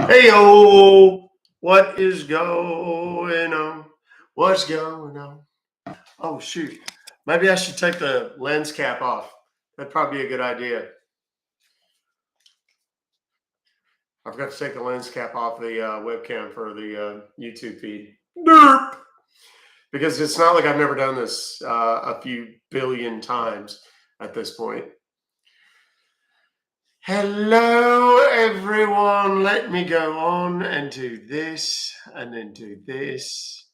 Hey-o, what is going on? What's going on? Oh, shoot. Maybe I should take the lens cap off. That'd probably be a good idea. I forgot to take the lens cap off the webcam for the YouTube feed. Derp. Because it's not like I've never done this a few billion times at this point. Hello, everyone. Let me go on and do this, and then do this,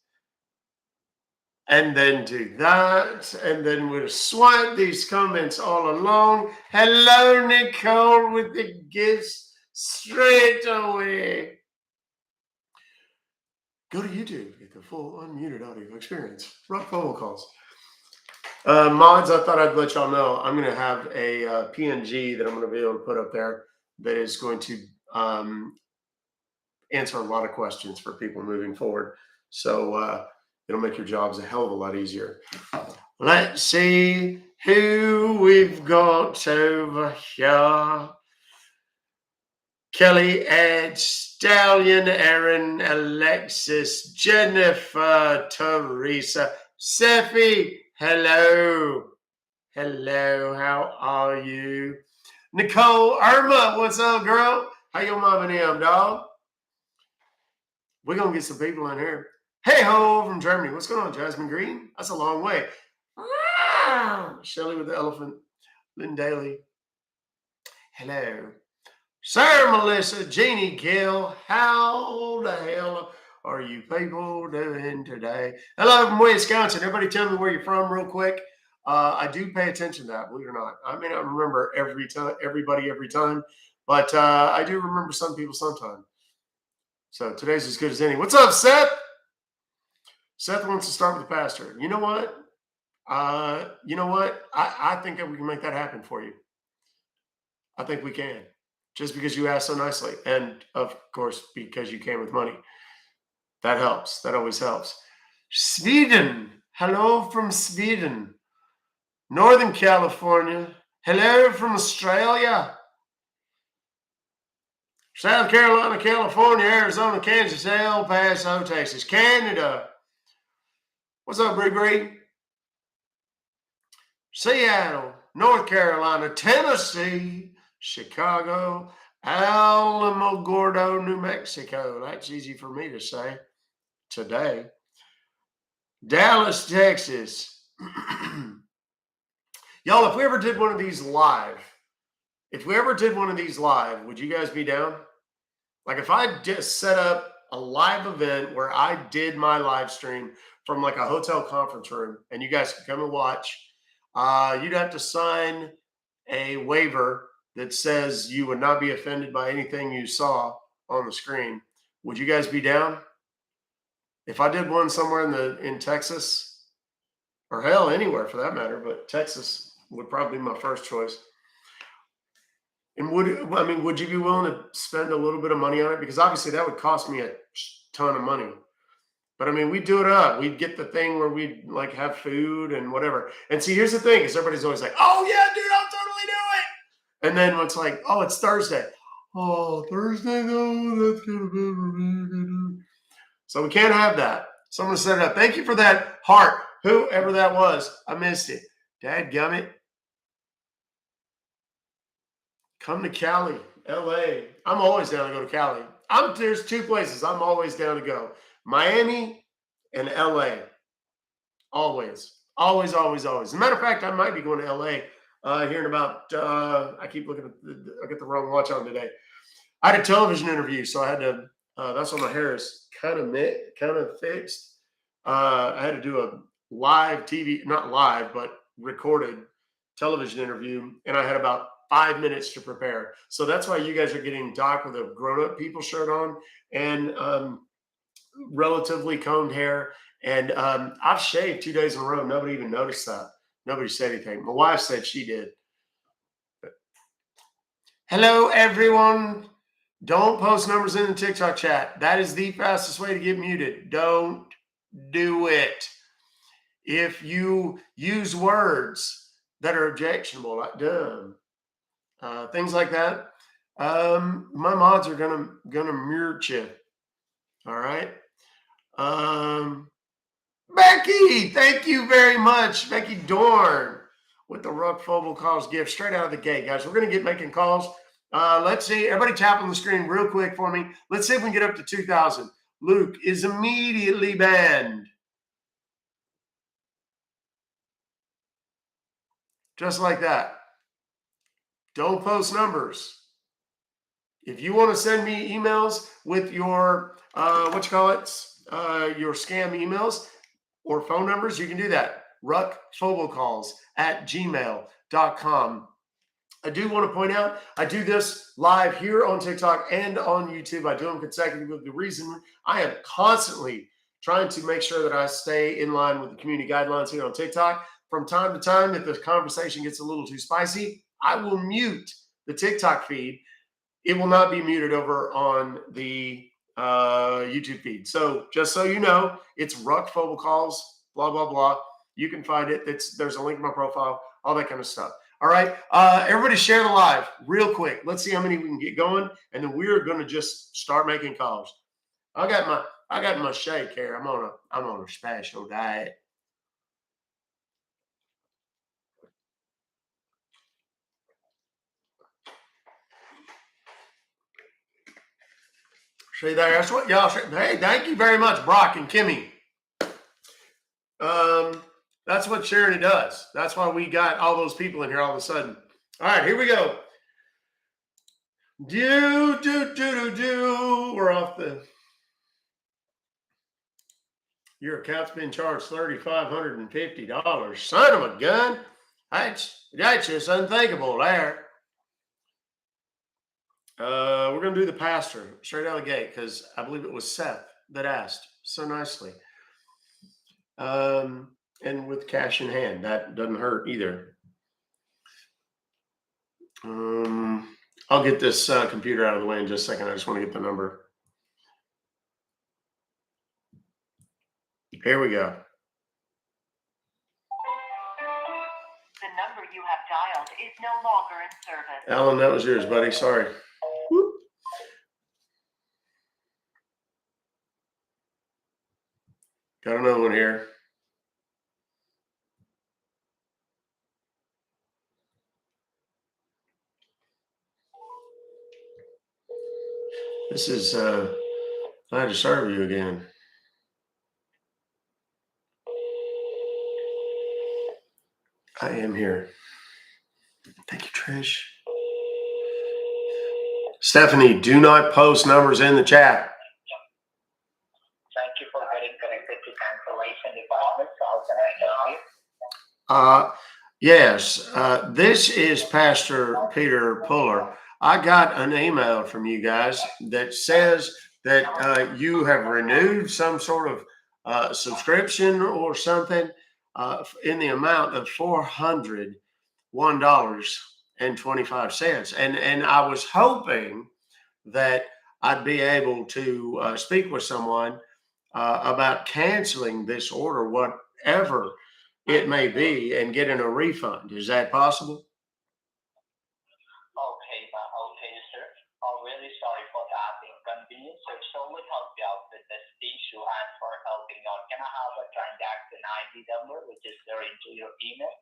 and then do that, and then we'll swipe these comments all along. Hello, Nicole, with the gifts straight away. Go to YouTube, get the full unmuted audio experience. Ruck Fobocalls. Mods, I thought I'd let y'all know I'm going to have a PNG that I'm going to be able to put up there that is going to answer a lot of questions for people moving forward. So it'll make your jobs a hell of a lot easier. Let's see who we've got over here. Kelly, Ed, Stallion, Aaron, Alexis, Jennifer, Teresa, Sephi. Hello. Hello, how are you? Nicole, Irma, what's up, girl? How your mom and them, dog? We're going to get some people in here. Hey ho from Germany. What's going on, Jasmine Green? That's a long way. Shelly with the elephant. Lynn Daly. Hello. Sarah Melissa, Jeannie Gill. How the hell are you people doing today? Hello from Wisconsin. Everybody tell me where you're from real quick. I do pay attention to that, believe it or not. I may not remember everybody every time, but I do remember some people sometime. So today's as good as any. What's up, Seth? Seth wants to start with the pastor. You know what? I think that we can make that happen for you. I think we can. Just because you asked so nicely. And of course, because you came with money. That helps. That always helps. Sweden. Hello from Sweden. Northern California. Hello from Australia. South Carolina, California, Arizona, Kansas, El Paso, Texas, Canada. What's up, Bree? Seattle, North Carolina, Tennessee, Chicago, Alamogordo, New Mexico. That's easy for me to say today. Dallas, Texas. Y'all, if we ever did one of these live, would you guys be down? Like if I just set up a live event where I did my live stream from like a hotel conference room and you guys could come and watch, you'd have to sign a waiver that says you would not be offended by anything you saw on the screen. Would you guys be down? If I did one somewhere in Texas, or hell, anywhere for that matter, but Texas would probably be my first choice. And would you be willing to spend a little bit of money on it? Because obviously that would cost me a ton of money. But I mean, we'd do it up. We'd get the thing where we'd like have food and whatever. And see, here's the thing, is everybody's always like, oh yeah, dude, I'll totally do it. And then it's like, oh, it's Thursday. Oh, Thursday though, that's gonna be. So we can't have that. Someone set it up. Thank you for that heart. Whoever that was, I missed it. Dadgummit. Come to Cali, LA. I'm always down to go to Cali. There's two places I'm always down to go. Miami and LA. Always. Always. As a matter of fact, I might be going to LA here in about, I keep looking at, I get the wrong watch on today. I had a television interview, so I had to, that's why my hair is kind of fixed. I had to do a live TV, not live, but recorded television interview, and I had about 5 minutes to prepare. So that's why you guys are getting Doc with a grown-up people shirt on and relatively combed hair. And I've shaved 2 days in a row. Nobody even noticed that. Nobody said anything. My wife said she did. Hello, everyone. Don't post numbers in the TikTok chat. That is the fastest way to get muted. Don't do it. If you use words that are objectionable, like dumb, things like that, My mods are gonna mute you. All right. Becky, thank you very much. Becky Dorn with the Ruck Fobocalls gift straight out of the gate, guys. We're going to get making calls. Let's see. Everybody tap on the screen real quick for me. Let's see if we can get up to 2,000. Luke is immediately banned. Just like that. Don't post numbers. If you want to send me emails with your, your scam emails or phone numbers, you can do that. ruckfobocalls@gmail.com. I do want to point out, I do this live here on TikTok and on YouTube. I do them consecutively. The reason I am constantly trying to make sure that I stay in line with the community guidelines here on TikTok. From time to time, if the conversation gets a little too spicy, I will mute the TikTok feed. It will not be muted over on the YouTube feed. So just so you know, it's Ruck Fobocalls, blah, blah, blah. You can find it. There's a link in my profile, all that kind of stuff. All right. Everybody share the live real quick. Let's see how many we can get going. And then we're going to just start making calls. I got my shake here. I'm on a special diet. See there, that's what y'all said. Hey, thank you very much, Brock and Kimmy. That's what charity does. That's why we got all those people in here all of a sudden. All right, here we go. Do. We're off the. Your account's been charged $3,550. Son of a gun. That's just unthinkable there. We're gonna do the pastor straight out of the gate because I believe it was Seth that asked so nicely. And with cash in hand, that doesn't hurt either. I'll get this computer out of the way in just a second. I just want to get the number. Here we go. The number you have dialed is no longer in service. Alan, that was yours, buddy. Sorry. Whoop. Got another one here. This is glad to serve you again. I am here. Thank you, Trish. Stephanie, do not post numbers in the chat. Thank you for getting connected to cancellation department. How can I help you? Yes, this is Pastor Peter Puller. I got an email from you guys that says that you have renewed some sort of subscription or something in the amount of $401.25. And I was hoping that I'd be able to speak with someone about canceling this order, whatever it may be, and getting a refund. Is that possible? Okay, sir. Really sorry for that inconvenience. So we'll help you out with this issue and for helping out. Can I have a transaction ID number, which is there into your email?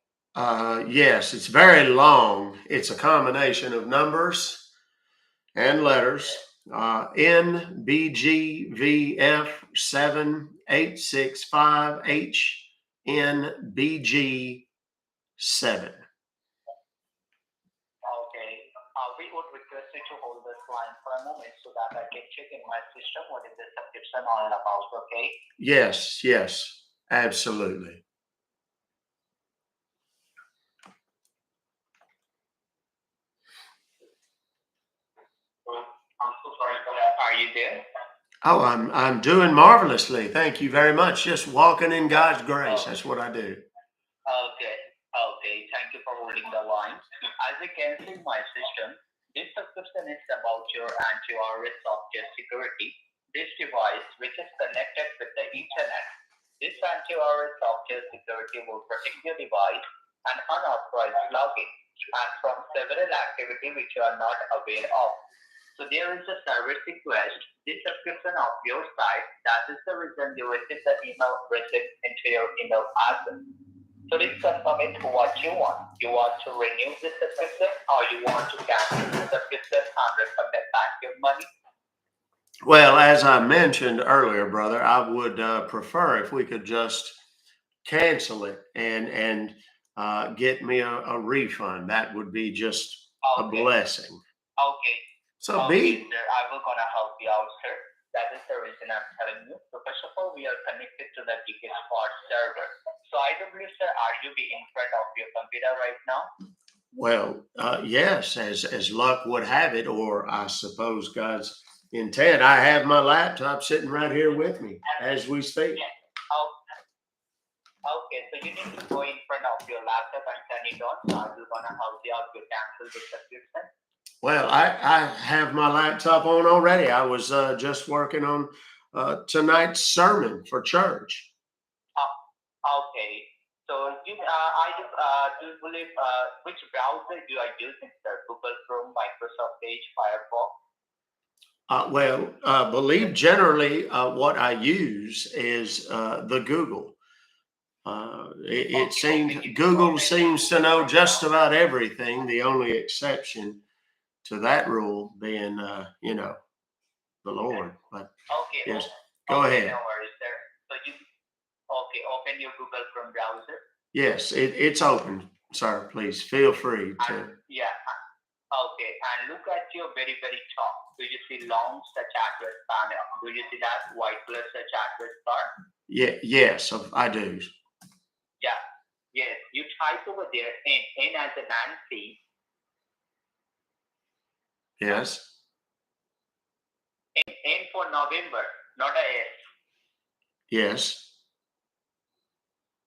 Yes, it's very long. It's a combination of numbers and letters. NBGVF7865HNBG7. Okay. We would request you to hold this line for a moment so that I can check in my system what is the subscription all about, okay? Yes, absolutely. I'm so sorry for that. Are you there? Oh, I'm doing marvelously. Thank you very much. Just walking in God's grace. That's what I do. Okay. Thank you for holding the line. As I can see in my system, this subscription is about your antivirus software security. This device, which is connected with the internet, this antivirus software security will protect your device and unauthorized login. and from several activities which you are not aware of. So there is a service request, this subscription of your site. That is the reason you receive the email receipt into your email address. So please confirm it what you want. You want to renew the subscription or you want to cancel the subscription and recommend back your money? Well, as I mentioned earlier, brother, I would prefer if we could just cancel it and get me a refund. That would be just a Okay. blessing. Okay. So Okay, B, sir. I will gonna help you out, sir. That is the reason I'm telling you. So first of all, we are connected to the ticket spot server. So I don't believe, sir, are you be in front of your computer right now? well, yes, as luck would have it, or I suppose God's intent, I have my laptop sitting right here with me as we speak. Oh, okay, so you need to go in front of your laptop and turn it on. So I will gonna help you out to cancel the subscription. Well, I have my laptop on already. I was just working on tonight's sermon for church. Okay. So do you believe which browser you are using, sir? Google Chrome, Microsoft Edge, Firefox. Believe generally what I use is the Google. It seems Google seems to know just about everything. The only exception to that rule being, the Lord. But Okay. yes, go Okay, ahead. no worries, sir. So you okay? Open your Google Chrome browser. Yes, it's open, sir. Please feel free to. And yeah. Okay, and look at your very top. Do you see long search address panel? Do you see that white color search address bar? Yeah, yes, I do. Yeah. Yes. You type over there N as a Nancy, Yes, N for November, not a S. yes,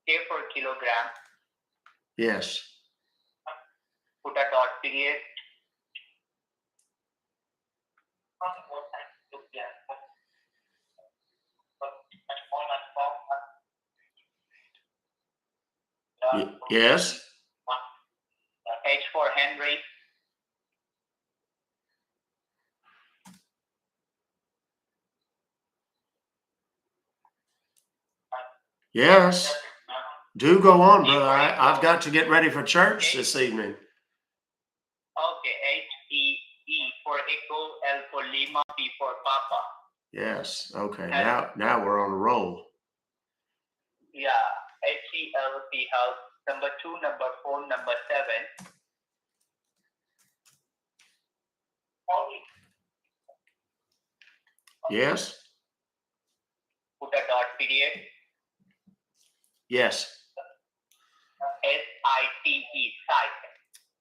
K for kilogram. yes. Put a dot period. Yes, H for Henry. yes. Do go on, brother. I've got to get ready for church this evening. Okay, H-E-E for Echo, L for Lima, P for Papa. Yes. Okay. Now we're on a roll. Yeah, H-E-L-P help. Number 2, number 4, number 7. Yes. Put a dot period. Yes. S-I-T-E, site.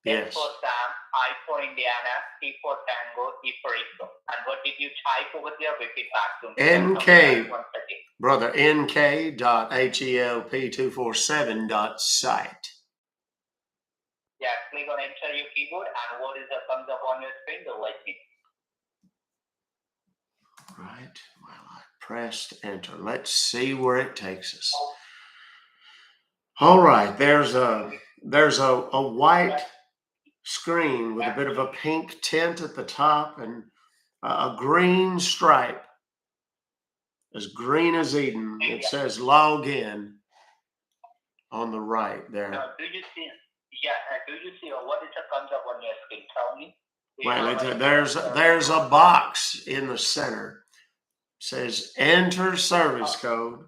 Yes. S for Sam, I for Indiana, T for Tango, E for Echo. And what did you type over there? Repeat back to me. NK, brother, nk.help247.site. Yeah, click on enter your keyboard and what is that comes up on your screen? The lightning. Right. Well, I pressed enter. Let's see where it takes us. All right. There's a white screen with a bit of a pink tint at the top and a green stripe, as green as Eden. It says log in on the right there. Now, do you see? Yeah, do you see what is that comes up on your screen? Tell me. Well, there's a box in the center. It says enter service code,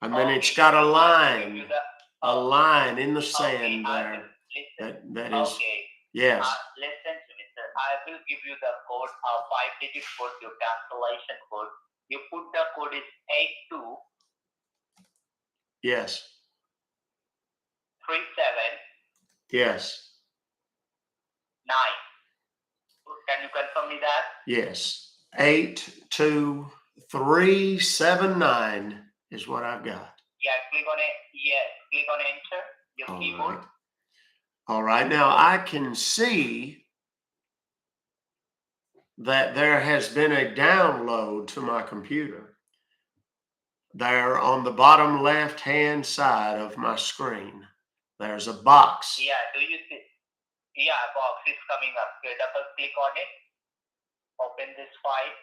and then it's got a line in the sand there. That is yes. Listen to me, sir. I will give you the code, 5-digit code, your cancellation code. You put the code is 82. Yes. 37. Yes. 9. Can you confirm me that? Yes. 82379 is what I've got. Yeah, click on it. Yes, click on enter. Your keyboard. Right. All right. Now I can see that there has been a download to my computer. There on the bottom left-hand side of my screen, there's a box. Yeah, do you see? Yeah, box is coming up. Okay, double click on it. Open this file.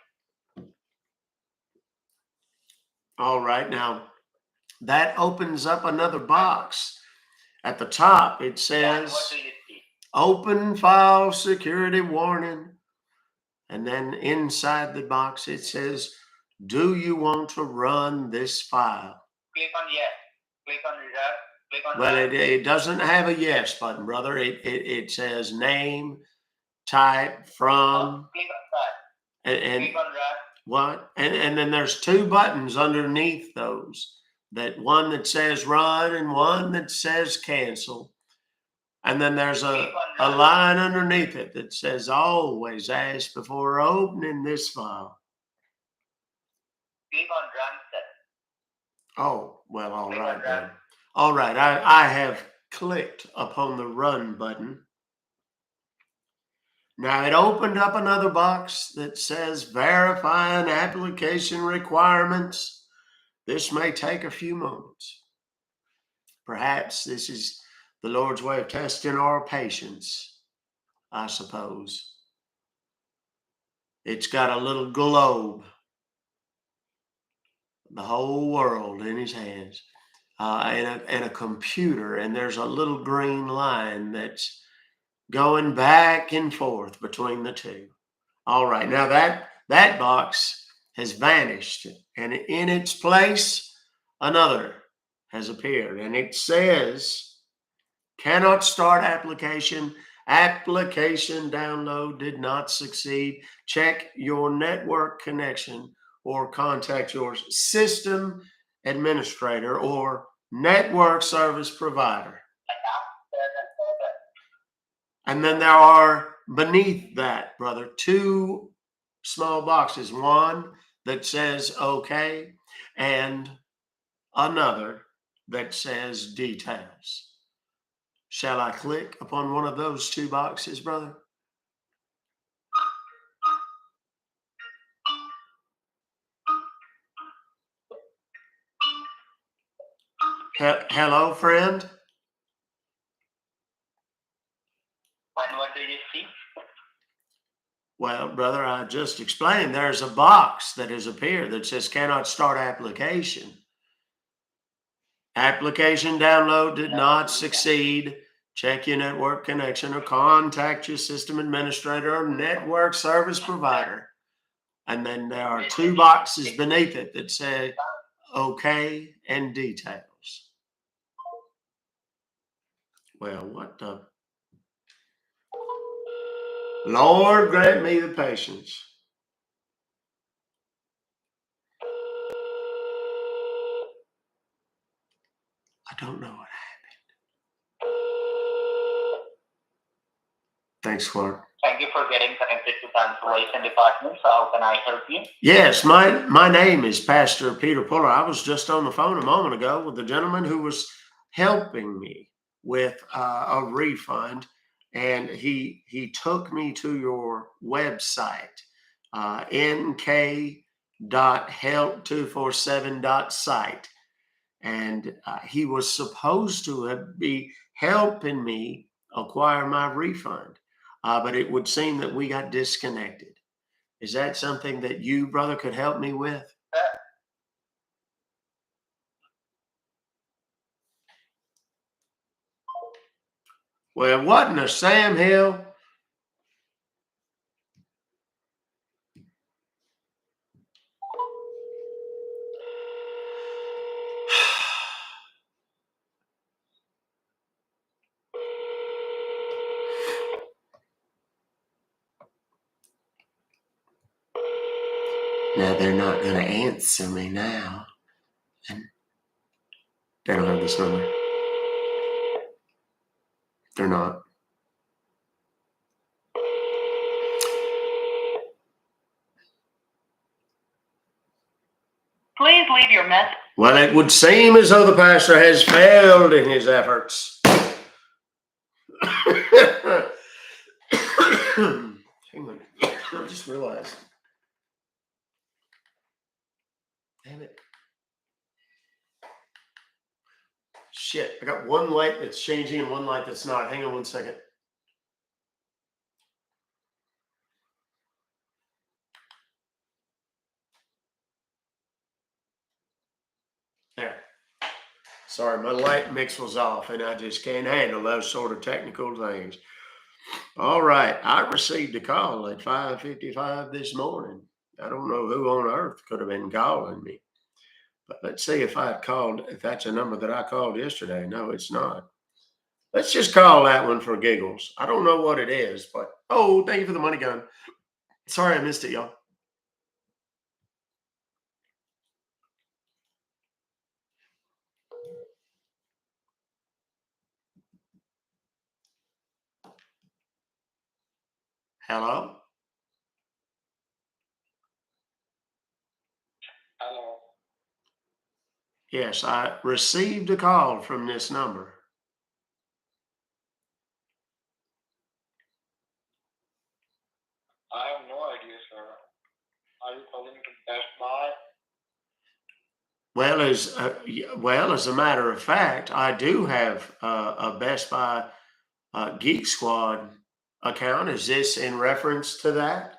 All right, now that opens up another box. At the top, it And says what do you see? open file security warning. And then inside the box, it says, do you want to run this file? Click on yes. Click on run. Click on Well, run. it doesn't have a yes button, brother. It says name, type, from, Click on run. and Click on run. what? And then there's two buttons underneath those. That one that says run and one that says cancel. And then there's a line underneath it that says always ask before opening this file. Click on run, sir. Oh, well, all Click right on then. run. All right, I have clicked upon the run button. Now it opened up another box that says verifying application requirements. This may take a few moments. Perhaps this is the Lord's way of testing our patience, I suppose. It's got a little globe, the whole world in his hands, and a computer, and there's a little green line that's going back and forth between the two. All right, now that box has vanished, and in its place, another has appeared, and it says, cannot start application. Application download did not succeed. Check your network connection or contact your system administrator or network service provider. And then there are beneath that, brother, two small boxes. One that says okay, and another that says details. Shall I click upon one of those two boxes, brother? Hello, friend. And what do you see? Well, brother, I just explained there's a box that has appeared that says cannot start application. Application download did not succeed. Check your network connection or contact your system administrator or network service provider. And then there are two boxes beneath it that say okay and details. Well, what the? Lord, grant me the patience. I don't know what happened. Thanks, Clark. Thank you for getting connected to cancellation department. So how can I help you? Yes, my name is Pastor Peter Puller. I was just on the phone a moment ago with the gentleman who was helping me with a refund, and he took me to your website, nk.help247.site, and he was supposed to be helping me acquire my refund, but it would seem that we got disconnected. Is that something that you, brother, could help me with? Well, what in the Sam Hill? Now they're not going to answer me now. And they don't have this number. They're not. Please leave your message. Well, it would seem as though the pastor has failed in his efforts. Hang on. I just realized. Damn it. Shit. I got one light that's changing and one light that's not. Hang on one second. Sorry, my light mix was off and I just can't handle those sort of technical things. All right. I received a call at 5:55 this morning. I don't know who on earth could have been calling me. But let's see if I called, if that's a number that I called yesterday. No, it's not. Let's just call that one for giggles. I don't know what it is, but oh, thank you for the money gun. Sorry I missed it, y'all. Hello? Hello. Yes, I received a call from this number. I have no idea, sir. Are you calling to Best Buy? Well, as a matter of fact, I do have a Best Buy Geek Squad account. Is this in reference to that?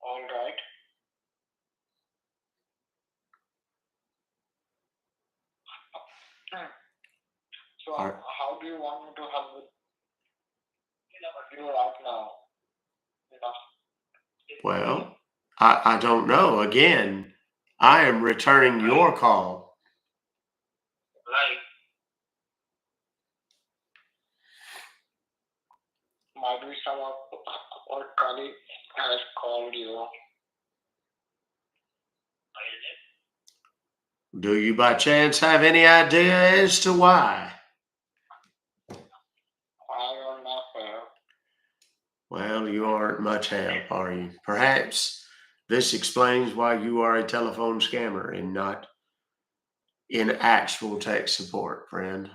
All right. So, All right. how do you want me to help with you right now? Well, I don't know. Again, I am returning your call. Right. Might be some of our colleague has called you. Do you by chance have any idea as to why? I don't know, sir. Well, you aren't much help, are you? Perhaps this explains why you are a telephone scammer and not in actual tech support, friend.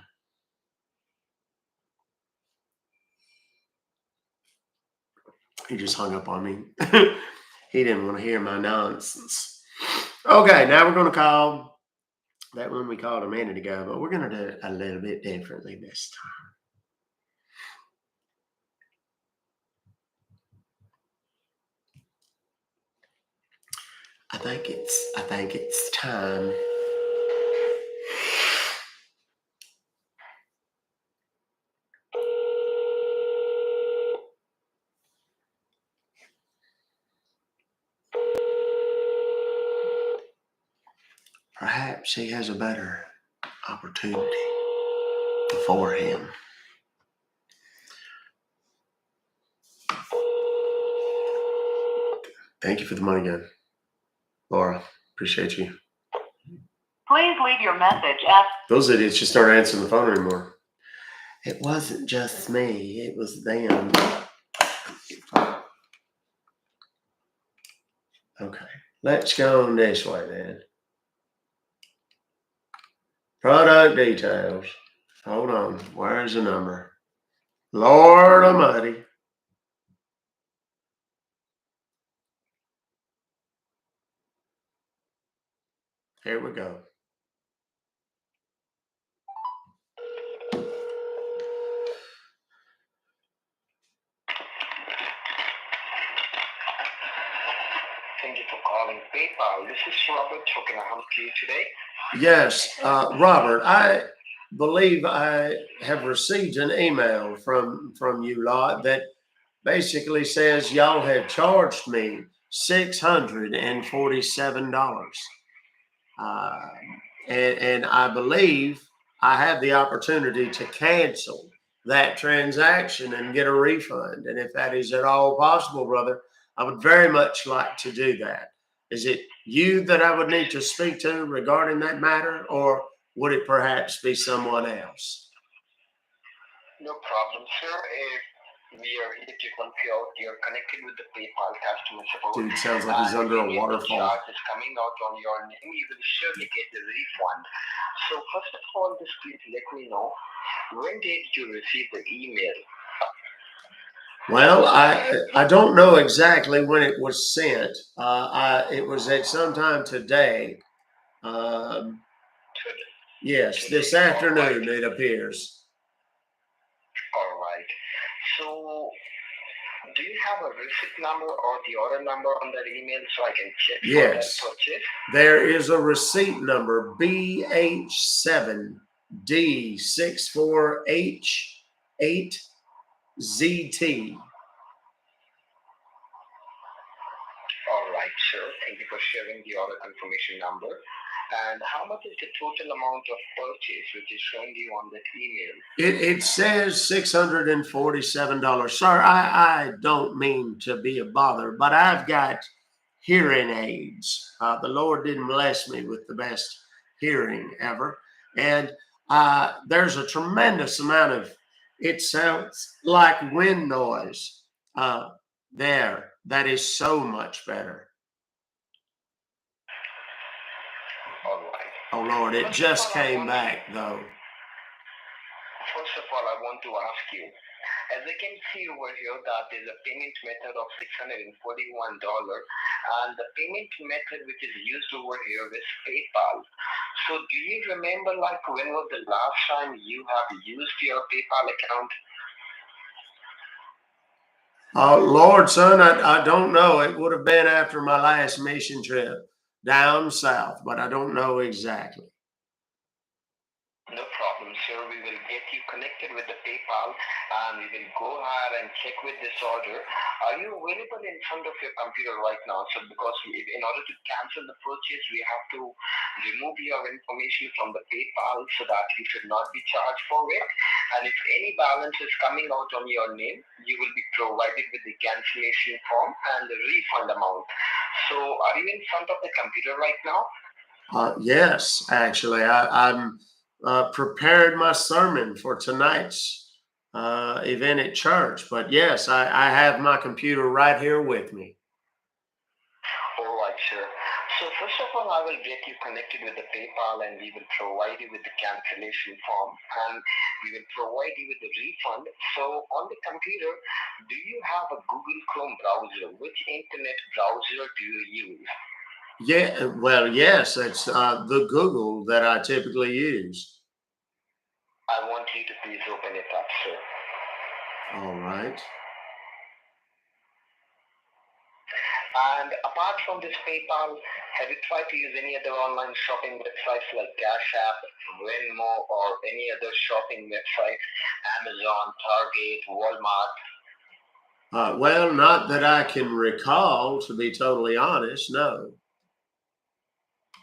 He just hung up on me. He didn't want to hear my nonsense. Okay, now we're going to call that one we called a minute ago, but we're going to do it a little bit differently this time. I think it's time. Perhaps he has a better opportunity before him. Thank you for the money gun, Laura. Appreciate you. Please leave your message after. Those idiots just aren't answering the phone anymore. It wasn't just me, it was them. Okay, let's go on this way then. Product details. Hold on, where's the number? Lord Almighty. Here we go. Thank you for calling PayPal. This is Robert. How can I help you today? Yes, Robert, I believe I have received an email from you lot that basically says y'all have charged me $647. Uh, and I believe I have the opportunity to cancel that transaction and get a refund. And if that is at all possible, brother, I would very much like to do that. Is it you that I would need to speak to regarding that matter, or would it perhaps be someone else? No problem, sir. If we are here to help you out, you're connected with the PayPal customer support. Dude, sounds like he's under a waterfall. Charge is coming out on your name. You will surely get the refund. So first of all, just please let me know, when did you receive the email? Well, I don't know exactly when it was sent. It was at some time today. Yes, this afternoon it appears. All right. So Do you have a receipt number or the order number on that email so I can check Yes. for that purchase? There is a receipt number, BH7D64H8ZT. All right, sir. Thank you for sharing the order confirmation number. And how much is the total amount of purchase which is showing you on that email? It says $647. Sir, I don't mean to be a bother, but I've got hearing aids. The Lord didn't bless me with the best hearing ever. And there's a tremendous amount of, it sounds like wind noise there. That is so much better. All right. Oh, Lord, it just came back, though. First of all, I want to ask you, as I can see over here that there's a payment method of $641, and the payment method which is used over here is PayPal. So do you remember like when was the last time you have used your PayPal account? Lord, son, I don't know. It would have been after my last mission trip down south, but I don't know exactly. No problem, sir. We will get you connected with the PayPal and we will go ahead and check with this order. Are you available in front of your computer right now? So because in order to cancel the purchase, we have to remove your information from the PayPal so that you should not be charged for it. And if any balance is coming out on your name, you will be provided with the cancellation form and the refund amount. So are you in front of the computer right now? Yes, actually, I'm prepared my sermon for tonight's event at church. But yes, I have my computer right here with me. All right, sir. So first of all, I will get you connected with the PayPal and we will provide you with the cancellation form and we will provide you with the refund. So on the computer, do you have a Google Chrome browser? Which internet browser do you use? Yeah, well, yes, it's the Google that I typically use. I want you to please open it up, sir. All right. And apart from this PayPal, have you tried to use any other online shopping websites like Cash App, Venmo, or any other shopping websites, Amazon, Target, Walmart? Well, not that I can recall, to be totally honest, no.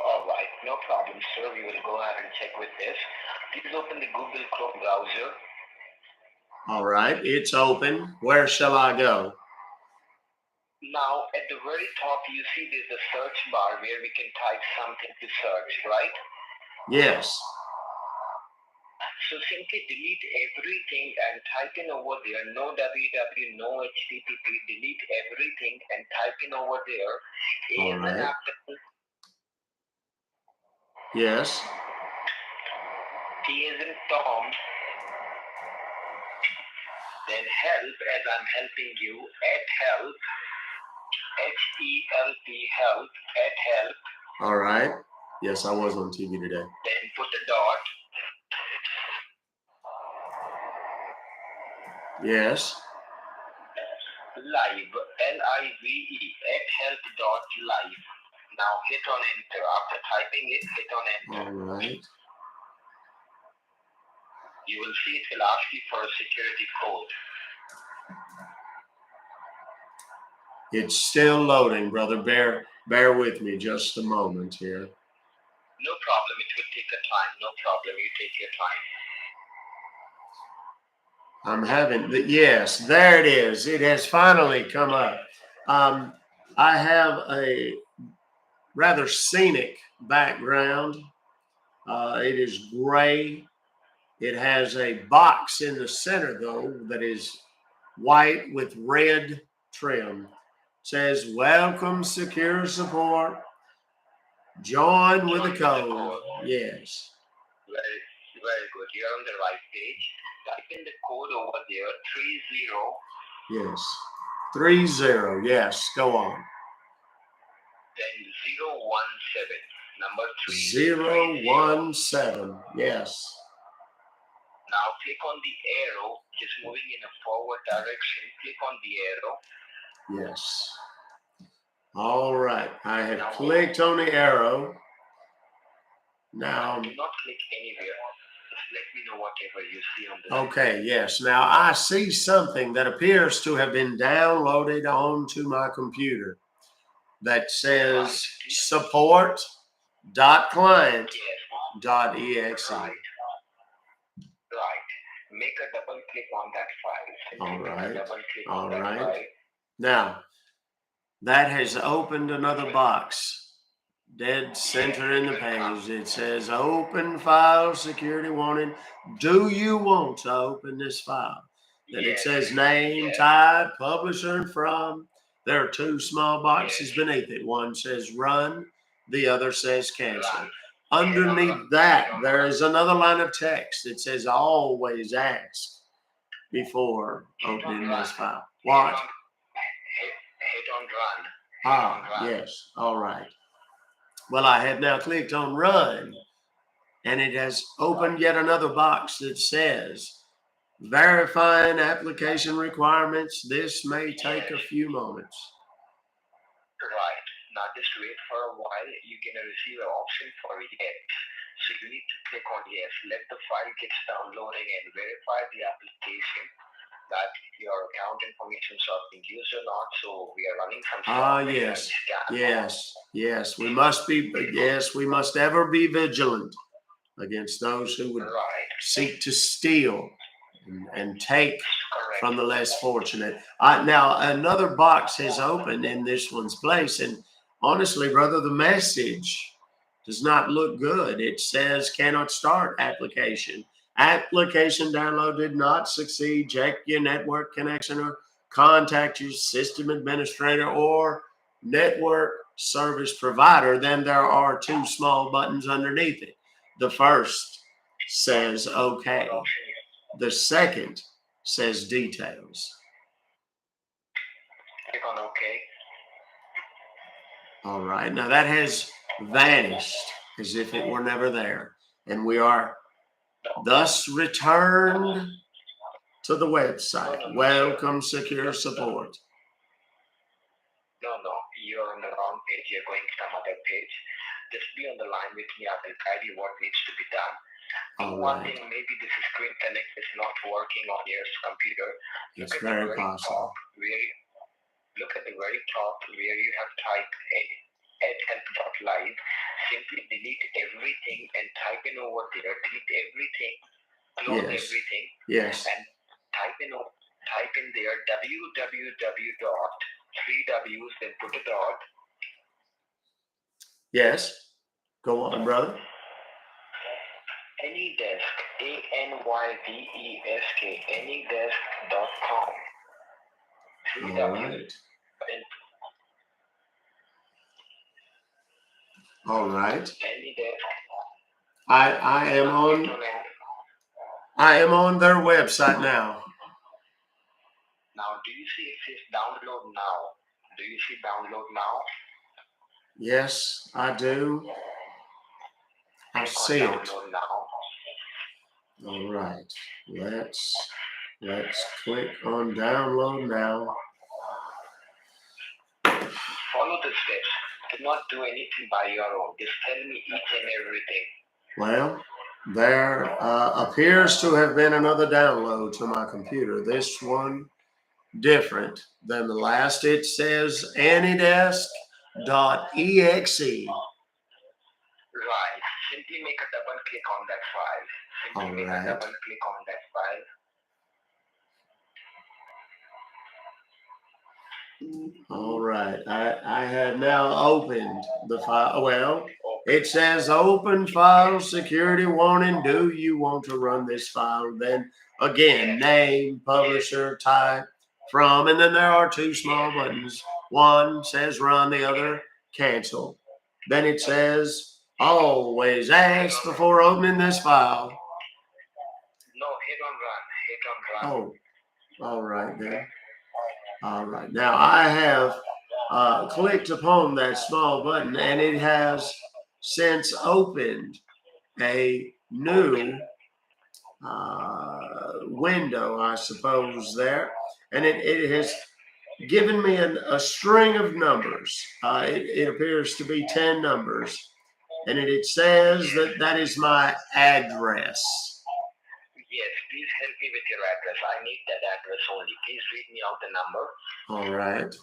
All right, no problem, sir. We will go ahead and check with this. Please open the Google Chrome browser. All right, it's open. Where shall I go? Now, at the very top, you see there's a search bar where we can type something to search, right? Yes. So simply delete everything and type in over there, no www, no http, delete everything and type in over there. All right. Yes. T as in Tom, then help as I'm helping you, at help, HELP, help, at help. All right. Yes, I was on TV today. Then put a dot. Yes. Live, LIVE, at help.live. Now hit on enter. After typing it, hit on enter. All right. You will see it will ask you for a security code. It's still loading, brother. Bear with me just a moment here. No problem. It will take a time. No problem. You take your time. I'm having the, yes, there it is. It has finally come up. I have a rather scenic background. It is gray. It has a box in the center, though, that is white with red trim. It says, welcome, secure support. Join with a code. Yes. Very good. You're on the right page. Type in the code over there, 30. Yes. 30. Yes. Go on. Then 017. Number 3. 017. Yes. Now click on the arrow, just moving in a forward direction. Click on the arrow. Yes. All right. I have clicked on the arrow. Now, do not click anywhere. Just let me know whatever you see on the okay, yes. Now I see something that appears to have been downloaded onto my computer that says support.client.exe. Right. Make a double click on that file. All right. Double click All on that right. file. Now, that has opened another box. Dead center in the page. It says open file, security warning. Do you want to open this file? Then it says name, type, publisher, and from. There are two small boxes beneath it. One says run, the other says cancel. Underneath that, there is another line of text. It says always ask before opening this file. What? Hit on run. Ah, yes. All right. Well, I have now clicked on run, and it has opened yet another box that says verifying application requirements. This may take a few moments. Right. Now just wait for a while. You're going to receive an option for yes. So you need to click on yes. Let the file get downloading and verify the application that your account information is being used or not. So we are running some Yes. We must be. Yes, we must ever be vigilant against those who would seek to steal and take from the less fortunate. Now another box has opened in this one's place, and honestly, brother, the message does not look good. It says cannot start application. Application download did not succeed. Check your network connection or contact your system administrator or network service provider. Then there are two small buttons underneath it. The first says okay. The second says details. Click on okay. All right. Now that has vanished as if it were never there. And we are thus returned to the website. Welcome Secure Support. No, you're on the wrong page. You're going to some other page. Just be on the line with me. I will guide you what needs to be done. One thing, maybe this screen connect is not working on your computer. It's very possible. Look at the very top where you have typed help.live. Simply delete everything and type in over there. Delete everything. Close everything. Yes. And type in there www.3Ws, then put a dot. Yes. Go on, brother. Anydesk, ANYDESK, anydesk.com. All right. All right. I am on their website now. Now, do you see it says download now? Do you see download now? Yes, I do. I see it. Download now. All right. Let's click on download now. Follow the steps. Do not do anything by your own. Just tell me each and everything. Well, there appears to have been another download to my computer. This one different than the last. It says anydesk.exe. Right. Simply make a double click on that file. Make a double click on that file. All right. I have now opened the file. Well, it says open file, security warning. Do you want to run this file? Then again, name, publisher, type, from, and then there are two small buttons. One says run, the other cancel. Then it says always ask before opening this file. No, hit on run. Oh, all right then. All right. Now I have clicked upon that small button, and it has since opened a new window, I suppose, there. And it has given me a string of numbers. It appears to be 10 numbers. And it says that is my address. Yes, please help me with your address. I need that address only. Please read me out the number. All right.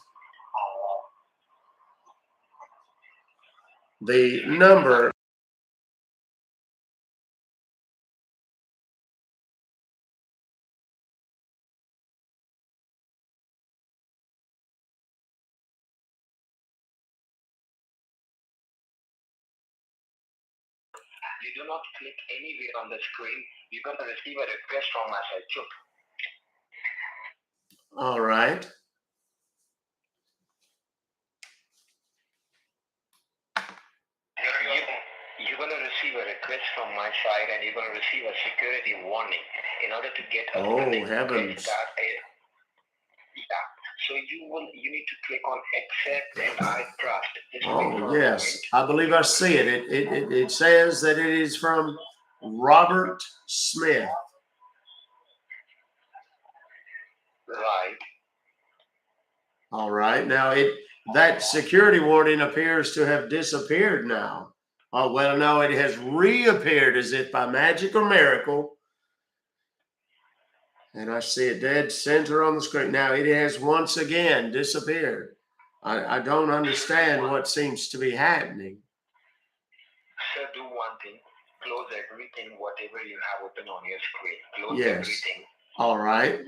The number You do not click anywhere on the screen. You're going to receive a request from my side. Chup. all right. You're going to receive a request from my side, and you're going to receive a security warning in order to get a Heavens. Yeah. So you need to click on accept and I trust. Yes, I believe I see it. It says that it is from Robert Smith. Right. All right. Now that security warning appears to have disappeared now. Oh, well, no, it has reappeared as if by magic or miracle. And I see it dead center on the screen. Now it has once again disappeared. I don't understand what seems to be happening. So do one thing. Close everything, whatever you have open on your screen. Close everything. All right.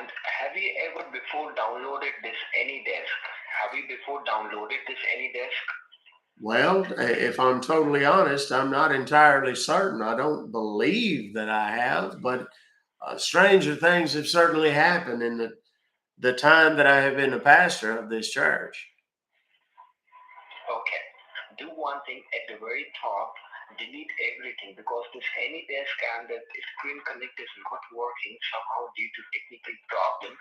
And have you ever before downloaded this AnyDesk? Have you before downloaded this AnyDesk? Well, if I'm totally honest, I'm not entirely certain. I don't believe that I have, but stranger things have certainly happened in the time that I have been a pastor of this church. Okay. Do one thing at the very top. Delete everything because this AnyDesk and the screen connect is not working somehow due to technical problem.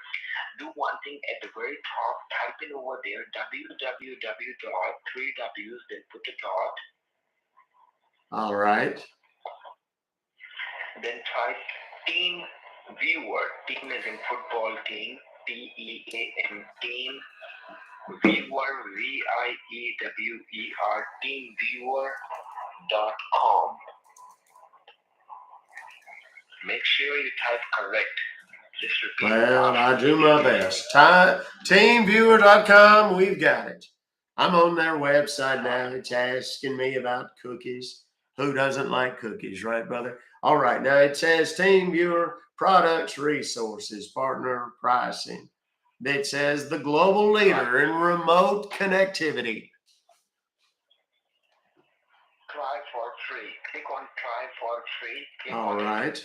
Do one thing at the very top, type in over there www.3Ws, then put a dot. All right. Then type team viewer. Team is in football team. TEAM team viewer VIEWER teamviewer.com. Make sure you type correct. Just repeat. Well, I do my best. Teamviewer.com, we've got it. I'm on their website now. It's asking me about cookies. Who doesn't like cookies, right, brother? All right. Now it says TeamViewer products, resources, partner pricing. It says the global leader in remote connectivity. Try for free. Click on try for free. All right.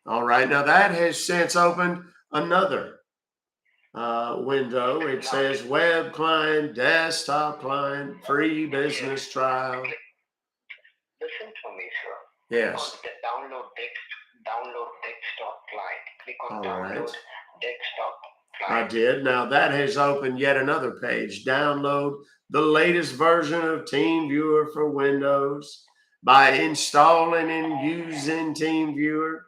All right. Now that has since opened another window. It says web client, desktop client, free business trial. Listen to me, sir. Yes. Download desktop client. Click on download desktop client. I did. Now that has opened yet another page. Download the latest version of TeamViewer for Windows. By installing and using TeamViewer,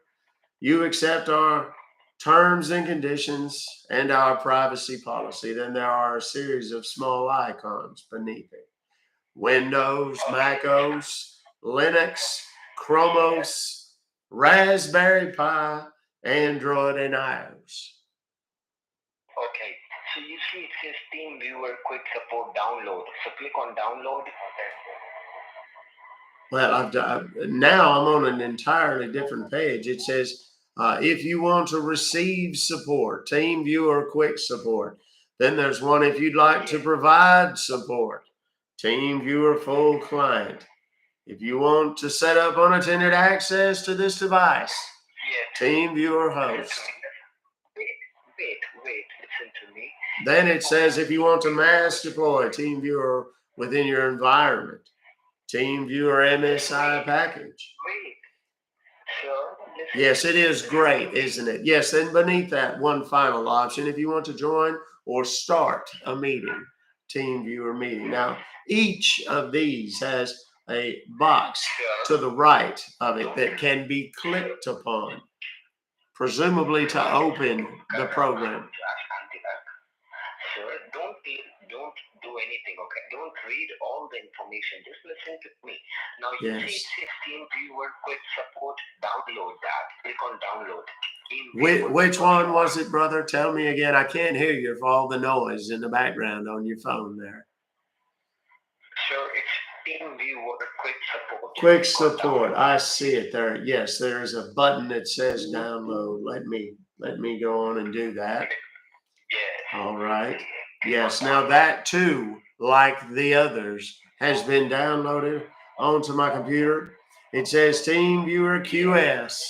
you accept our terms and conditions and our privacy policy. Then there are a series of small icons beneath it. Windows, MacOS, Linux, Chromos, Raspberry Pi, Android, and iOS. Okay, so you see it says TeamViewer Quick Support Download. So click on download. Well, now I'm on an entirely different page. It says, if you want to receive support, TeamViewer Quick Support. Then there's one if you'd like to provide support, TeamViewer Full Client. If you want to set up unattended access to this device, TeamViewer Host. Wait, listen to me. Then it says if you want to mass deploy TeamViewer within your environment, TeamViewer MSI package. Wait. Sure. Yes, it is great, isn't it? Yes, and beneath that, one final option, if you want to join or start a meeting, TeamViewer meeting. Now, each of these has a box Sure. to the right of it that can be clicked upon, presumably to open the program. Sir, don't do anything, okay? Don't read all the information. Just listen to me. Now you Yes. see 16 viewer quick support. Download that. Click on download. Which one was it, brother? Tell me again. I can't hear you for all the noise in the background on your phone there. Sir, it's Team Viewer quick support. Quick support. I see it there. Yes, there's a button that says download. Let me go on and do that. Yes. All right. Yes. Now that too, like the others, has been downloaded onto my computer. It says TeamViewer QS.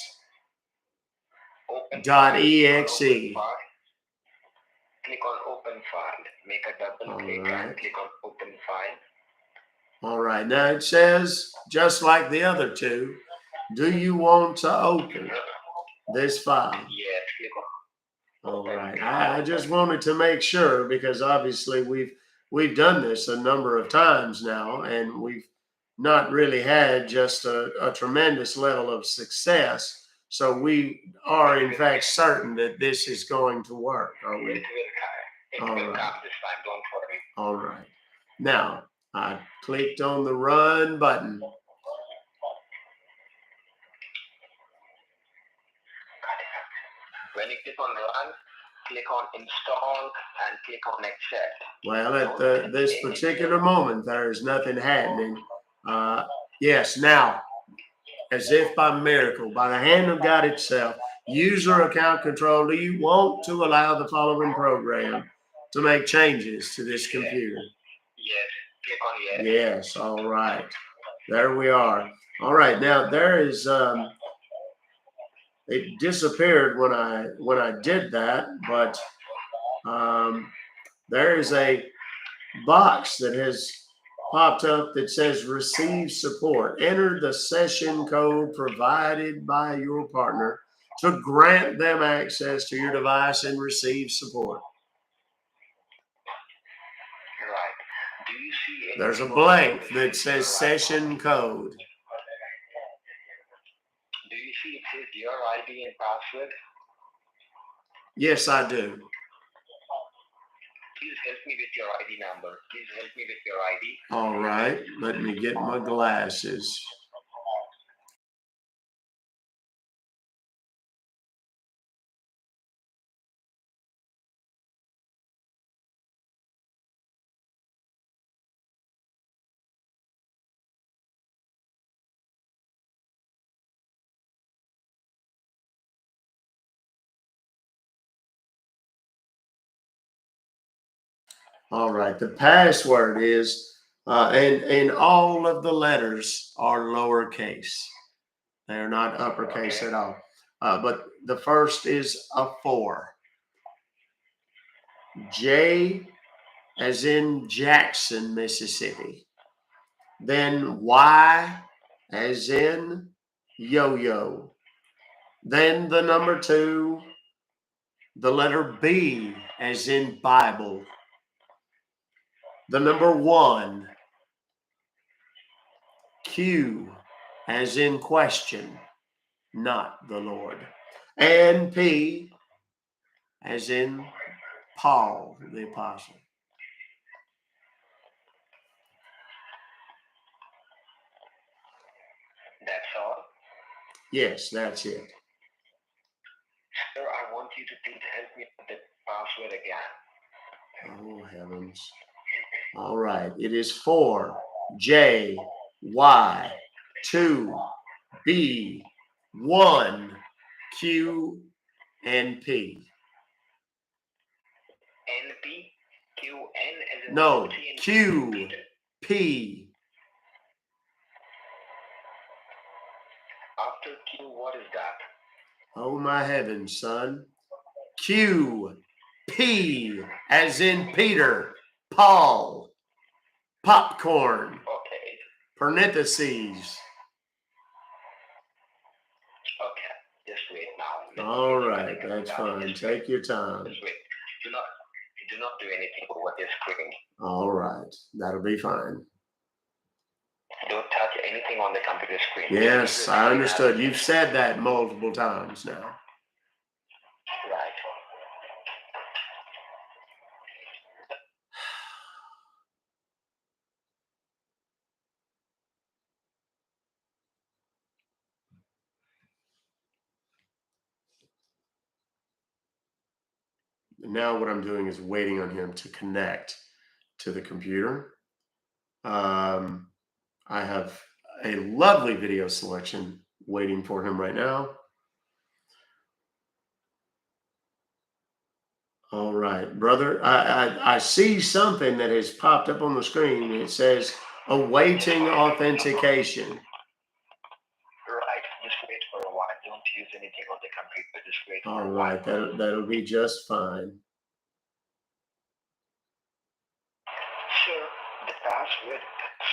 .exe. Click on open file. Make a double click and click on open file. All right. Now it says, just like the other two, do you want to open this file? Yes, click on. All right. I just wanted to make sure because obviously we've done this a number of times now, and we've not really had just a tremendous level of success. So we are in fact certain that this is going to work, are we? It will All come right. this time, don't worry. All right. Now I clicked on the run button. When you click on run, click on install and click on accept. Well, at this particular moment, there's nothing happening. Yes, now, as if by miracle, by the hand of God itself, user account control, do you want to allow the following program to make changes to this computer? Yes, click on yes. Yes, all right. There we are. All right, now there is, it disappeared when I did that, but there is a box that has popped up that says receive support. Enter the session code provided by your partner to grant them access to your device and receive support. Right. Do you see There's a blank that says session code. Do you see it says your ID and password? Yes, I do. Please help me with your ID number. Please help me with your ID. All right, let me get my glasses. All right, the password is, and all of the letters are lowercase. They're not uppercase at all. But the first is a 4. J as in Jackson, Mississippi. Then Y as in yo-yo. Then the number 2, the letter B as in Bible. The number 1, Q as in question, not the Lord. And P as in Paul, the apostle. That's all. Yes, that's it. Sir, I want you to please help me with the password again. Oh, heavens. All right. It is 4, J, Y, 2, B, 1, Q, and P. NP, QN as in No, Nancy and Q, Peter. P. After Q, what is that? Oh, my heavens, son. Q, P, as in Peter, Paul, popcorn, Okay. parentheses. Okay. Just wait now. All right, that's fine. Take your time. Just wait. Do not do anything over this screen. All right, that'll be fine. Don't touch anything on the computer screen. Yes, I understood. You've said that multiple times now. Right. Now what I'm doing is waiting on him to connect to the computer. I have a lovely video selection waiting for him right now. All right, brother. I see something that has popped up on the screen. It says awaiting authentication. Right. Just wait for a while. Don't use anything on the computer. Just wait for All a right, while. that'll be just fine. Sir, the password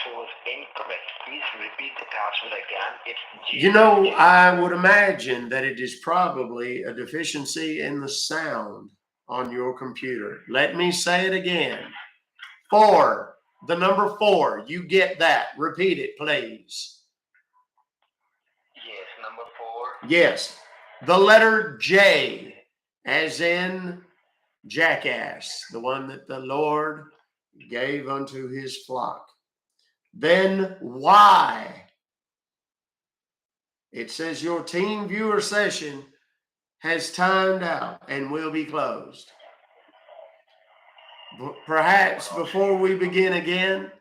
shows incorrect. Please repeat the password again. It's You know, I would imagine that it is probably a deficiency in the sound on your computer. Let me say it again. 4, the number 4. You get that. Repeat it, please. Yes, number 4. Yes. The letter J, as in jackass, the one that the Lord gave unto his flock. Then Y. It says your team viewer session has timed out and will be closed. Perhaps before we begin again,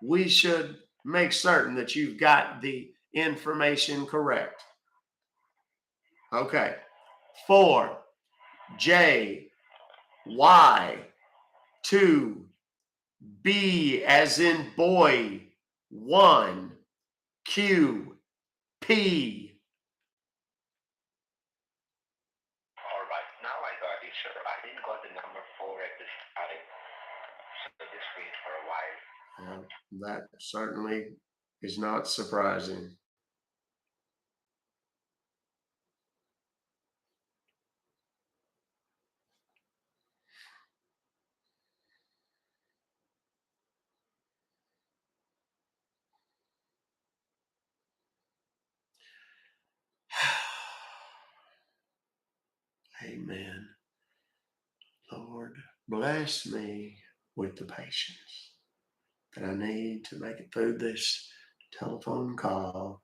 we should make certain that you've got the information correct. Okay. 4, J, Y, 2, B as in boy, 1, Q, P. All right. Now I got it, sir. I didn't got the number 4 at the starting. So just wait for a while. That certainly is not surprising. Amen. Lord, bless me with the patience that I need to make it through this telephone call.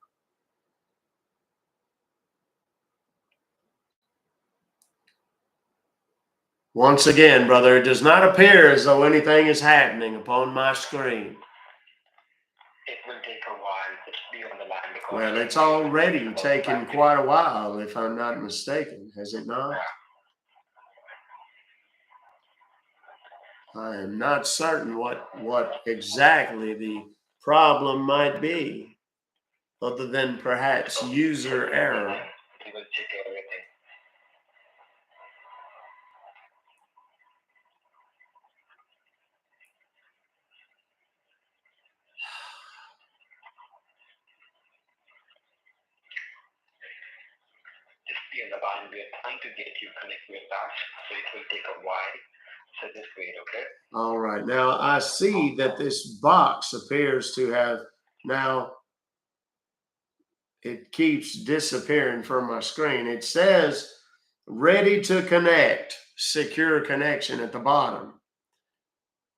Once again, brother, it does not appear as though anything is happening upon my screen. It will take a while. Just be on the line. Because Well, it's already taken quite a while, if I'm not mistaken, has it not? I am not certain what exactly the problem might be, other than perhaps user error. He will check everything. Just be on the line. We are trying to get you connected with us, so it will take a while. So just wait, okay? All right. Now I see that this box appears to have now, it keeps disappearing from my screen. It says ready to connect, secure connection at the bottom.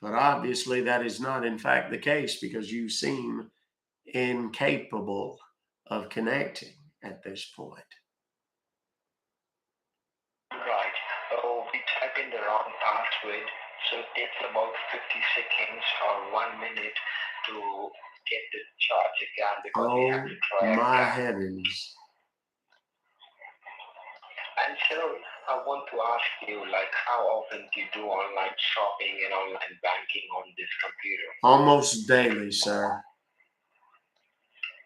But obviously that is not in fact the case, because you seem incapable of connecting at this point. Right. Oh, we type in the wrong password, so it takes about 50 seconds or 1 minute to get the charge again, because we have to try My again. heavens. And so I want to ask you, like, how often do you do online shopping and online banking on this computer? Almost daily, sir.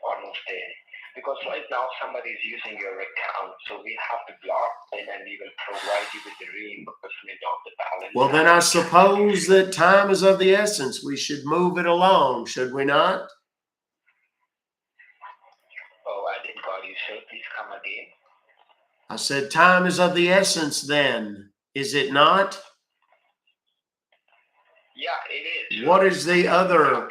Almost daily. Because right now somebody is using your account, so we have to block them and we will provide you with the reimbursement of the balance. Well, then I suppose that time is of the essence. We should move it along, should we not? Oh, I didn't got you, sir. Please come again. I said time is of the essence then, is it not? Yeah, it is. What is the other?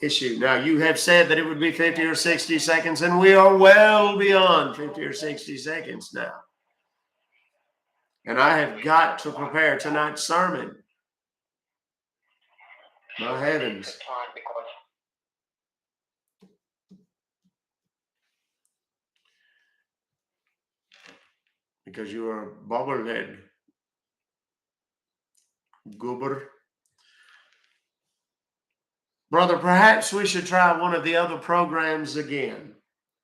issue. Now, you have said that it would be 50 or 60 seconds, and we are well beyond 50 or 60 seconds now. And I have got to prepare tonight's sermon. My heavens. Because you are bobblehead. Goober. Brother, perhaps we should try one of the other programs again.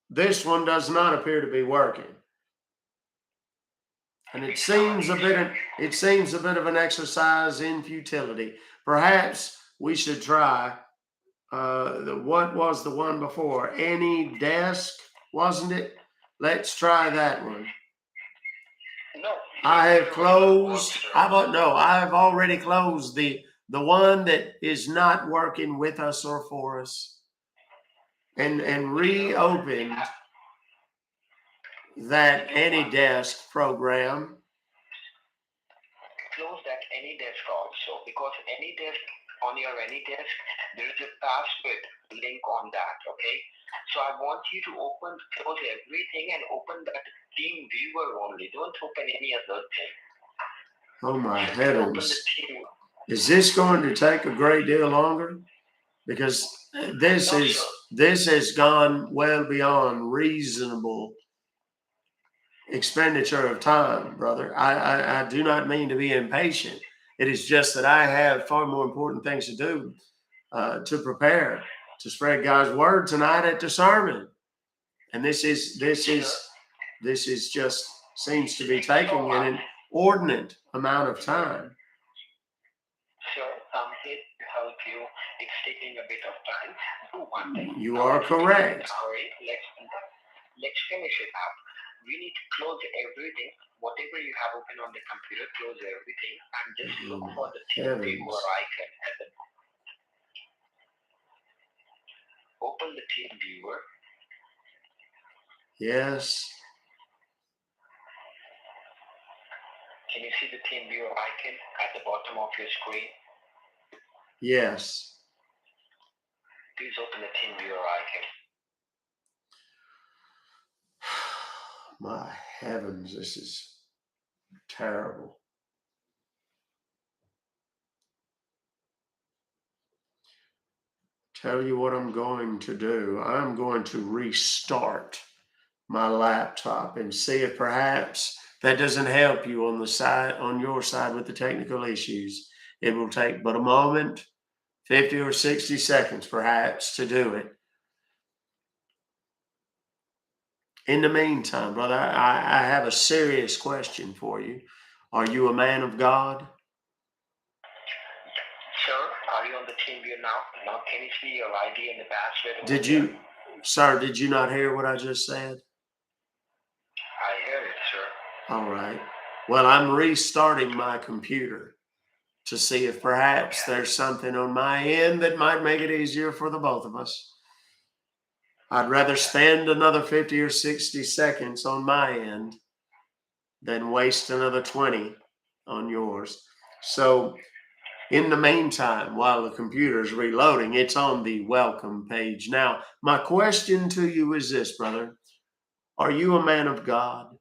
This one does not appear to be working. And it seems a bit of an exercise in futility. Perhaps we should try what was the one before? Any desk, wasn't it? Let's try that one. No. I have closed. I have already closed the one that is not working with us or for us, and reopened that Any Desk program. Close that Any Desk also, because Any Desk, on your Any Desk, there is a password link on that, okay? So I want you to close everything and open that team viewer only. Don't open any other thing. Oh my heavens. Is this going to take a great deal longer? Because this has gone well beyond reasonable expenditure of time, brother. I do not mean to be impatient. It is just that I have far more important things to do, to prepare to spread God's word tonight at the sermon. And this is just seems to be taking an inordinate amount of time. Sure, I'm here to help you. It's taking a bit of time. Do one thing. You are correct. Let's finish it up. We need to close everything. Whatever you have open on the computer, close everything and just look for the team viewer icon at the open the team viewer. Yes. Can you see the team viewer icon at the bottom of your screen? Yes. Please open the team viewer icon. My heavens, this is terrible. Tell you what I'm going to do. I'm going to restart my laptop and see if perhaps that doesn't help you on your side with the technical issues. It will take but a moment, 50 or 60 seconds perhaps, to do it. In the meantime, brother, I have a serious question for you. Are you a man of God? Sir, are you on the team view now? Now can you see your ID and the password? Did you not hear what I just said? I heard it, sir. All right. Well, I'm restarting my computer to see if perhaps there's something on my end that might make it easier for the both of us. I'd rather spend another 50 or 60 seconds on my end than waste another 20 on yours. So in the meantime, while the computer is reloading, it's on the welcome page. Now, my question to you is this, brother. Are you a man of God?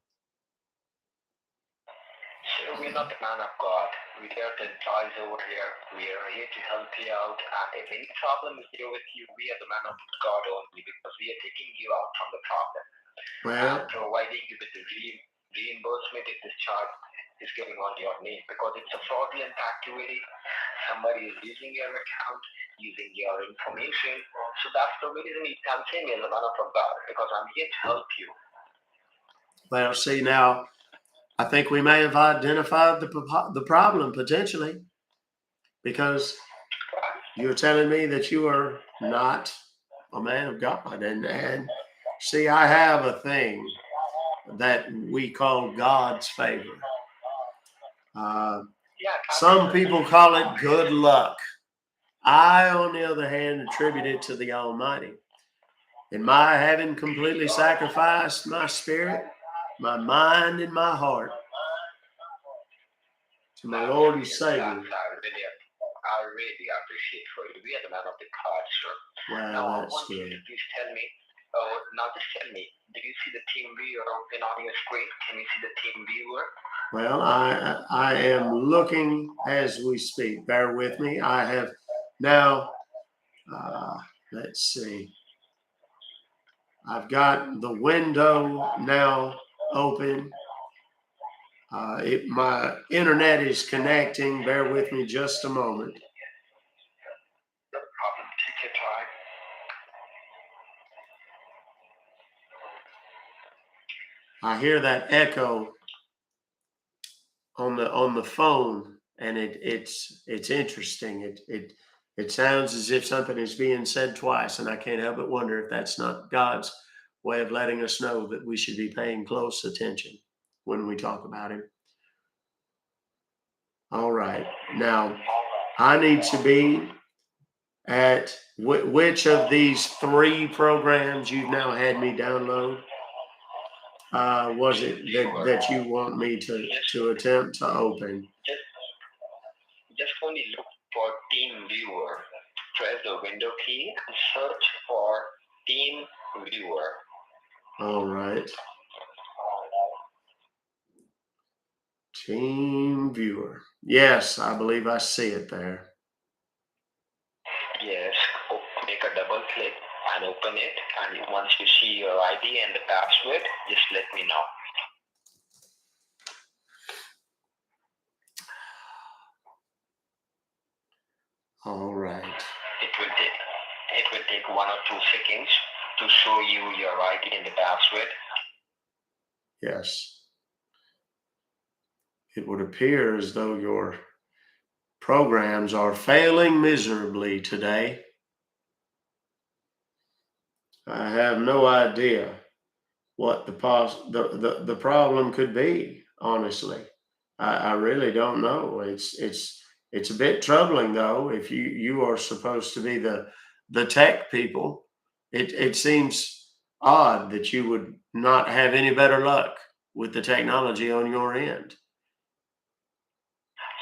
Sir, we're not a man of God. We are the guys over here. We are here to help you out. And if any problem is here with you, we are the man of God only, because we are taking you out from the problem. Well, and providing you with the reimbursement if this charge is getting on your name, because it's a fraudulent activity. Somebody is using your account, using your information. So that's the reason you can say me as a man of God, because I'm here to help you. well, see, now, I think we may have identified the problem potentially, because you're telling me that you are not a man of God. And see, I have a thing that we call God's favor. Some people call it good luck. I, on the other hand, attribute it to the Almighty. And my having completely sacrificed my spirit, my mind, and my heart to my Lord and Savior. I really appreciate for you. We are the man of the cards, sir. Well, Now I that's want you good. to please tell me. Now just tell me. Did you see the team viewer open on your screen? Can you see the team viewer? Well, I am looking as we speak. Bear with me. I have now. Let's see. I've got the window now open. My internet is connecting. Bear with me just a moment. No problem. Take your time. I hear that echo on the phone, and it's interesting. It sounds as if something is being said twice, and I can't help but wonder if that's not God's way of letting us know that we should be paying close attention when we talk about Him. All right, now I need to be at which of these three programs you've now had me download? Was it that you want me to attempt to open? Just only look for Team Viewer. Press the window key and search for Team Viewer. All right. Team Viewer. Yes, I believe I see it there. Yes, make a double click and open it. And once you see your ID and the password, just let me know. All right. It will take 1 or 2 seconds to show you your ID and the password. Yes. It would appear as though your programs are failing miserably today. I have no idea what the problem could be, honestly. I really don't know. It's a bit troubling though. If you are supposed to be the tech people, it seems odd that you would not have any better luck with the technology on your end.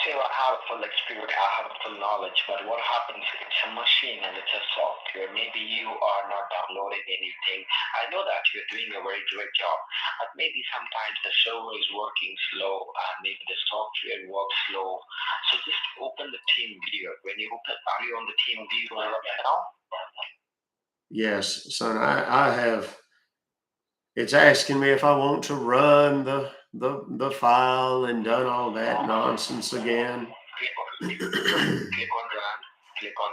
See, I have a full experience, I have a full knowledge, but what happens, it's a machine and it's a software. Maybe you are not downloading anything. I know that you're doing a very great job, but maybe sometimes the server is working slow and maybe the software works slow. So just open the team viewer. When you open, are you on the team viewer right now? Yes, son, I have. It's asking me if I want to run the file and done all that nonsense again. Click on run. Click on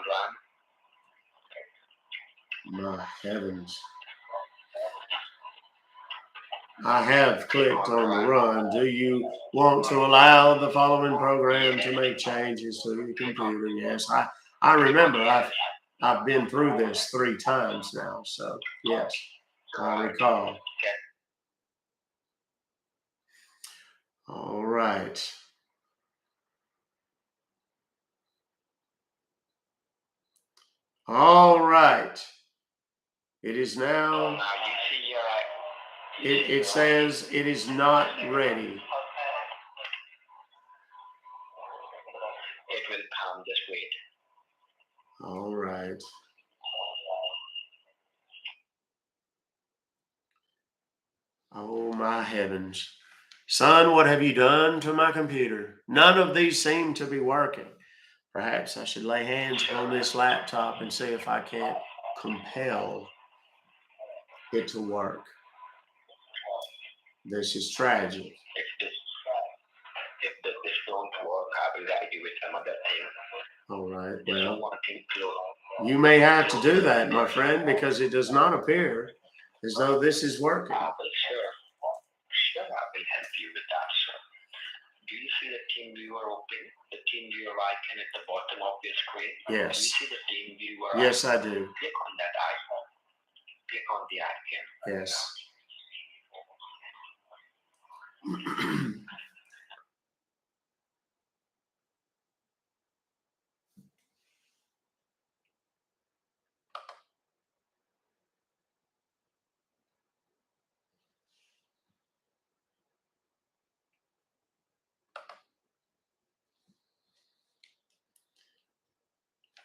run. My heavens. I have clicked on the run. Do you want to allow the following program to make changes to your computer? Yes, I remember I've been through this 3 times now, so yes, I recall. All right. All right. It is now. Now you see your It says it is not ready. It will come, just wait. All right. Oh, my heavens. Son, what have you done to my computer? None of these seem to be working. Perhaps I should lay hands on this laptop and see if I can't compel it to work. This is tragic. If this don't work, I will guide you with another thing. All right. Just Well, one thing close. you may have to do that, my friend, because it does not appear as though this is working. I will sure, I will help you with that, sir. Do you see the team viewer open? The team viewer icon at the bottom of your screen? Yes. Do you see the team viewer Yes, icon? I do. Click on that icon. Click on the icon. Yes.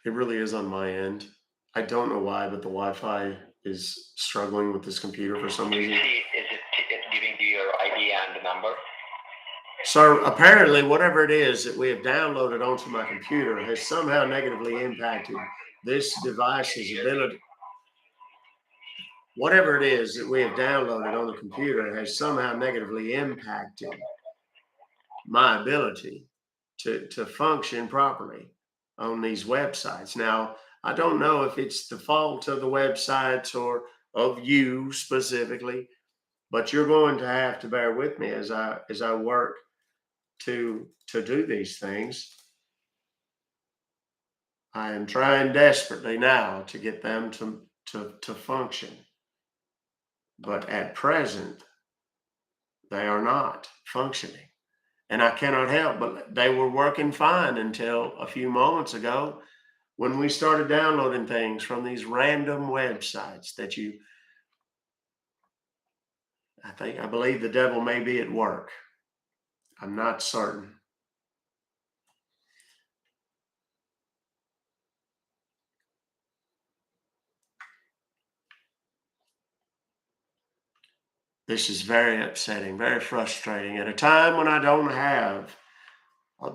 It really is on my end. I don't know why, but the Wi-Fi is struggling with this computer for some Do you reason. see, it's giving you your ID and the number? So apparently, whatever it is that we have downloaded onto my computer has somehow negatively impacted this device's ability. Whatever it is that we have downloaded on the computer has somehow negatively impacted my ability to function properly on these websites. Now, I don't know if it's the fault of the websites or of you specifically, but you're going to have to bear with me as I work to do these things. I am trying desperately now to get them to function, but at present they are not functioning. And I cannot help but they were working fine until a few moments ago when we started downloading things from these random websites that I believe the devil may be at work. I'm not certain. This is very upsetting, very frustrating at a time when I don't have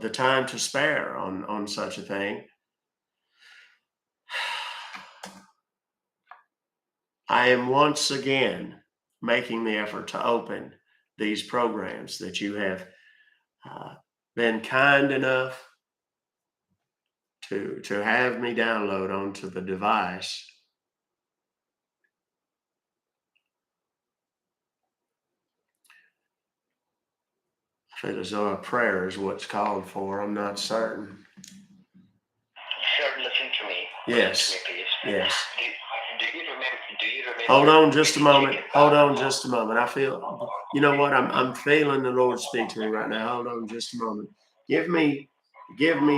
the time to spare on such a thing. I am once again making the effort to open these programs that you have uh, been kind enough to have me download onto the device. I feel as though a prayer is what's called for. I'm not certain. Sir, listen to me. Yes. Listen to me, please. Yes. Do you remember? Do you remember? Hold on just a moment. Hold on just a moment. I feel, you know what? I'm feeling the Lord speak to me right now. Hold on just a moment. Give me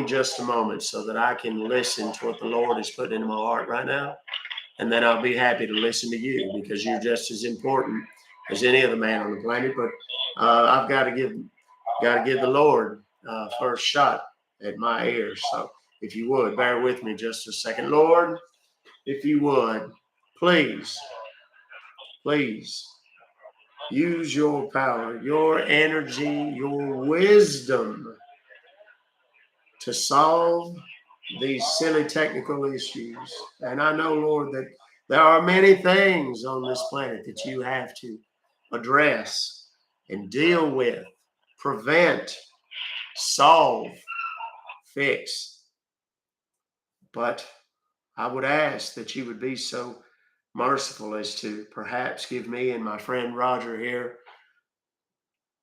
just a moment so that I can listen to what the Lord has put into my heart right now. And then I'll be happy to listen to you because you're just as important as any other man on the planet. But I've got to give the Lord first shot at my ears. So if you would bear with me just a second, Lord, if you would, please use your power, your energy, your wisdom to solve these silly technical issues. And I know, Lord, that there are many things on this planet that you have to address and deal with, prevent, solve, fix. But I would ask that you would be so merciful as to perhaps give me and my friend Roger here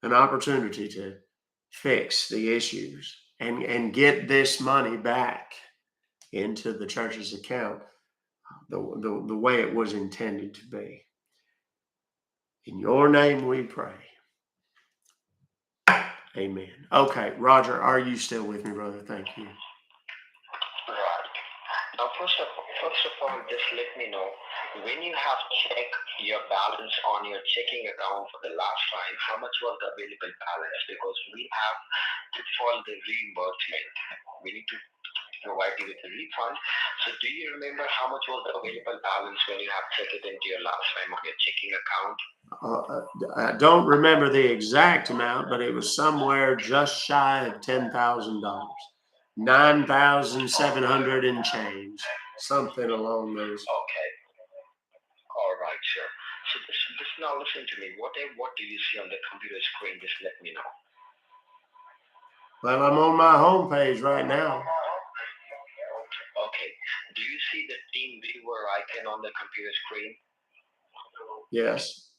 an opportunity to fix the issues and get this money back into the church's account the way it was intended to be. In your name we pray. Amen. Okay, Roger, are you still with me, brother? Thank you. Right. Now, first of all, just let me know when you have checked your balance on your checking account for the last time, how much was the available balance? Because we have to follow the reimbursement. We need to provide you with a refund. So, do you remember how much was the available balance when you have checked it into your last time on your checking account? I don't remember the exact amount, but it was somewhere just shy of $10,000, 9,700 and change, something along those. Okay. All right, sure. So just now listen to me. What do you see on the computer screen? Just let me know. Well, I'm on my homepage right now. Okay. Do you see the team viewer icon on the computer screen? Yes.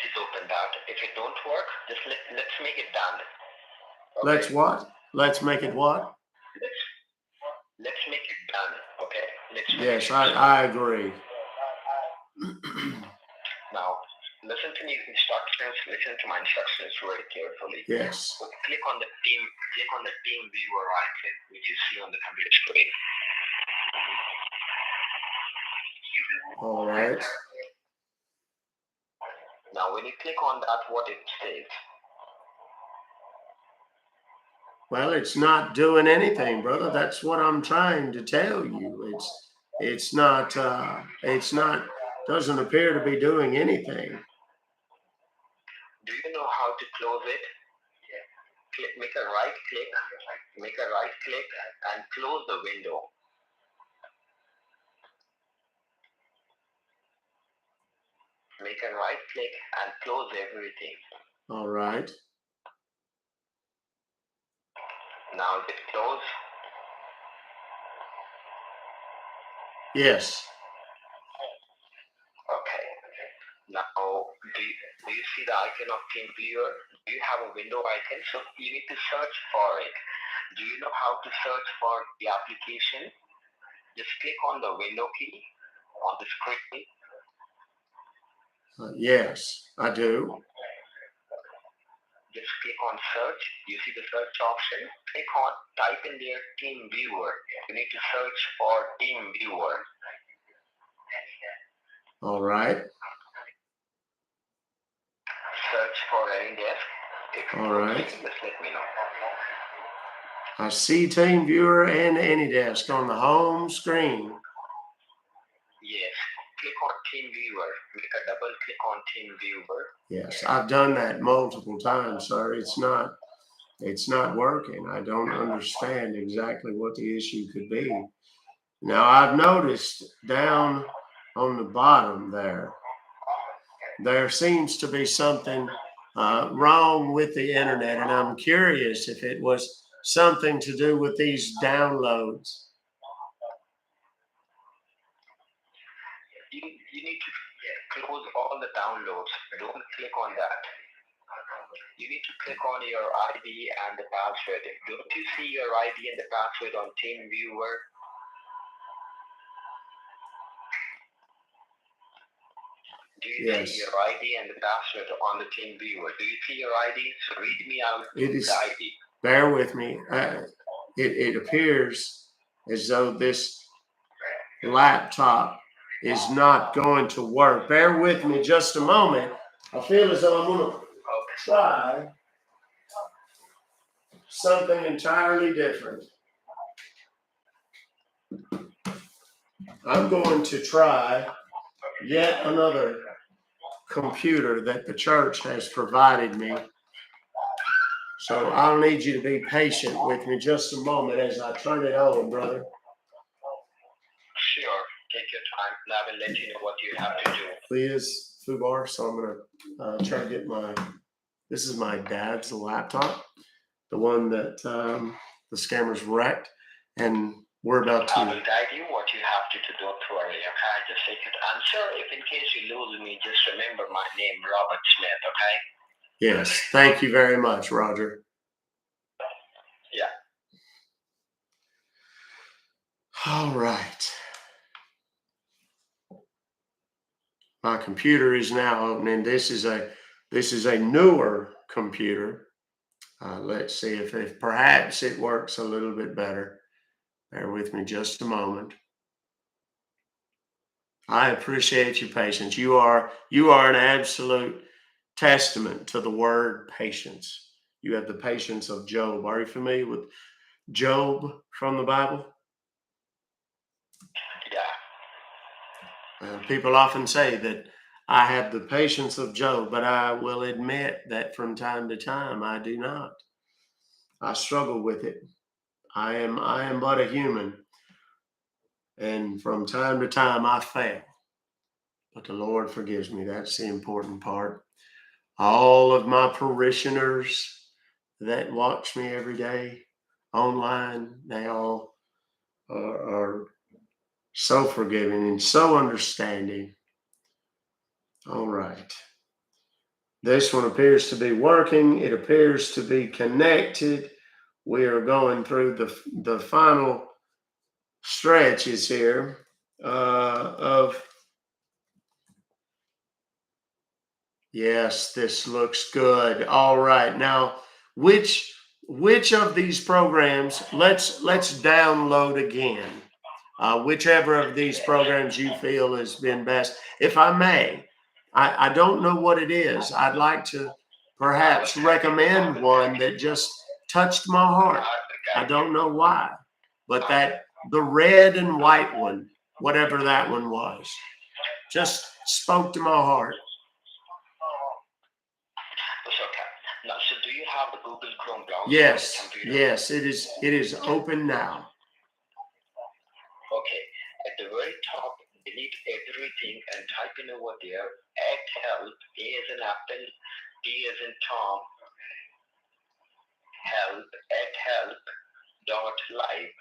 Just open that. If it don't work, just let's make it done. Okay? Let's what? Let's make it what? Let's make it done. Okay. Yes, I agree. Now, listen to me instructions. Listen to my instructions very carefully. Yes. So click on the team viewer icon, which you see on the computer screen. All right. Now, when you click on that, what it says? Well, it's not doing anything, brother. That's what I'm trying to tell you. It's not doesn't appear to be doing anything. Do you know how to close it? Make a right click and close the window. Make a right click and close everything. All right. Now is it closed? Yes. Okay. Now, do you see the icon of Team Viewer? Do you have a window icon? So you need to search for it. Do you know how to search for the application? Just click on the window key on the screen. Yes, I do. Just click on search. You see the search option. Type in there Team Viewer. You need to search for Team Viewer. All right. Search for any desk. All right. Just let me know. I see Team Viewer and AnyDesk on the home screen. Yes. Click on Team Viewer. Make a double click on Team Viewer. Yes, I've done that multiple times, sir. It's not working. I don't understand exactly what the issue could be. Now, I've noticed down on the bottom there seems to be something wrong with the internet, and I'm curious if it was something to do with these downloads. You need to close all the downloads. Don't click on that. You need to click on your ID and the password. Don't you see your ID and the password on Team Viewer? Do you see your ID and the password on the Team Viewer? Do you see your ID? So read me out the ID. Bear with me. It appears as though this laptop is not going to work. Bear with me just a moment. I feel as though I'm going to try something entirely different. I'm going to try yet another computer that the church has provided me. So I'll need you to be patient with me just a moment as I turn it on, brother. Sure. Take your time, and I will let you know what you have to do. Please, Fubar. So I'm going to try to get this is my dad's laptop, the one that the scammers wrecked. And we're about to. I will guide you what you have to do. Don't worry, okay? Just take it. I'm sure if in case you lose me, just remember my name, Robert Smith, okay? Yes. Thank you very much, Roger. Yeah. All right. My computer is now opening. This is a newer computer. Let's see if perhaps it works a little bit better. Bear with me just a moment. I appreciate your patience. You are an absolute testament to the word patience. You have the patience of Job. Are you familiar with Job from the Bible? Yeah. People often say that I have the patience of Job, but I will admit that from time to time I do not. I struggle with it. I am but a human, and from time to time I fail. But the Lord forgives me. That's the important part. All of my parishioners that watch me every day online, they all are so forgiving and so understanding. All right. This one appears to be working. It appears to be connected. We are going through the final stretches here of. Yes, this looks good. All right. Now, which of these programs, let's download again. Whichever of these programs you feel has been best. If I may, I don't know what it is. I'd like to perhaps recommend one that just touched my heart. I don't know why, but the red and white one, whatever that one was, just spoke to my heart. Okay. Now, so do you have the Google Chrome browser? Yes, yes, it is open now. Okay. At the very top, delete everything and type in over there @help, A as in apple, T as in Tom, help @help.live.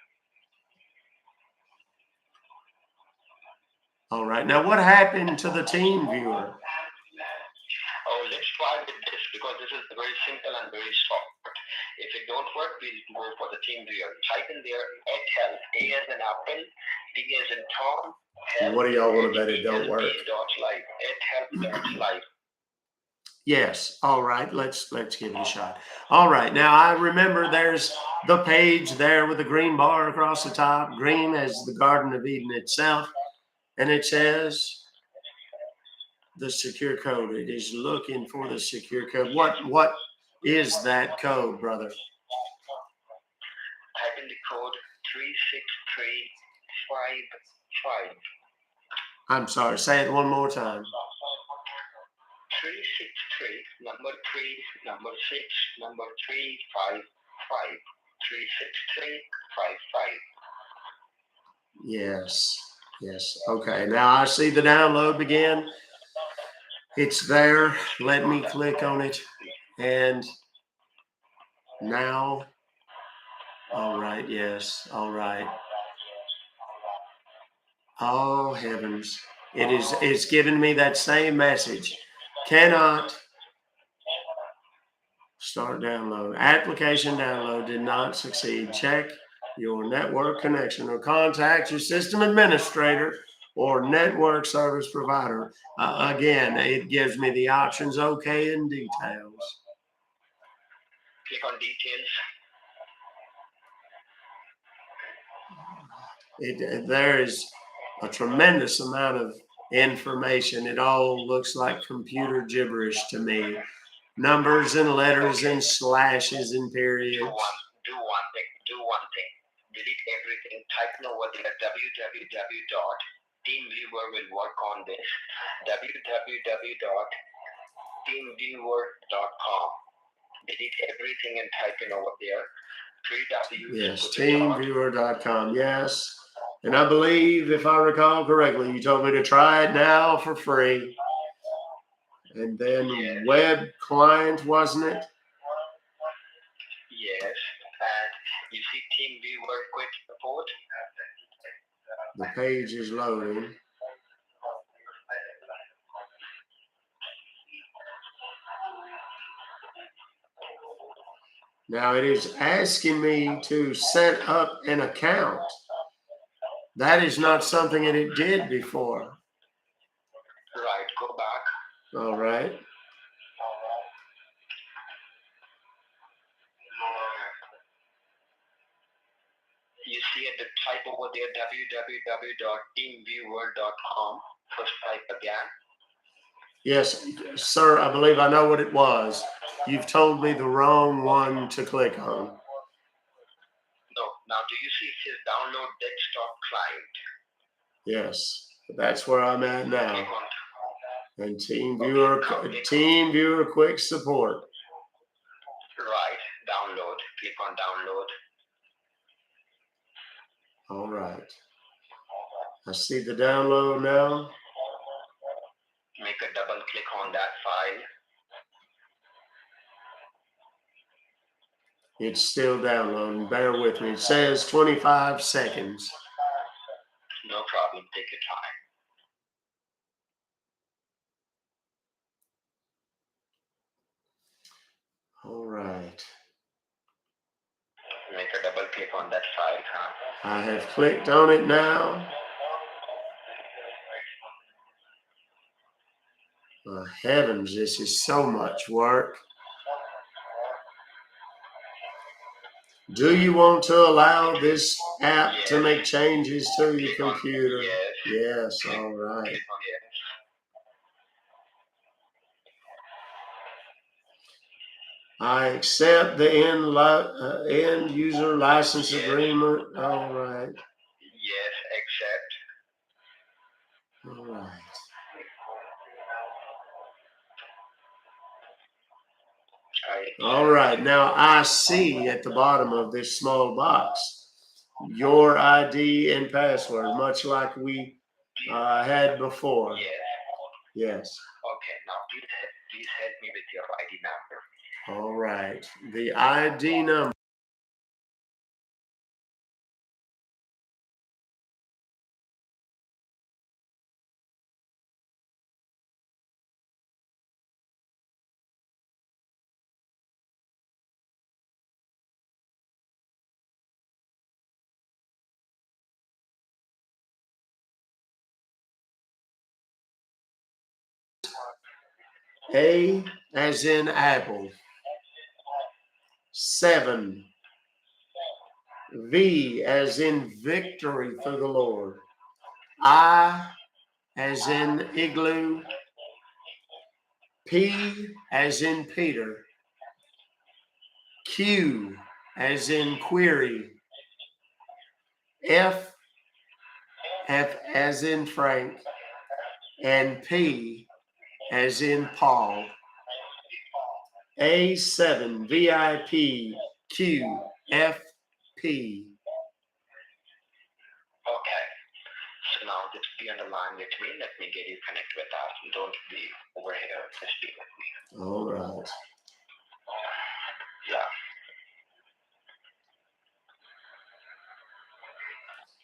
All right. Now, what happened to the team viewer? Oh, let's try with this because this is very simple and very short. If it don't work, we'll go for the team viewer. Type in there @help, A as in apple, T as in Tom, help. What do y'all want to bet it don't work? @help.live. @help.live. Yes. All right. Let's give it a shot. All right. Now I remember there's the page there with the green bar across the top, green as the Garden of Eden itself, and it says the secure code. It is looking for the secure code. What is that code, brother? Type in the code 36355. I'm sorry. Say it one more time. 363, number 3, number 6, number 355. 36355. Yes. Yes. Okay. Now I see the download begin. It's there. Let me click on it. And now, all right. Yes. All right. Oh, heavens. It's giving me that same message. Cannot start download. Application download did not succeed. Check your network connection or contact your system administrator or network service provider. Again, it gives me the options, okay, and details. Click on details. There is a tremendous amount of information. It all looks like computer gibberish to me. Numbers and letters and slashes and periods. Do one thing. Delete everything. Type in over there www. TeamViewer will work on this. www.teamviewer.com. Delete everything and type in over there. 3 W's. Yes, teamviewer.com. Yes. And I believe, if I recall correctly, you told me to try it now for free. And then web client, wasn't it? Yes. And you see TeamViewer quick support. The page is loading. Now it is asking me to set up an account. That is not something that it did before. Right, go back. All right. You see at the type over there www.teamviewer.com. First type again. Yes, sir, I believe I know what it was. You've told me the wrong one to click on. No, now do you see it says download desktop client? Yes, that's where I'm at now. And TeamViewer quick support. Right, download. Click on download. All right. I see the download now. Make a double click on that file. It's still downloading. Bear with me. It says 25 seconds. No problem. Take your time. All right. Make a double click on that file. I have clicked on it now. Oh, heavens, this is so much work. Do you want to allow this app to make changes to your computer? Yes, all right. I accept the end user license agreement. All right. Yes, accept. All right. All right. Now I see at the bottom of this small box your ID and password, much like we had before. Yes. Yes. Okay, now please help me with your ID number. All right. The ID number. A as in apple. 7. V as in victory through the Lord. I as in igloo. P as in Peter. Q as in query. F as in Frank. And P as in Paul. A7 VIP QFP. Okay. So now just be on the line with me. Let me get you connected with us. Don't be over here. Just be with me. All right. Yeah.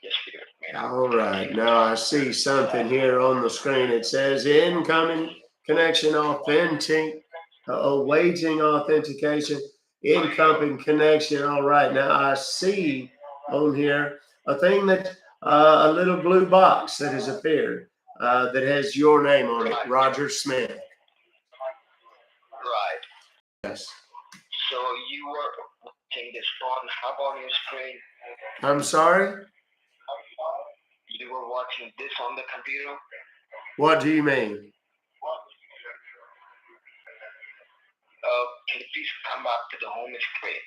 Just be with me now. All right. Now I see something here on the screen. It says incoming connection authentic, awaiting authentication, incoming connection. All right. Now I see on here a thing that a little blue box that has appeared that has your name on it, Roger Smith. Right. Yes. So you were watching this on hub on your screen. I'm sorry? You were watching this on the computer. What do you mean? Can you please come back to the home screen?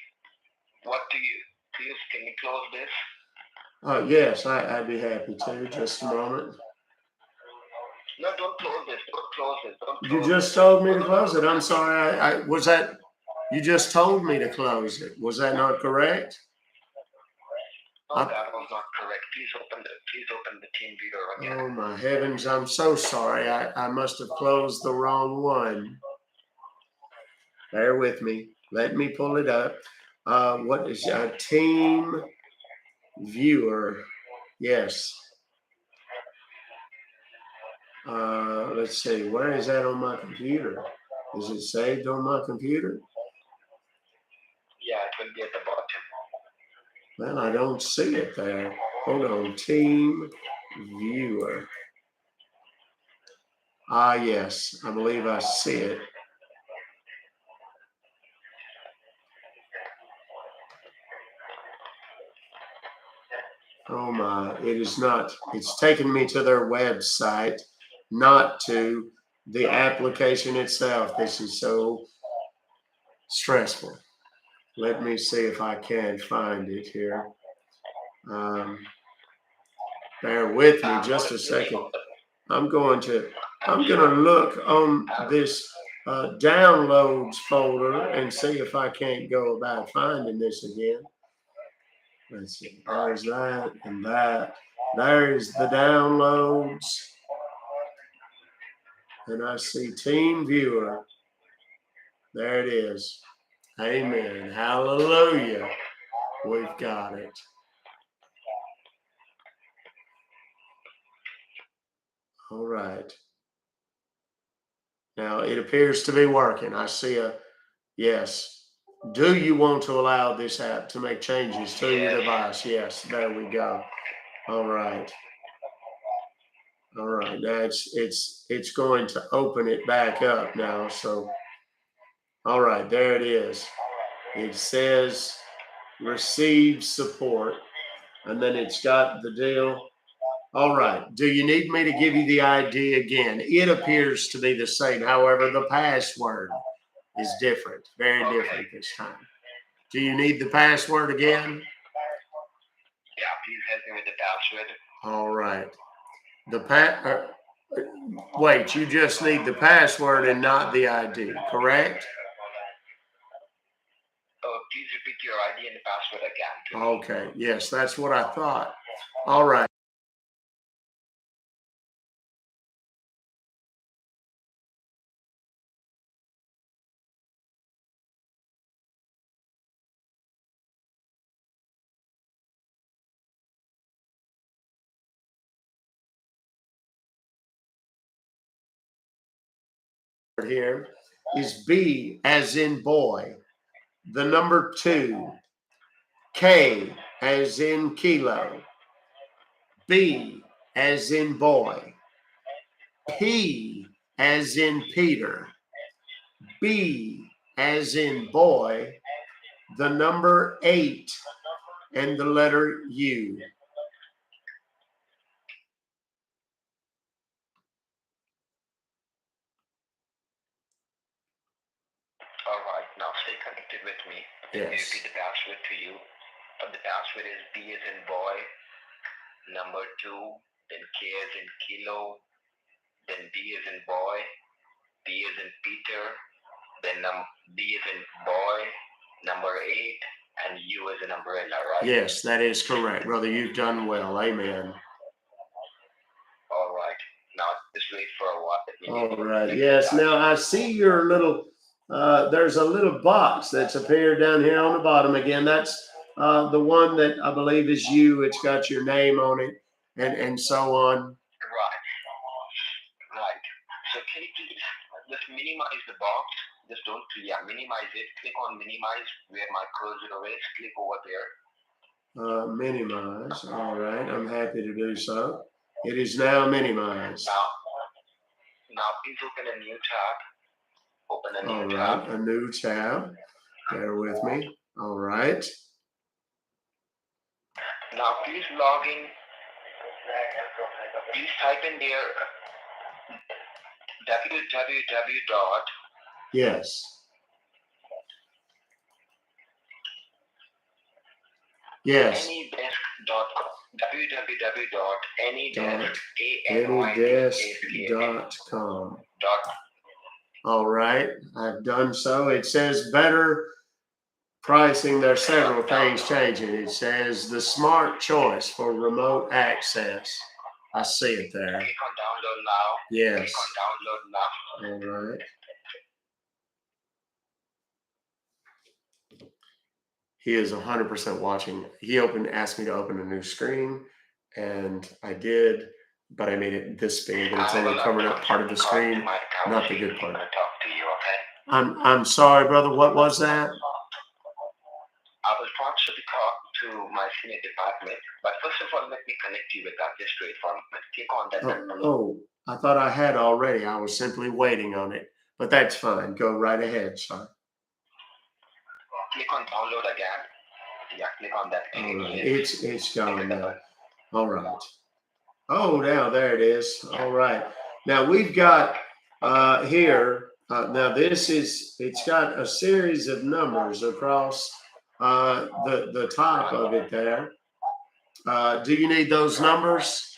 What do you please can you close this? Yes, I'd be happy to. Just a moment. No, don't close this. Don't close it. Don't close You just told me to close it. I'm sorry. I was that. You just told me to close it. Was that not correct? No, that was not correct. Please open the team viewer again. Oh my heavens! I'm so sorry. I must have closed the wrong one. Bear with me. Let me pull it up. What is a team viewer? Yes. Let's see. Where is that on my computer? Is it saved on my computer? Yeah, it will be at the bottom. Well, I don't see it there. Hold on. Team viewer. Ah, yes. I believe I see it. Oh my, it is not. It's taken me to their website, not to the application itself. This is so stressful. Let me see if I can find it here. Bear with me just a second. I'm going to look on this downloads folder and see if I can't go about finding this again. Let's see. There's that and that. There's the downloads. And I see Team Viewer. There it is. Amen. Hallelujah. We've got it. All right. Now it appears to be working. I see a yes. Do you want to allow this app to make changes to your device? Yes. There we go. All right. All right. Now it's going to open it back up now. So all right, there it is. It says receive support, and then it's got the deal. All right. Do you need me to give you the ID again? It appears to be the same. However, the password is different, very different this time. Do you need the password again? Yeah, please help me with the password. All right. Wait, you just need the password and not the ID, correct? Oh, please repeat your ID and the password again. Okay, yes, that's what I thought. All right. Here is B as in boy, the number 2, K as in kilo, B as in boy, P as in Peter, B as in boy, the number 8, and the letter U. All right, now stay connected with me. Let me Yes. repeat the password to you. The password is B as in boy, number 2, then K as in kilo, then B as in boy, P as in Peter, then B as in boy, number 8, and U as in umbrella, right? Yes, that is correct, brother. You've done well. Amen. All right. Now just wait for a while. All right. Yes. Now I see your little. There's a little box that's appeared down here on the bottom. Again, that's the one that I believe is you. It's got your name on it, and so on. Right. Right. So can you please just minimize the box? Just don't, minimize it. Click on minimize where my cursor is. Click over there. Minimize. All right. I'm happy to do so. It is now minimized. Now please open a new tab. Open a new All tab. right. A new tab. Bear with me. All right. Now please log in. Please type in there www. Yes. Yes. Anydesk.com. All right, I've done so. It says better pricing. There's several things changing. It says the smart choice for remote access. I see it there. Click on download now. Yes. Click on download now. All right. He is 100% watching. He asked me to open a new screen, and I did, but I made it this big, and it's only covering up part of the screen, not the good part. I'm sorry, brother. What was that? I will transfer the call to my senior department, but first of all, let me connect you with that just straight from. Click on that button. Oh, I thought I had already. I was simply waiting on it, but that's fine. Go right ahead, sir. Click on download again. Yeah, click on that. All right, it's gone now. All right. Oh, now there it is. All right. Now we've got here. Now it's got a series of numbers across the top of it there. Do you need those numbers?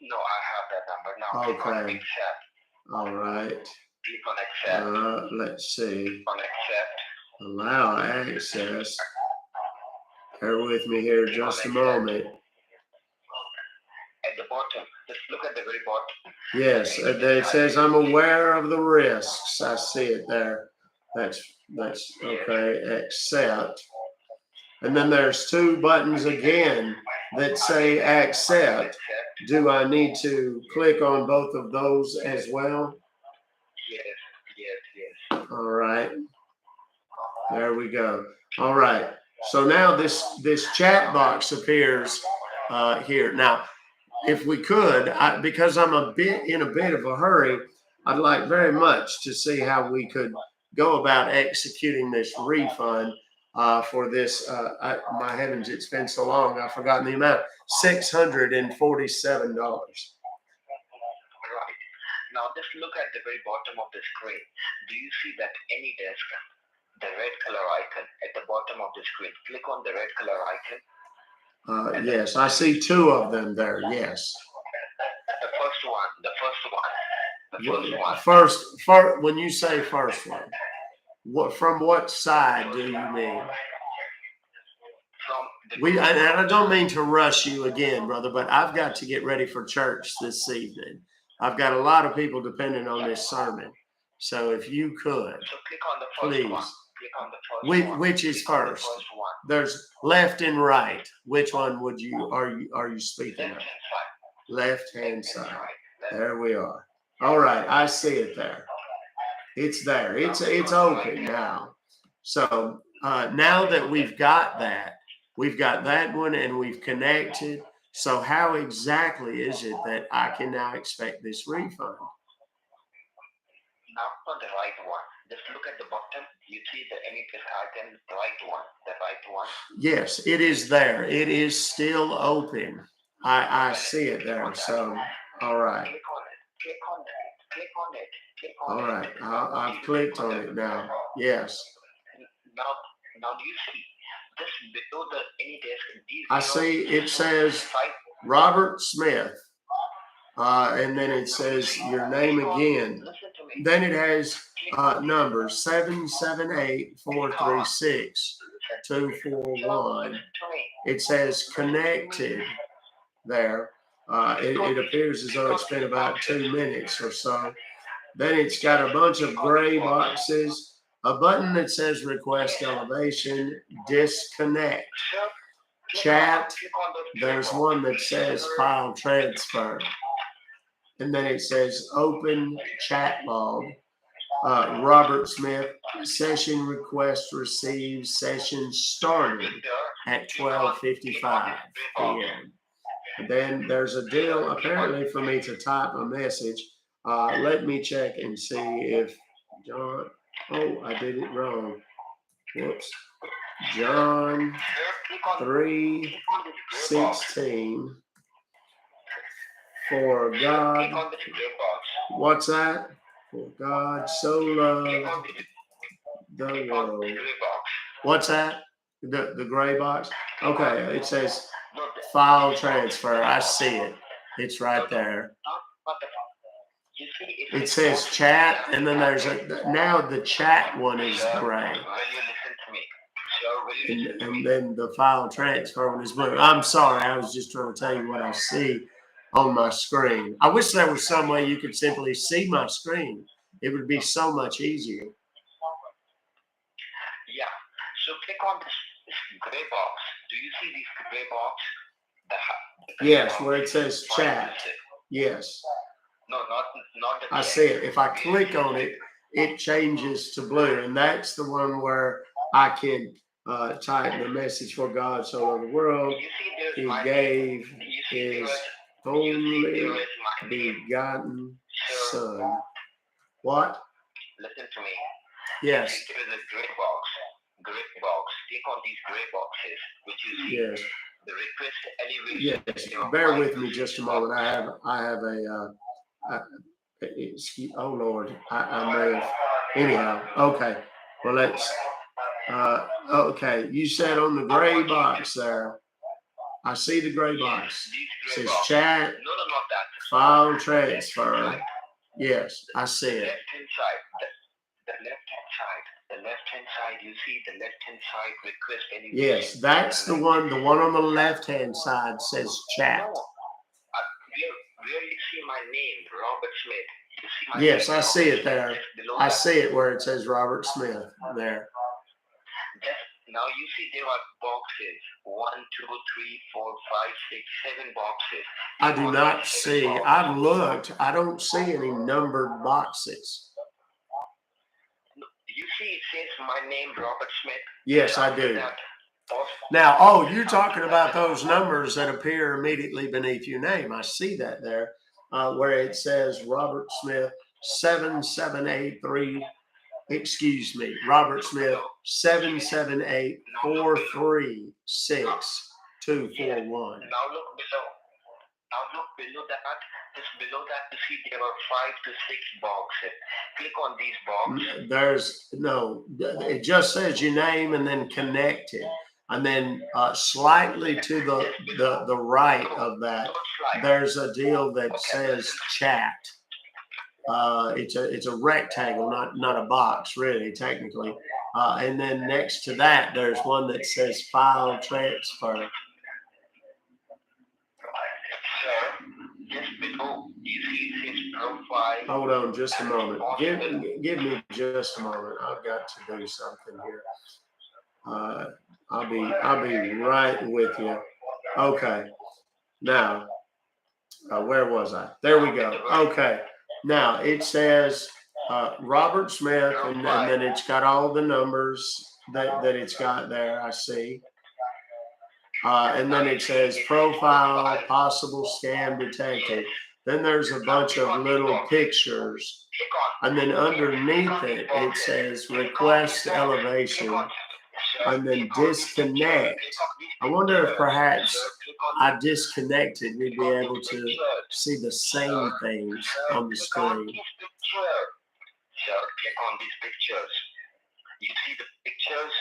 No, I have that number now. Click on Okay. accept. All right. Click on accept. Let's see. Click on accept. Allow access. Bear with me here just a moment. At the bottom, just look at the very bottom. Yes, it says I'm aware of the risks. I see it there. That's okay. Accept. And then there's two buttons again that say accept. Do I need to click on both of those as well? Yes. All right. There we go. All right. So now this chat box appears here. Now, if we could, because I'm in a bit of a hurry, I'd like very much to see how we could go about executing this refund for this. My heavens, it's been so long, I've forgotten the amount. $647. Right. Now just look at the very bottom of the screen. Do you see that any desk, the red color icon at the bottom of the screen? Click on the red color icon. Yes, I see two of them there. Yes. The first one. First, when you say first one, from what side do you mean? And I don't mean to rush you again, brother, but I've got to get ready for church this evening. I've got a lot of people depending on this sermon. So if you could, So click on the first please. one. Click on the first one. Which is Click on the first? first one. There's left and right. Which one would you are you speaking of? Left-hand side. There we are. All right, I see it there. It's there. It's open now. So now that we've got that one and we've connected. So how exactly is it that I can now expect this refund? Now on the right one. Just look at the bottom. You see the any icon, the right one. The right one. Yes, it is there. It is still open. I see it there. So all right. Click on it. Click on it. Click on it. Click on All it. right. I've clicked on it now. Yes. Now do you see just below the any desk? I see it says Robert Smith. And then it says your name again. Then it has numbers 778-436-241. It says connected there. It appears as though it's been about 2 minutes or so. Then it's got a bunch of gray boxes, a button that says request elevation, disconnect, chat. There's one that says file transfer. And then it says open chat log. Robert Smith, session request received, session started at 12:55 p.m. And then there's a deal apparently for me to type a message. Let me check and see if John, I did it wrong. Whoops. John 3:16. For God, what's that? For God so loved the world. What's that? The gray box? Okay, it says file transfer. I see it. It's right there. It says chat, and then there's now the chat one is gray. And then the file transfer one is blue. I'm sorry, I was just trying to tell you what I see on my screen. I wish there was some way you could simply see my screen. It would be so much easier. Yeah. So click on this gray box. Do you see this gray box? Yes, where it says chat. Yes. No, not the I see it. If I click on it, it changes to blue. And that's the one where I can type the message for God so loved the world. He gave his only begotten Son. What? Listen to me. Yes. There is a gray box. Click on these gray boxes, which you see. Yes. The request elevation. Yes. Bear with me just a moment. I have oh Lord, I may have. Anyhow, okay. Well, let's. Okay. You said on the gray box there. I see the gray box. It says chat, No, not that. file transfer. Yes, I see it. Left-hand side. The left-hand side. You see the left-hand side request elevation. Yes, that's the one. The one on the left-hand side says chat. No. Where you see my name, Robert Smith. You see my Yes, name, I see it there. I that. see it where it says Robert Smith there. Now you see there are boxes. 1, 2, 3, 4, 5, 6, 7 boxes. I do not see. I've looked. I don't see any numbered boxes. You see it says my name, Robert Smith. Yes, I do. Now, you're talking about those numbers that appear immediately beneath your name. I see that there, where it says Robert Smith 7783. Excuse me, Robert Smith 778-436-241. Now look below. Now look below that. Just below that, you see there are 5 to 6 boxes. Click on these boxes. There's no. It just says your name and then connected, and then slightly to the right of that, there's a deal that says chat. It's a rectangle, not a box, really, technically. And then next to that, there's one that says file transfer. Just below, you see his profile. Hold on just a moment. Give me just a moment. I've got to do something here. I'll be right with you. Okay. Now, where was I? There we go. Okay. Now it says Robert Smith, and then it's got all the numbers that it's got there. I see. And then it says profile, possible scam detected. Then there's a bunch of little pictures. And then underneath it, it says request elevation. And then disconnect. I wonder if perhaps I disconnected, we'd be able to see the same things on the screen. Sir, click on these pictures. You see the pictures?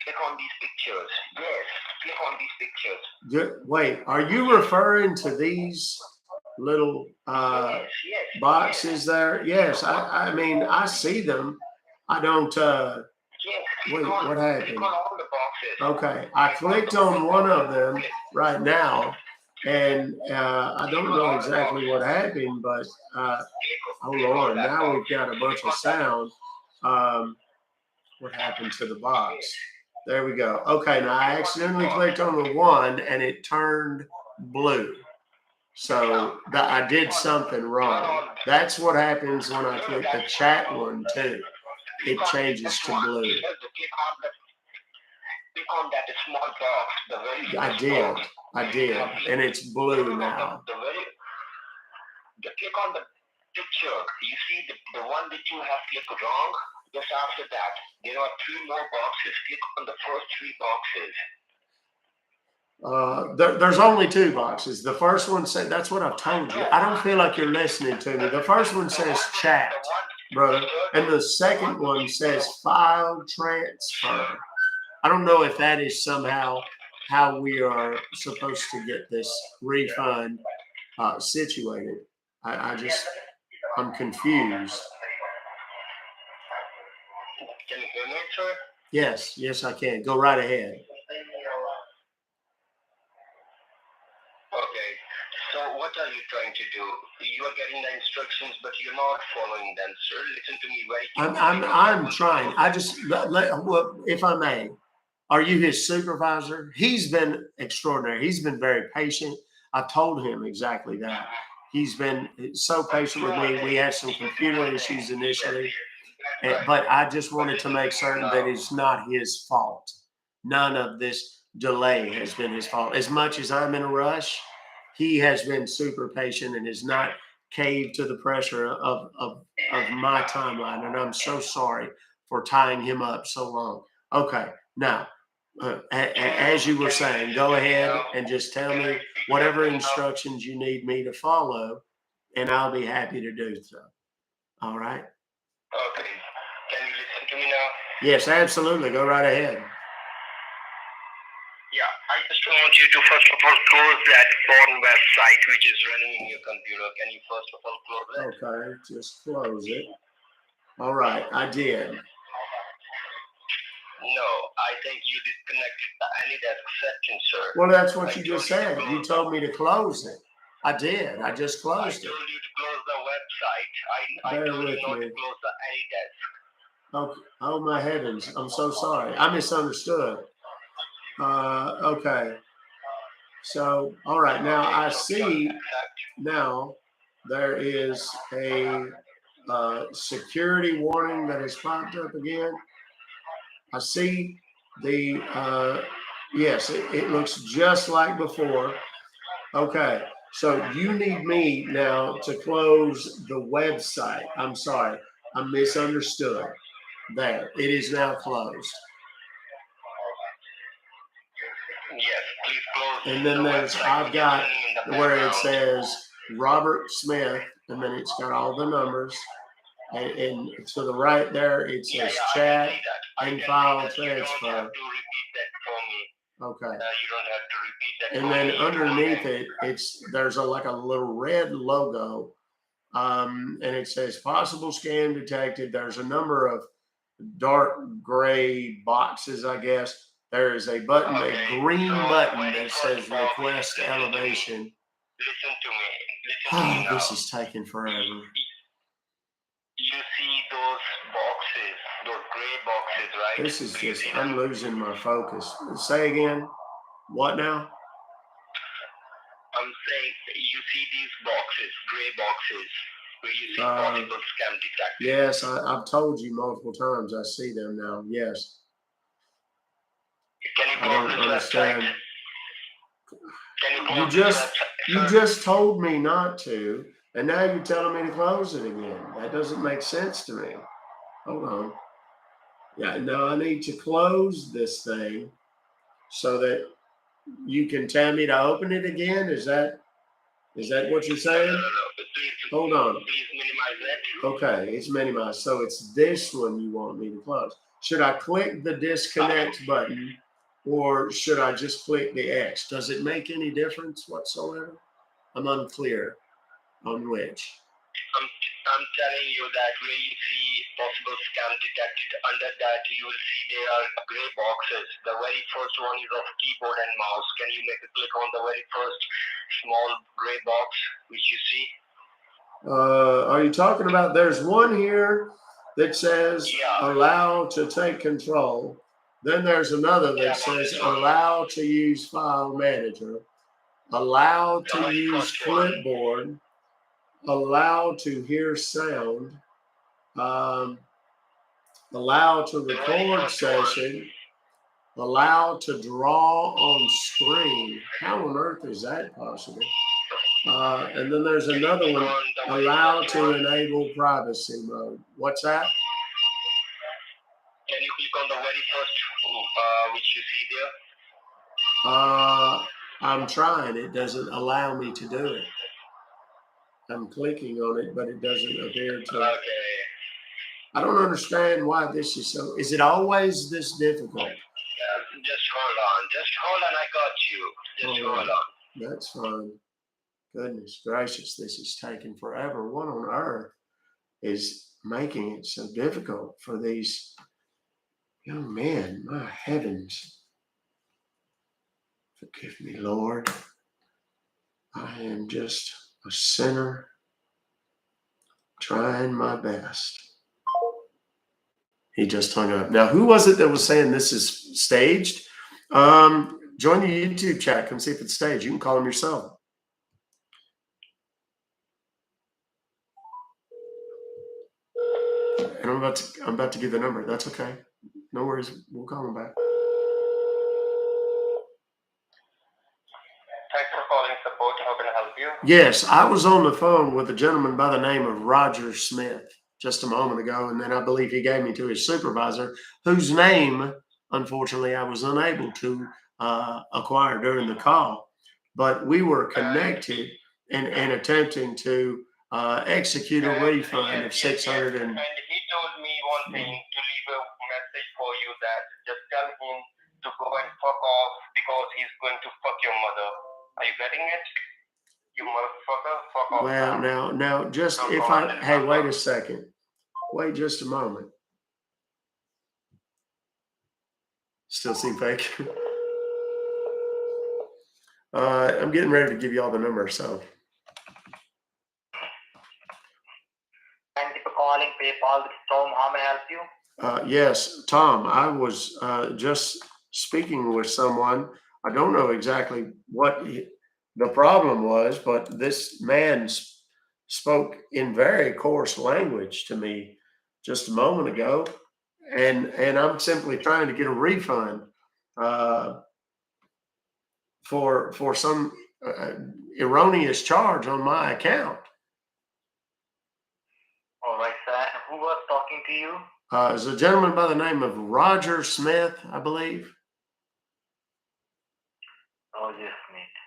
Click on these pictures. Yes, click on these pictures. Wait, are you referring to these little boxes there? Yes, I mean, I see them. I don't, wait, what happened? Okay, I clicked on one of them right now, and I don't know exactly what happened, but oh Lord, now we've got a bunch of sound. What happened to the box? There we go. Okay, now I accidentally clicked on the one and it turned blue. So I did something wrong. That's what happens when I click the chat one too. It changes to blue. Click on that small box. I did, and it's blue now. Click on the picture. You see the one that you have clicked wrong. Just after that, there are 3 more boxes. Click on the first 3 boxes. There's only 2 boxes. The first one said, that's what I've told you. I don't feel like you're listening to me. The first one says chat, brother. And the second one says file transfer. I don't know if that is somehow how we are supposed to get this refund situated. I'm confused. Can you hear me, sir? Yes, I can. Go right ahead. Okay. So what are you trying to do? You are getting the instructions, but you're not following them, sir. Listen to me very carefully. I'm trying. I just if I may, are you his supervisor? He's been extraordinary. He's been very patient. I told him exactly that. He's been so patient with me. We had some computer issues initially, but I just wanted to make certain that it's not his fault. None of this delay has been his fault. As much as I'm in a rush, he has been super patient and has not caved to the pressure of my timeline. And I'm so sorry for tying him up so long. Okay, now, as you were saying, go ahead and just tell me whatever instructions you need me to follow, and I'll be happy to do so. All right? Okay. Can you listen to me now? Yes, absolutely. Go right ahead. Yeah, I just want you to first of all close that porn website which is running in your computer. Can you first of all close it? Okay, just close it. All right, I did. No, I think you disconnected the AnyDesk section, sir. Well, that's what you just said. You told me to close it. I did. I just closed it. I told you to close the website. I told you not to close the AnyDesk. Okay. Oh my heavens! I'm so sorry. I misunderstood. Okay. So, all right. Now I see. Now there is a security warning that has popped up again. I see the, yes, it looks just like before. Okay, so you need me now to close the website. I'm sorry, I misunderstood. There, it is now closed. Yes, please close. And then there's, I've got where it says Robert Smith, and then it's got all the numbers. And to the right there, it says chat and file transfer. You don't have to repeat that for me. Okay. You don't have to repeat that. And then underneath it, there's like a little red logo, and it says possible scam detected. There's a number of dark gray boxes, I guess. There is a button, a green button that says request elevation. Listen to me. Oh, this is taking forever. You see those boxes, those gray boxes, right? This is just, I'm losing my focus. Say again. What now? I'm saying you see these boxes, gray boxes, where you see possible scam detected. Yes, I've told you multiple times. I see them now. Yes. Can you I don't understand. Can You just told me not to, and now you're telling me to close it again. That doesn't make sense to me. Hold on. Yeah, no, I need to close this thing so that you can tell me to open it again. Is that what you're saying? No. Please, hold on. Please minimize it. Okay, it's minimized. So it's this one you want me to close. Should I click the disconnect button, or should I just click the X? Does it make any difference whatsoever? I'm unclear on which. I'm telling you that where you see possible scam detected, under that you will see there are gray boxes. The very first one is of keyboard and mouse. Can you make a click on the very first small gray box which you see? Are you talking about, there's one here that says allow to take control. Then there's another that says allow to use file manager, allow to use clipboard, allow to hear sound, allow to record session, allow to draw on screen. How on earth is that possible? And then there's another one, allow to enable privacy mode. What's that? Can you click on the very first which you see there? I'm trying. It doesn't allow me to do it. I'm clicking on it, but it doesn't appear to. Okay. I don't understand why this is so. Is it always this difficult? Just hold on. I got you. Just hold on. That's fine. Goodness gracious, this is taking forever. What on earth is making it so difficult for these young men? My heavens. Forgive me, Lord. I am just a sinner trying my best. He just hung up. Now, who was it that was saying this is staged? Join the YouTube chat. Come see if it's staged. You can call him yourself. And I'm about to give the number. That's okay. No worries. We'll call him back. Thanks for calling support. How can I help you? Yes, I was on the phone with a gentleman by the name of Roger Smith just a moment ago, and then I believe he gave me to his supervisor, whose name, unfortunately, I was unable to acquire during the call. But we were connected and attempting to execute a refund of $600. And he told me one thing, to leave a message for you, that just tell him to go and fuck off because he's going to fuck your mother. Are you getting it? You motherfucker, fuck off. Well, now, just if I, hey, wait a second. Wait just a moment. Still seem fake. I'm getting ready to give you all the numbers, so. Thank you for calling PayPal with Tom. How may I help you? Yes, Tom, I was just speaking with someone. I don't know exactly what the problem was, but this man spoke in very coarse language to me just a moment ago, and I'm simply trying to get a refund for some erroneous charge on my account. All right, sir. Who was talking to you? Is a gentleman by the name of Roger Smith, I believe. Oh, just a minute.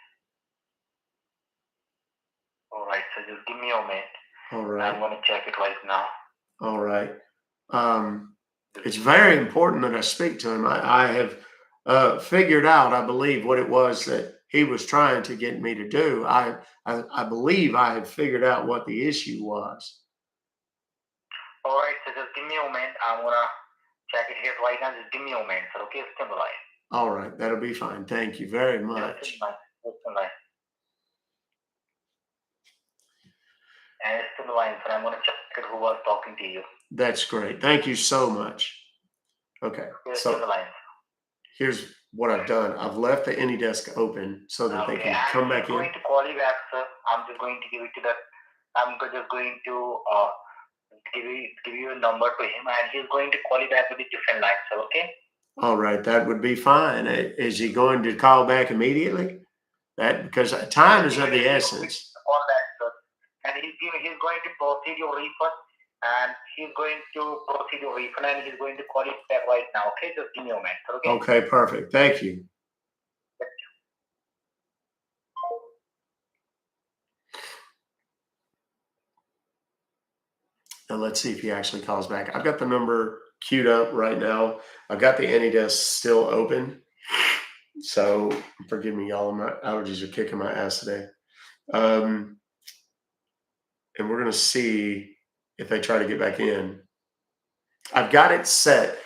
All right, so just give me a minute. All right. I'm going to check it right now. All right. It's very important that I speak to him. I have figured out, I believe, what it was that he was trying to get me to do. I believe I have figured out what the issue was. All right, so just give me a moment. I'm going to check it here right now. Just give me a moment, sir. Okay, stay on the line. All right, that'll be fine. Thank you very Just much. stay on the line. And it's on the line, sir. I'm going to check who was talking to you. That's great. Thank you so much. Okay, Just stay on so the line. here's what I've done. I've left the AnyDesk open so that they can come back in. I'm going to call you back, sir. I'm just going to give it to that. I'm just going to give you a number to him, and he's going to call you back with a different line, sir. Okay? All right, that would be fine. Is he going to call back immediately? That because time is of the essence. Call back, sir. And he's going to proceed your refund, and he's going to call you back right now. Okay? Just give me a moment, sir. Okay? Okay, perfect. Thank you. And let's see if he actually calls back. I've got the number queued up right now. I've got the AnyDesk still open. So forgive me, y'all. My allergies are kicking my ass today. And we're going to see if they try to get back in. I've got it set.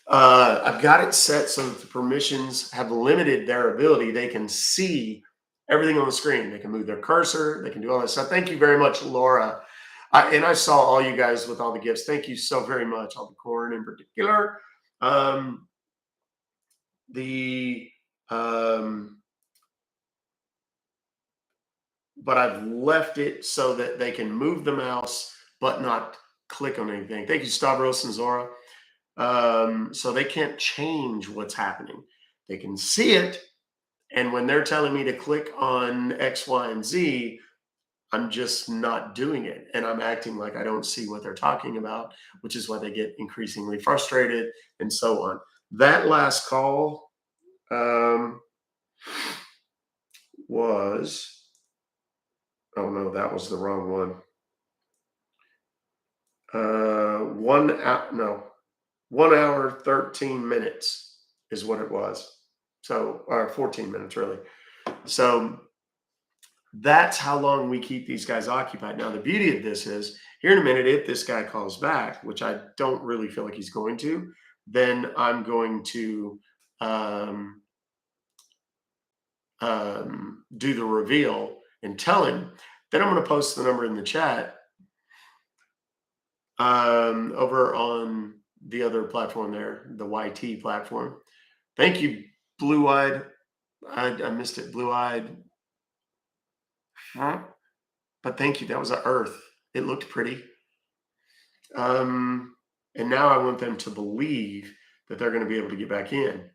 I've got it set so that the permissions have limited their ability. They can see everything on the screen. They can move their cursor. They can do all that stuff. Thank you very much, Laura. And I saw all you guys with all the gifts. Thank you so very much. All the corn in particular. But I've left it so that they can move the mouse but not click on anything. Thank you, Stavros and Zora. So they can't change what's happening. They can see it, and when they're telling me to click on X, Y, and Z, I'm just not doing it, and I'm acting like I don't see what they're talking about, which is why they get increasingly frustrated and so on. That last call was, oh no, that was the wrong one. 1 hour, 13 minutes is what it was. So, or 14 minutes really. So that's how long we keep these guys occupied. Now, the beauty of this is here in a minute, if this guy calls back, which I don't really feel like he's going to, then I'm going to do the reveal and tell him. Then I'm going to post the number in the chat over on the other platform there, the YT platform. Thank you, Blue Eyed. I missed it, Blue Eyed. Huh? But thank you. That was an Earth. It looked pretty. And now I want them to believe that they're going to be able to get back in.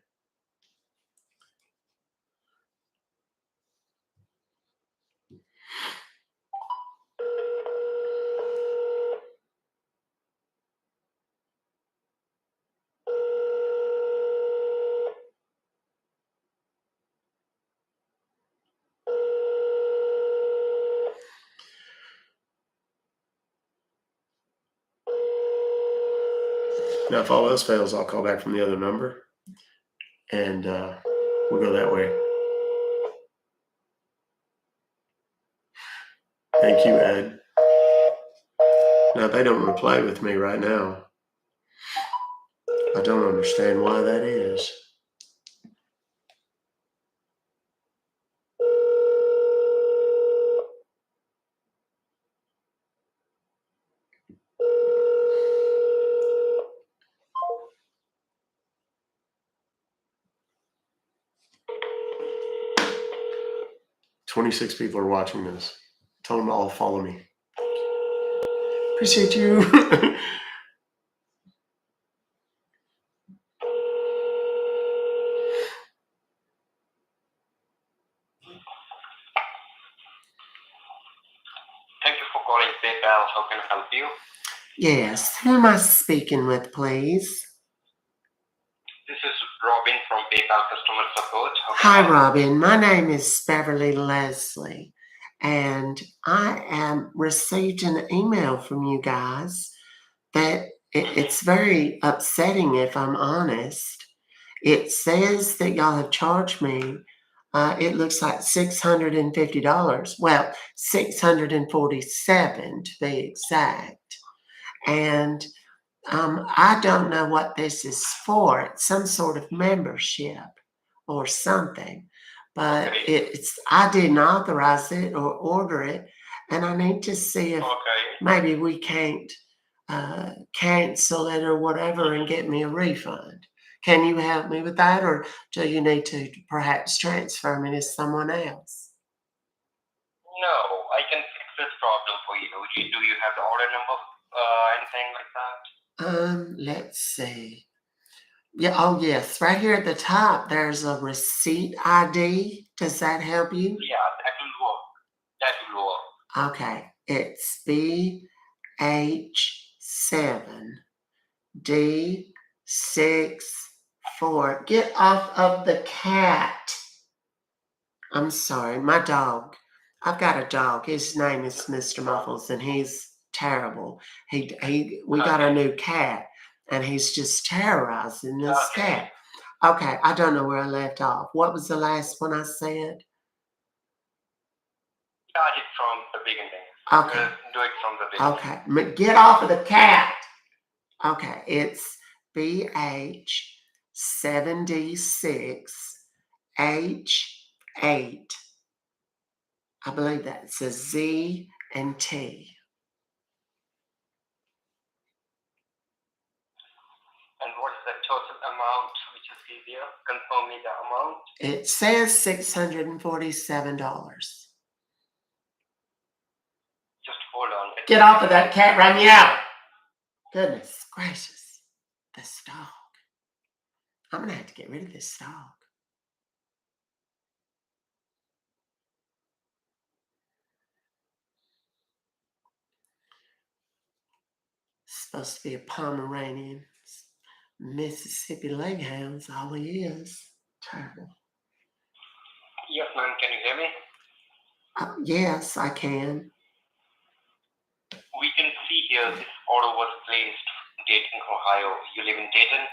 Now, if all else fails, I'll call back from the other number, and we'll go that way. Thank you, Ed. Now, they don't reply with me right now. I don't understand why that is. "26 people are watching this. Tell them to all follow me. Appreciate you." Thank you for calling PayPal. How can I help you? Yes. Who am I speaking with, please? This is Ruck. Robin from PayPal customer support. Hi, Robin. My name is Beverly Leslie, and I received an email from you guys that it's very upsetting, if I'm honest. It says that y'all have charged me, it looks like $650. Well, $647 to be exact. And I don't know what this is for. It's some sort of membership or something, but I didn't authorize it or order it, and I need to see if maybe we can't cancel it or whatever and get me a refund. Can you help me with that, or do you need to perhaps transfer me to someone else? No, I can fix this problem for you. Do you have the order number, anything like that? Let's see. Yeah, oh yes, right here at the top, there's a receipt ID. Does that help you? Yeah, that will work. That will work. Okay, it's BH7D64. Get off of the cat. I'm sorry, my dog. I've got a dog. His name is Mr. Muffles, and he's terrible. We got a new cat, and he's just terrorizing this cat. Okay, I don't know where I left off. What was the last one I said? Start it from the beginning. Okay. Do it from the beginning. Okay, get off of the cat. Okay, it's BH7D6H8. I believe that says Z and T. And what is the total amount which is here? Confirm me the amount. It says $647. Just hold on. Get off of that cat, run me out. Goodness gracious. This dog. I'm going to have to get rid of this dog. It's supposed to be a Pomeranian. Mississippi Leghound's all he is. Terrible. Yes, ma'am. Can you hear me? Yes, I can. We can see here this order was placed in Dayton, Ohio. You live in Dayton?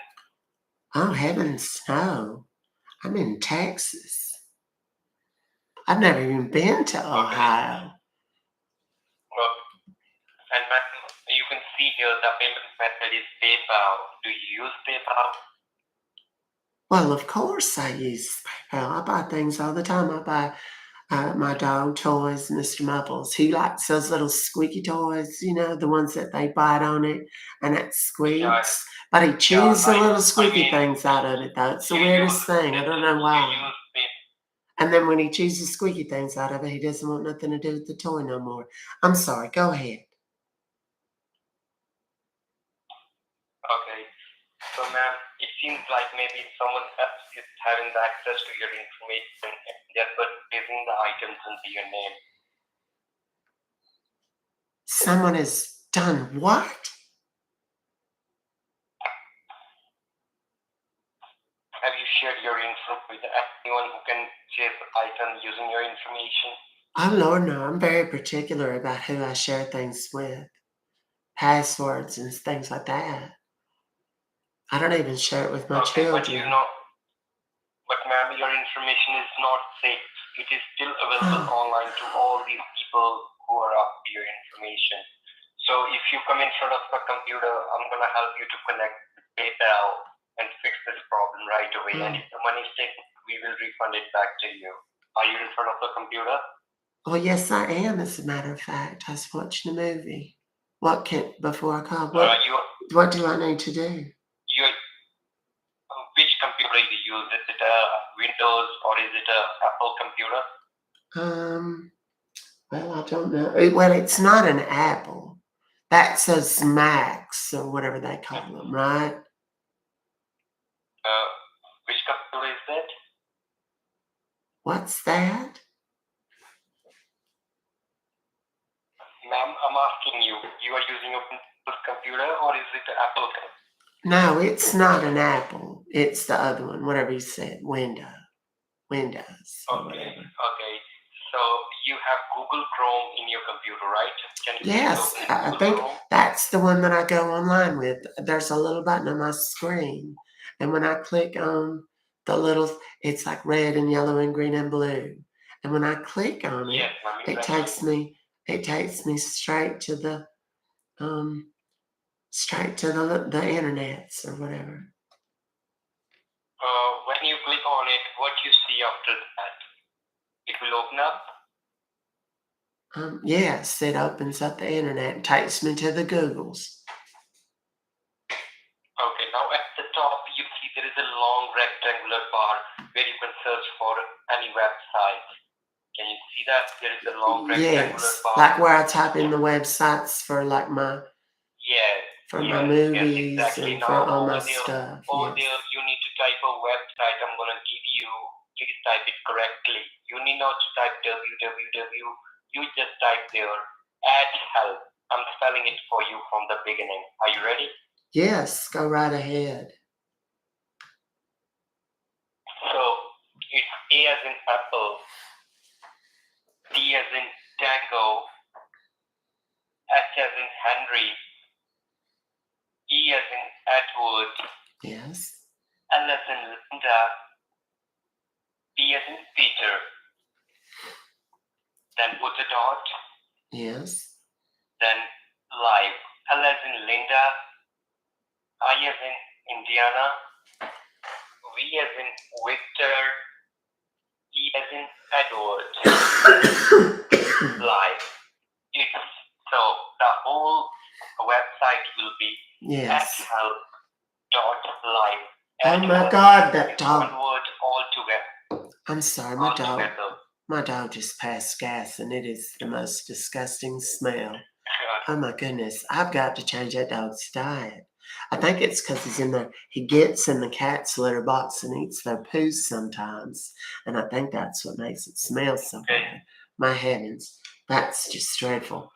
Oh, heavens, no. I'm in Texas. I've never even been to Ohio. And ma'am, you can see here the payment method is PayPal. Do you use PayPal? Well, of course I use PayPal. I buy things all the time. I buy my dog toys, Mr. Muffles. He likes those little squeaky toys, the ones that they bite on it and it squeaks. But he chews the little squeaky things out of it, though. It's the weirdest thing. I don't know why. And then when he chews the squeaky things out of it, he doesn't want nothing to do with the toy no more. I'm sorry. Go ahead. Okay. So, ma'am, it seems like maybe someone else is having the access to your information and they're purchasing the items into your name. Someone has done what? Have you shared your info with anyone who can chase the item using your information? Oh, Lord, no. I'm very particular about who I share things with. Passwords and things like that. I don't even share it with my children. But ma'am, your information is not safe. It is still available online to all these people who are after your information. So if you come in front of the computer, I'm going to help you to connect with PayPal and fix this problem right away. And if the money is taken, we will refund it back to you. Are you in front of the computer? Well, yes, I am, as a matter of fact. I was watching a movie. Before I call, what do I need to do? Which computer you use? Is it a Windows or is it a Apple computer? Well, I don't know. Well, it's not an Apple. That says Macs or whatever they call them, right? Which computer is that? What's that? Ma'am, I'm asking you. You are using a Windows computer or is it an Apple computer? No, it's not an Apple. It's the other one, whatever you said, Windows or Okay. whatever. Okay. So you have Google Chrome in your computer, right? Can you please Yes, open I Google think Chrome? that's the one that I go online with. There's a little button on my screen, and when I click on the little, it's like red and yellow and green and blue. And when I click on it, Yes, ma'am, it exactly. takes me straight to the internets or whatever. When you click on it, what you see after that? It will open up. Yes, it opens up the internet and takes me to the Googles. Okay, now at the top you see there is a long rectangular bar where you can search for any website. Can you see that? There is a long rectangular Yes, bar. like where I type in the websites for like my Yes. for yes, my movies yes, exactly. and for Now all my over there, stuff. over Yes. there you need to type a website. I'm gonna give you. Please type it correctly. You need not to type www. You just type there. Add help. I'm spelling it for you from the beginning. Are you ready? Yes, go right ahead. So it's A as in apple, T as in tango, H as in Henry, E as in Edward, Yes. L as in Linda, P as in Peter. Then put a dot, Yes. then live. L as in Linda, I as in Indiana, V as in Victor, E as in Edward. Live. It's so the whole website will be Yes. help.live. Oh my God, that One dog. word all together. I'm sorry, All together. my dog just passed gas and it is the most disgusting smell. Oh my goodness, I've got to change that dog's diet. I think it's because he gets in the cat's litter box and eats their poo sometimes. And I think that's what makes it smell so bad. My heavens, that's just dreadful.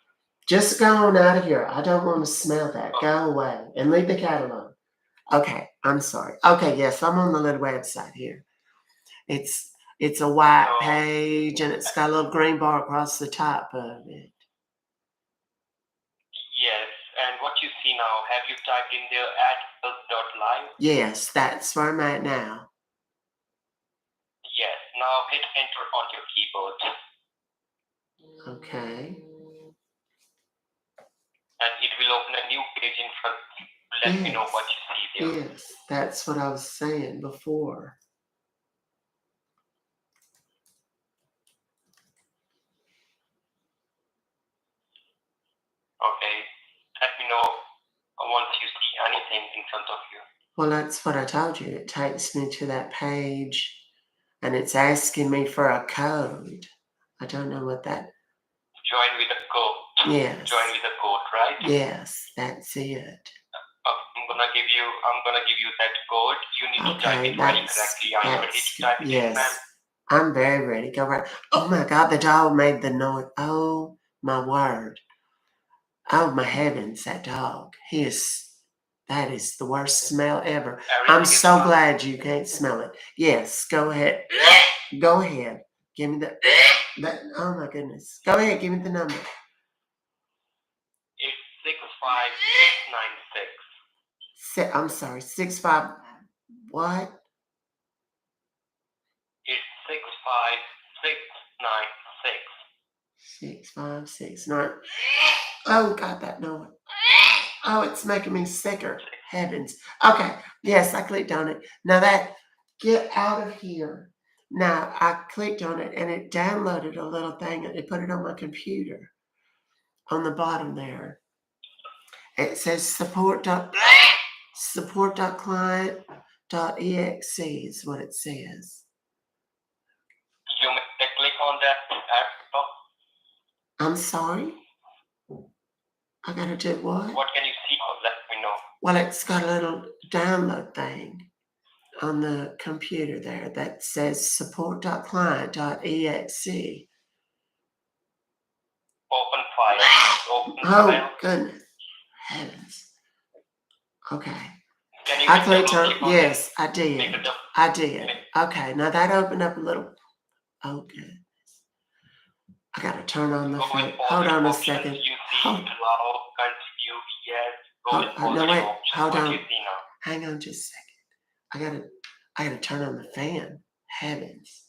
Just go on out of here. I don't want to smell that. Go away and leave the cat alone. Okay, I'm sorry. Okay, yes, I'm on the little website here. It's a white page and it's got a little green bar across the top of it. Yes, and what you see now, have you typed in there help.live? Yes, that's where I'm at now. Yes, now hit enter on your keyboard. Okay. And it will open a new page in front. Let me know what you see there. Yes, that's what I was saying before. Okay, let me know once you see anything in front of you. Well, that's what I told you. It takes me to that page and it's asking me for a code. I don't know what that. Join with the code. Yes. Join with the code, right? Yes, that's it. I'm gonna give you that code. You need to type it very correctly. Are you ready to type it in, ma'am? I'm very ready. Go right. Oh my God, the dog made the noise. Oh my word. Oh my heavens, that dog. That is the worst smell ever. I'm so glad you can't smell it. Yes, go ahead. Go ahead. Give me that. Oh my goodness. Go ahead, give me the number. It's 65696. I'm sorry, 65. What? It's 65696. 6569. Oh God, that noise. Oh, it's making me sicker. Heavens. Okay. Yes, I clicked on it. Now get out of here. Now I clicked on it and it downloaded a little thing and it put it on my computer. On the bottom there. It says support.client.exe is what it says. You may click on that app. I'm sorry? I gotta do what? What can you see? Let me know. Well, it's got a little download thing on the computer there that says support.client.exe. Open file. Oh, goodness. Heavens. Okay. Can you I hit clicked double on, click on it? yes, I Make a did. double. I did. Okay, now that opened up a little. Okay. I gotta turn on the Go with fan. Hold positive on a options. second. You see Hold, allow, continue, yes. Go with no, positive wait. options. Hold What do on. you see now? Hang on just a second. I gotta turn on the fan. Heavens.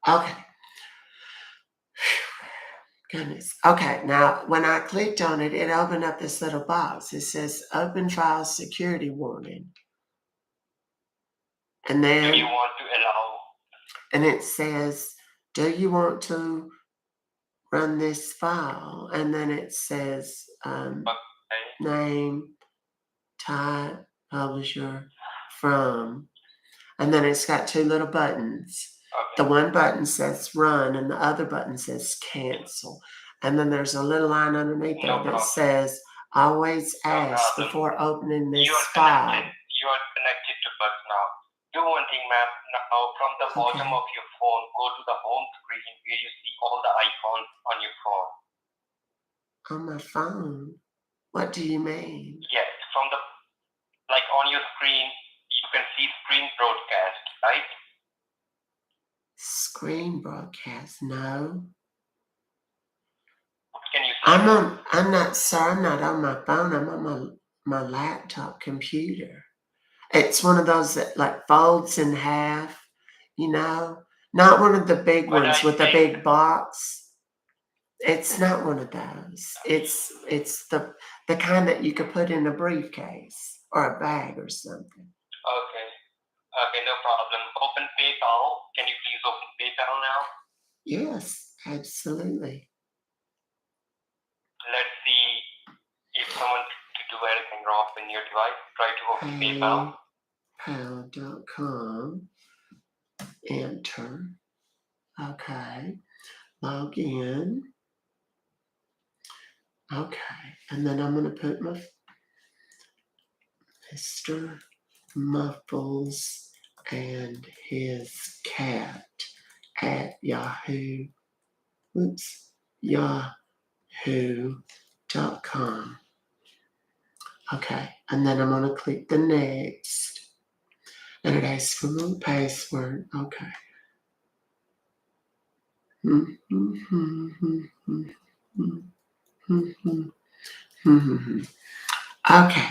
Okay. Goodness. Okay, now when I clicked on it, it opened up this little box. It says open file security warning. And Do you then, want to allow? and it says, do you want to run this file? And then it says Okay. name, type, publisher, from. And then it's got two little buttons. The Okay. one button says run and the other button says cancel. And then there's a little line underneath No there that problem. says always No ask problem. before opening this You are file. connected. You are connected to us now. Do one thing, ma'am. Now, from the bottom Okay. of your phone, go to the home screen where you see all the icons on your phone. On my phone? What do you mean? Yes, from the like on your screen, you can see screen broadcast, right? Screen broadcast? No. What can you see? I'm not on my phone. I'm on my laptop computer. It's one of those that like folds in half, not one of the big But ones I with the think big box. It's not one of those. It's the kind that you could put in a briefcase or a bag or something. okay. Okay, no problem. Open PayPal. Can you please open PayPal now? Yes, absolutely. Let's see if someone to do anything wrong in your device. Try to open PayPal. PayPal.com. Enter. Okay. Log in. Okay. And then I'm going to put my Mr. Muffles and his cat at Yahoo. Yahoo.com. Okay. And then I'm going to click the next. And it asks for my password. Okay. Okay.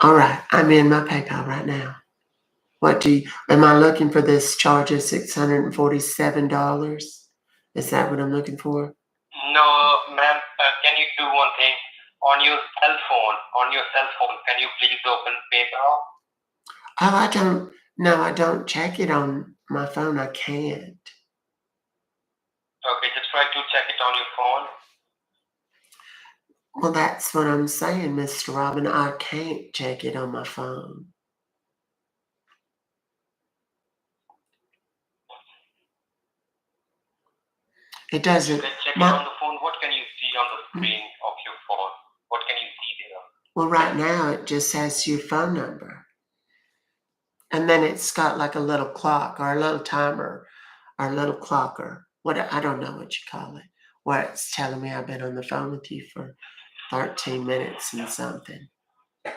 All right. I'm in my PayPal right now. Am I looking for this charge of $647? Is that what I'm looking for? No, ma'am. Can you do one thing? On your cell phone, can you please open PayPal? Oh, I don't check it on my phone. I can't. Okay, just try to check it on your phone. Well, that's what I'm saying, Mr. Robin. I can't check it on my phone. It doesn't. You can check it on the phone. What can you see on the screen of your phone? What can you see there? Well, right now it just has your phone number. And then it's got like a little clock or a little timer or a little clocker. I don't know what you call it. Where it's telling me I've been on the phone with you for 13 minutes and something. Okay.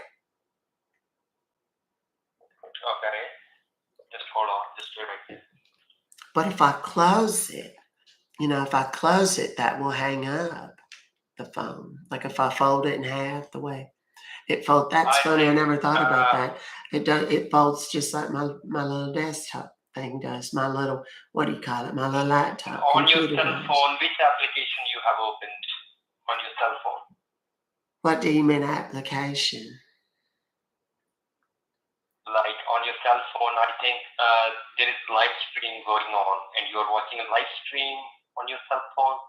Just hold on. Just do it. But if I close it, that will hang up the phone. Like if I fold it in half the way it folds. That's funny. I never thought about that. It folds just like my little desktop thing does. My little, what do you call it? My little laptop On your computer cell does. phone, which application you have opened on your cell phone? What do you mean application? Like on your cell phone, I think there is live stream going on, and you're watching a live stream on your cell phone.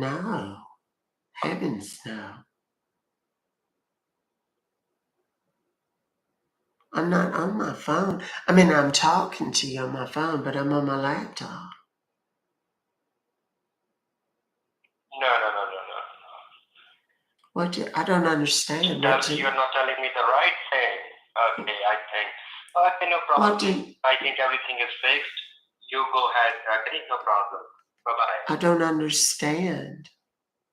No, heavens no. I'm not on my phone. I mean, I'm talking to you on my phone, but I'm on my laptop. No. I don't understand. You're not telling me the right thing. Okay, I think. Okay, no problem. I think everything is fixed. You go ahead. Okay, no problem. Bye-bye. I don't understand,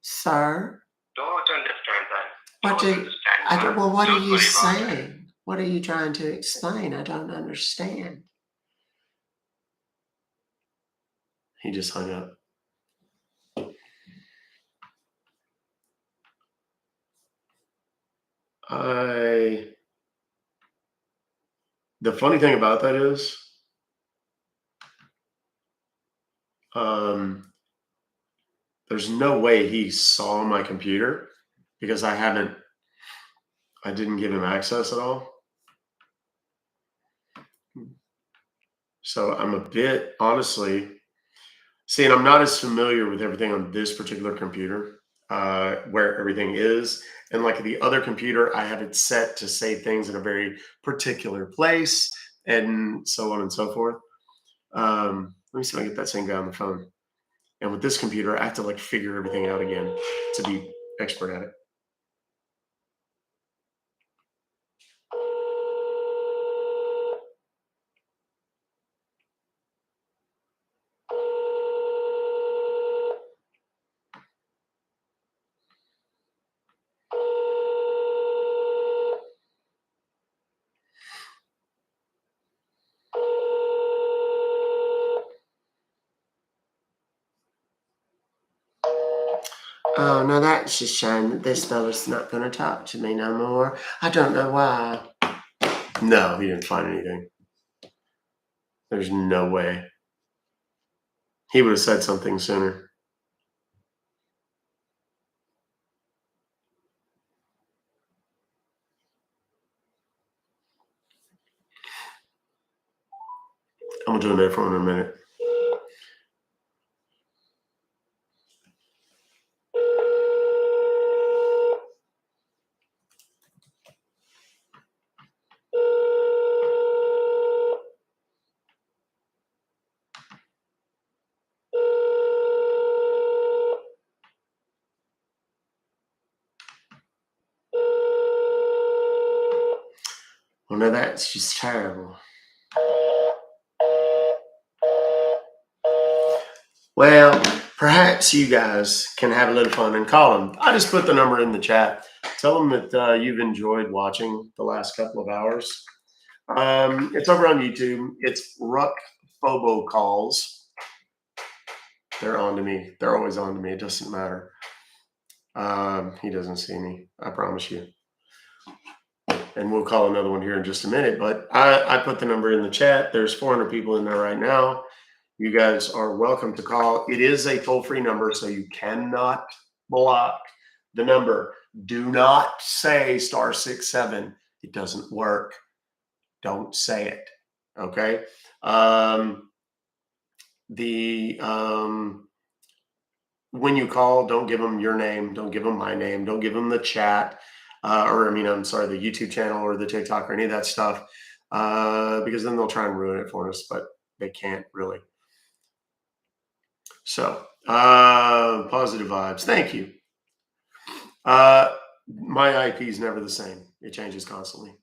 sir. Don't understand that. What are you saying? What are you trying to explain? I don't understand. He just hung up. The funny thing about that is, there's no way he saw my computer because I didn't give him access at all. So I'm a bit, honestly, and I'm not as familiar with everything on this particular computer, where everything is. And like the other computer, I have it set to save things in a very particular place and so on and so forth. Let me see if I can get that same guy on the phone. And with this computer, I have to like figure everything out again to be expert at it. Oh, no, that's a shame that this fella's not going to talk to me no more. I don't know why. No, he didn't find anything. There's no way. He would have said something sooner. I'm going to do another phone in a minute. Well, no, that's just terrible. Well, perhaps you guys can have a little fun and call him. I just put the number in the chat. Tell him that you've enjoyed watching the last couple of hours. It's over on YouTube. It's Ruck Fobocalls. They're on to me. They're always on to me. It doesn't matter. He doesn't see me. I promise you. And we'll call another one here in just a minute. But I put the number in the chat. There's 400 people in there right now. You guys are welcome to call. It is a toll-free number, so you cannot block the number. Do not say *67. It doesn't work. Don't say it. Okay. When you call, don't give them your name. Don't give them my name. Don't give them the chat. I'm sorry, the YouTube channel or the TikTok or any of that stuff, because then they'll try and ruin it for us, but they can't really. So, positive vibes. Thank you. My IP is never the same. It changes constantly.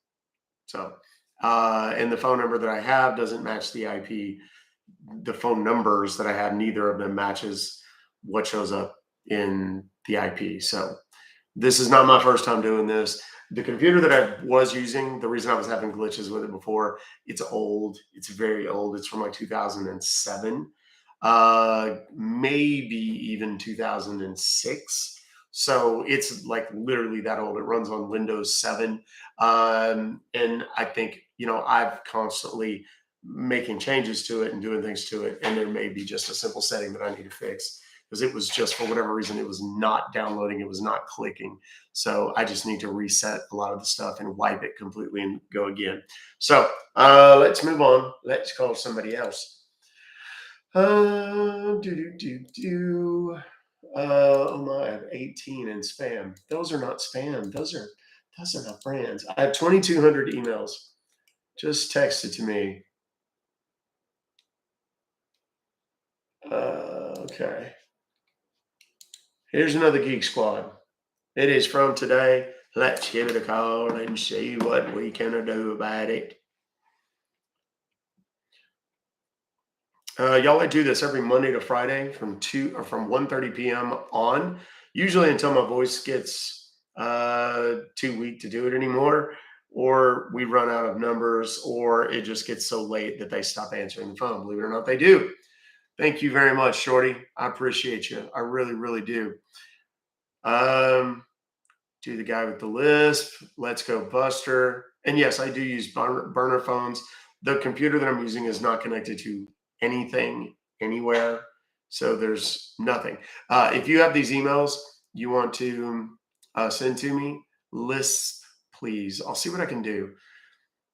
So, and the phone number that I have doesn't match the IP. The phone numbers that I have, neither of them matches what shows up in the IP. So this is not my first time doing this. The computer that I was using, the reason I was having glitches with it before, it's old. It's very old. It's from like 2007, maybe even 2006. So it's like literally that old. It runs on Windows 7. And I think, I've constantly making changes to it and doing things to it. And there may be just a simple setting that I need to fix because it was just, for whatever reason, it was not downloading. It was not clicking. So I just need to reset a lot of the stuff and wipe it completely and go again. So let's move on. Let's call somebody else. Oh my, I have 18 in spam. Those are not spam. Those are not brands. I have 2,200 emails. Just texted to me. Okay. Here's another Geek Squad. It is from today. Let's give it a call and see what we can do about it. Y'all, I do this every Monday to Friday from 1:30 p.m. on, usually until my voice gets too weak to do it anymore. or we run out of numbers, or it just gets so late that they stop answering the phone. Believe it or not, they do. Thank you very much, Shorty. I appreciate you. I really, really do. Do the guy with the lisp. Let's go, Buster. And yes, I do use burner phones. The computer that I'm using is not connected to anything anywhere. So there's nothing. If you have these emails you want to send to me, lisp, please. I'll see what I can do.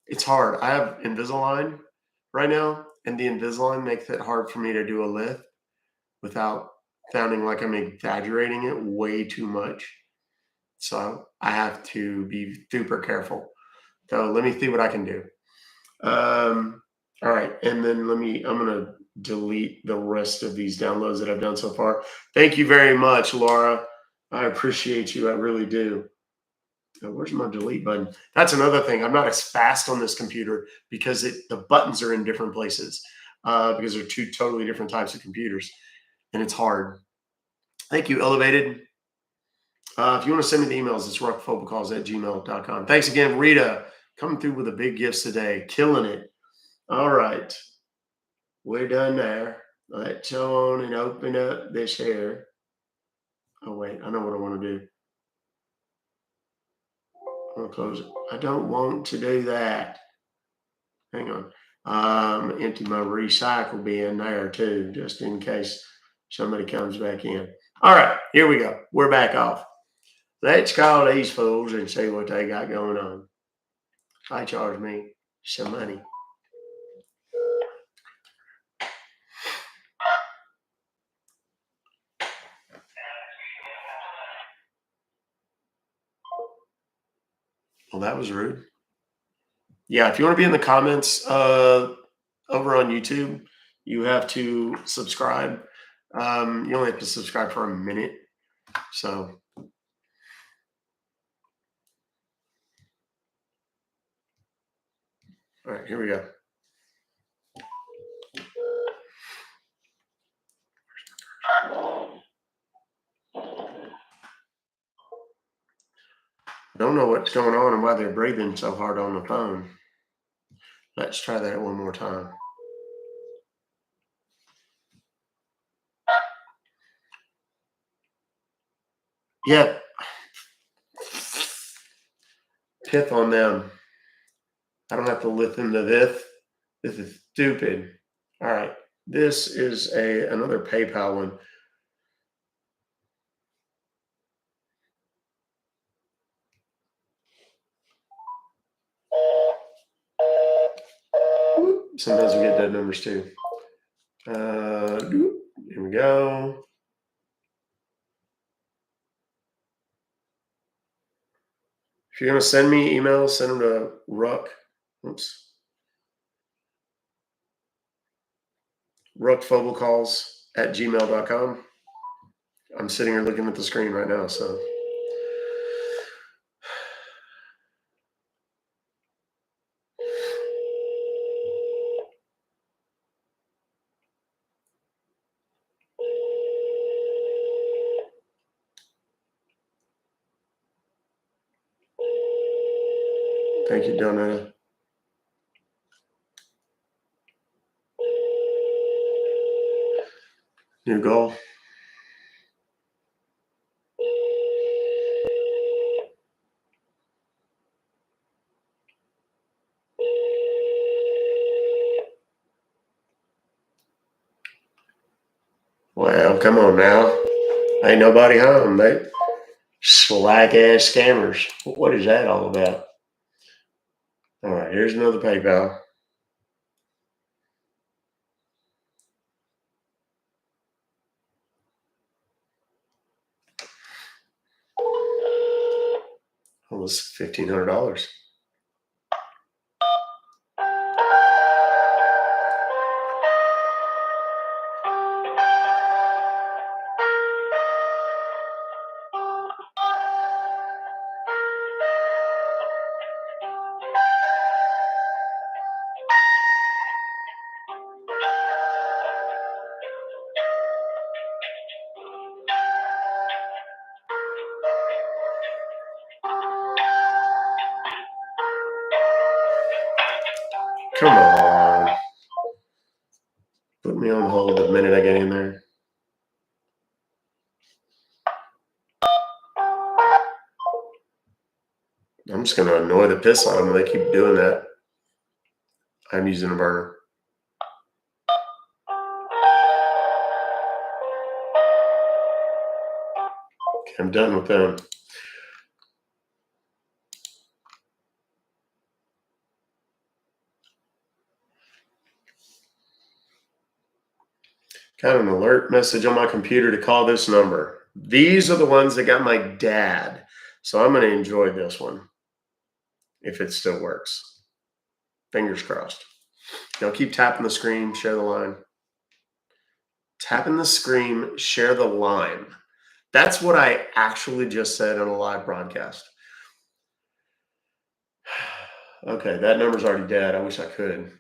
It's hard. I have Invisalign right now, and the Invisalign makes it hard for me to do a lisp without sounding like I'm exaggerating it way too much. So I have to be super careful. So let me see what I can do. All right. And then I'm going to delete the rest of these downloads that I've done so far. Thank you very much, Laura. I appreciate you. I really do. Where's my delete button? That's another thing. I'm not as fast on this computer because the buttons are in different places because they're two totally different types of computers, and it's hard. Thank you, Elevated. If you want to send me the emails, it's ruckfobocalls@gmail.com. Thanks again, Rita, coming through with the big gifts today. Killing it. All right. We're done there. Let's go on and open up this here. Oh, wait. I know what I want to do. I'm going to close it. I don't want to do that. Hang on. Empty my recycle bin there, too, just in case somebody comes back in. All right. Here we go. We're back off. Let's call these fools and see what they got going on. They charge me some money. Well, that was rude. Yeah, if you want to be in the comments over on YouTube, you have to subscribe. You only have to subscribe for a minute. So, all right, here we go. I don't know what's going on and why they're breathing so hard on the phone. Let's try that one more time. Yep. Pith on them. I don't have to listen to this. This is stupid. All right. This is another PayPal one. Sometimes we get dead numbers too. Here we go. If you're going to send me emails, send them to Ruck. Oops. ruckfobocalls@gmail.com. I'm sitting here looking at the screen right now, so. Thank you, Donata. New goal. Well, come on now. Ain't nobody home, mate. Slack ass scammers. What is that all about? All right, here's another PayPal. Almost $1,500. Come on. Put me on hold the minute I get in there. I'm just going to annoy the piss out of them. They keep doing that. I'm using a burner. Okay, I'm done with them. Got an alert message on my computer to call this number. These are the ones that got my dad. So I'm going to enjoy this one if it still works. Fingers crossed. Now keep tapping the screen, share the line. Tapping the screen, share the line. That's what I actually just said on a live broadcast. Okay, that number's already dead. I wish I could.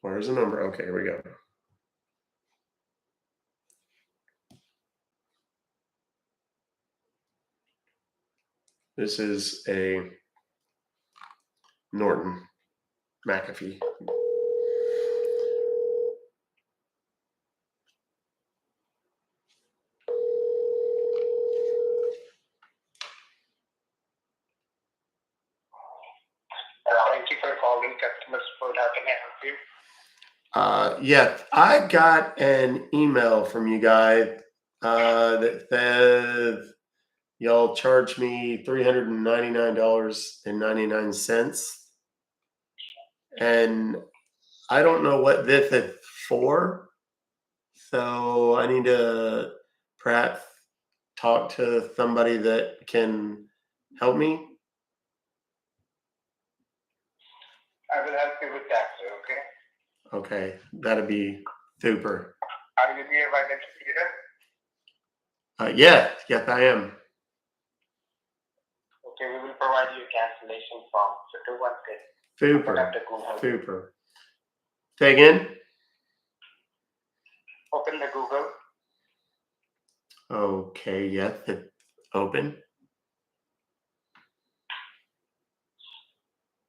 Where's the number? Okay, here we go. This is a Norton McAfee. Thank you for calling customer support. How can I help you? Yeah, I got an email from you guys that says y'all charged me $399.99. And I don't know what this is for. So I need to perhaps talk to somebody that can help me. I will help you with that, sir, okay? Okay, that'd be super. Are you near by the computer? Yes, I am. Okay, we will provide you a cancellation form. So do one thing. Super. Say again? Open the Google. Okay, yes, it's open.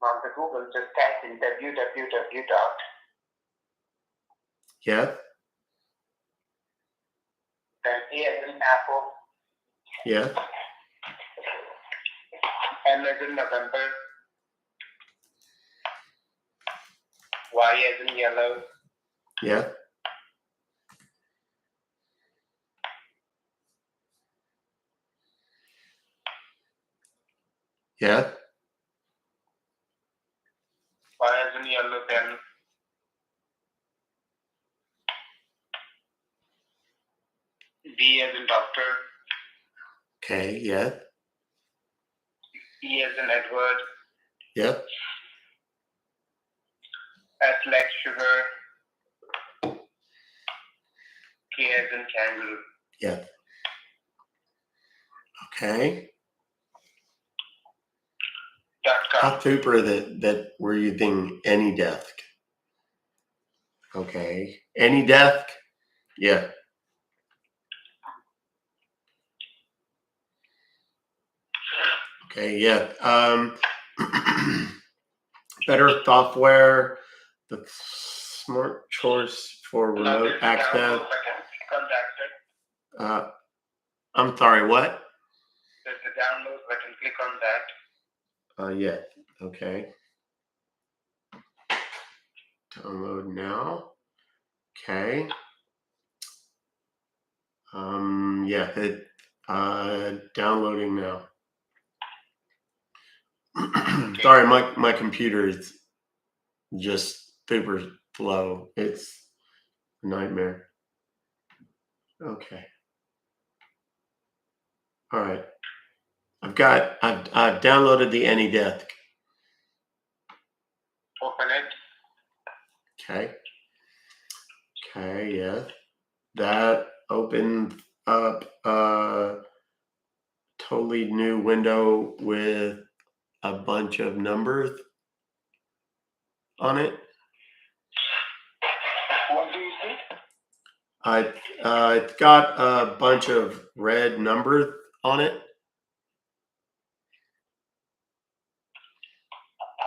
On the Google, just type in www dot. Yes, Then A as in apple, yes, N as in November, Y as in yellow, yes, yes, Y as in yellow, then D as in doctor, okay, yes, E as in Edward, yes, S like sugar, K as in kangaroo. yes. Okay. .com. How super that we're using any desk. Okay. Any desk? Yeah. Okay, yeah. Better software, the smart choice for Now remote there's a access. download button. Click on that. I'm sorry, what? There's a download button. Click on that. Yeah. Okay. Download now. Okay. Yeah, it downloading now. Sorry, my computer is just super slow. It's a nightmare. Okay. All right. I've downloaded the AnyDesk. Open it. Okay. Okay, yeah. That opened up a totally new window with a bunch of numbers on it. What do you see? It's got a bunch of red numbers on it.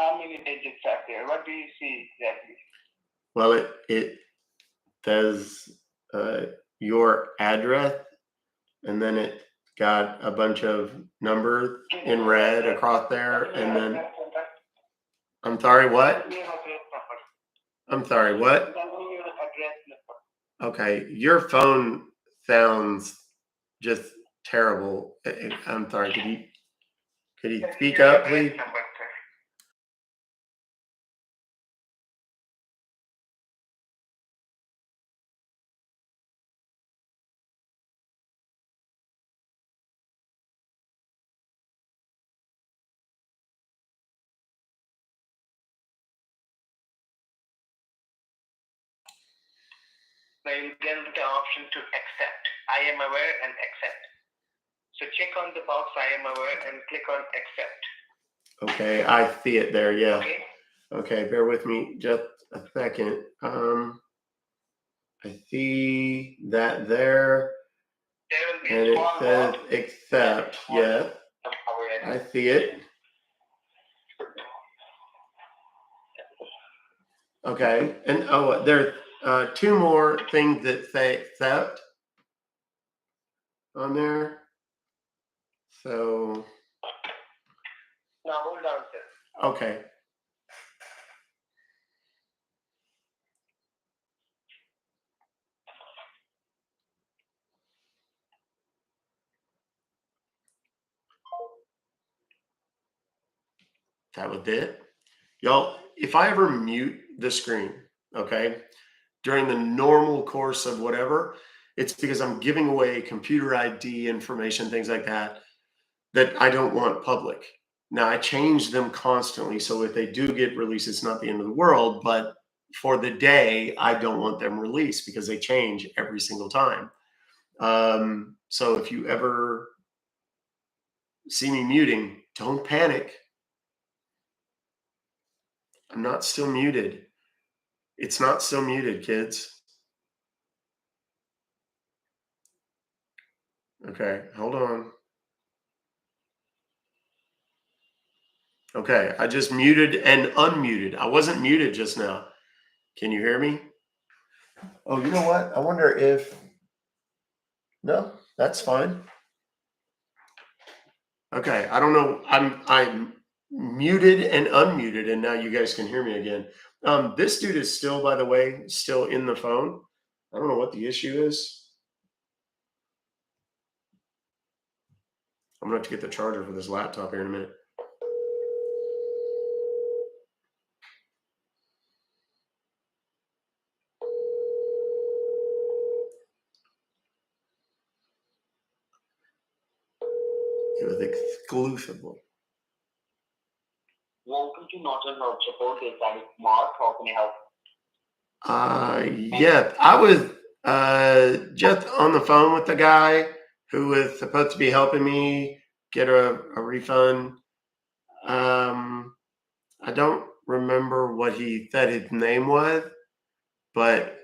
how many digits are there? What do you see exactly? Well, it says your address, and then it got a bunch of numbers in red across there, and then I'm sorry, what? I'm sorry, what? Okay, your phone sounds just terrible. I'm sorry. Could you speak up, please? Now you get the option to accept. I am aware and accept. So check on the box I am aware and click on accept. Okay, I see it there. Yeah. Okay. Okay, bear with me just a second. I see that there, There will be and a it small says box. accept. Yes, I see it. Okay, and oh, there's two more things that say accept on there. So, Now hold on, sir. okay. That was it. Y'all, if I ever mute the screen, okay, during the normal course of whatever, it's because I'm giving away computer ID information, things like that, that I don't want public. Now, I change them constantly. So if they do get released, it's not the end of the world. But for the day, I don't want them released because they change every single time. So if you ever see me muting, don't panic. I'm not still muted. It's not still muted, kids. Okay, hold on. Okay, I just muted and unmuted. I wasn't muted just now. Can you hear me? Oh, you know what? I wonder if. No, that's fine. Okay, I don't know. I'm muted and unmuted, and now you guys can hear me again. This dude is still, by the way, still in the phone. I don't know what the issue is. I'm gonna have to get the charger for this laptop here in a minute. It was exclusively. Welcome to Northern Health Support. This is Mark. How can I help? Yeah, I was just on the phone with the guy who was supposed to be helping me get a refund. I don't remember what he said his name was, but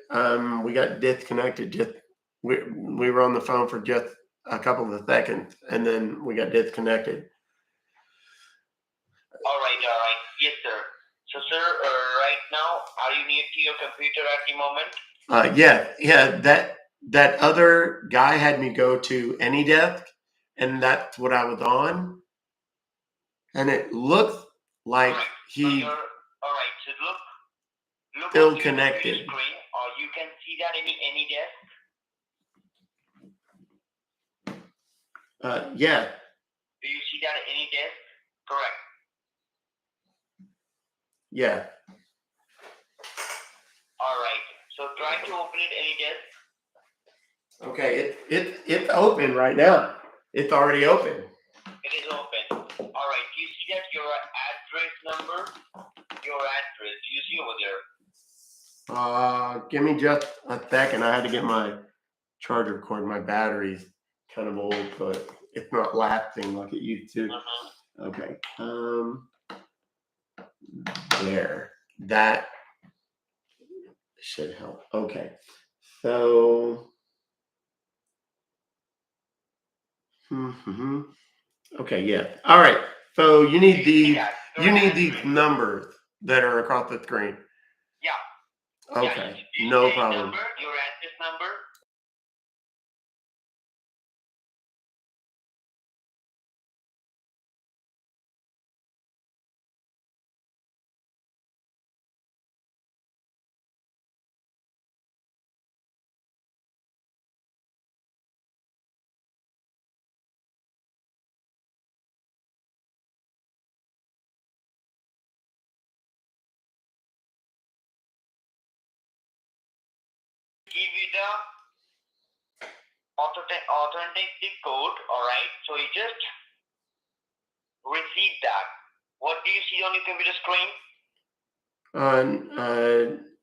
we got disconnected. Just we were on the phone for just a couple of seconds, and then we got disconnected. All right. Yes, sir. So, sir, right now, are you near to your computer at the moment? Yeah. That other guy had me go to AnyDesk, and that's what I was on. And it looks like All right. he So all right. So look still onto your connected. computer screen, or you can see that any desk. Yeah. Do you see that any desk? Correct. Yeah. All right. So try to open it any desk. Okay. It's open right now. It's already open. It is open. All right. Do you see that your address number? Your address. Do you see over there? Give me just a second. I had to get my charger cord. My battery's kind of old, but it's not lasting like it used to. Okay. There. That should help. Okay. So. Okay. Yeah. All right. So you need the You need these numbers that are across the screen. Yeah. Okay, Yeah, no your problem. Number, your address number. Give you the authentic code, alright? So you just receive that. What do you see on your computer screen?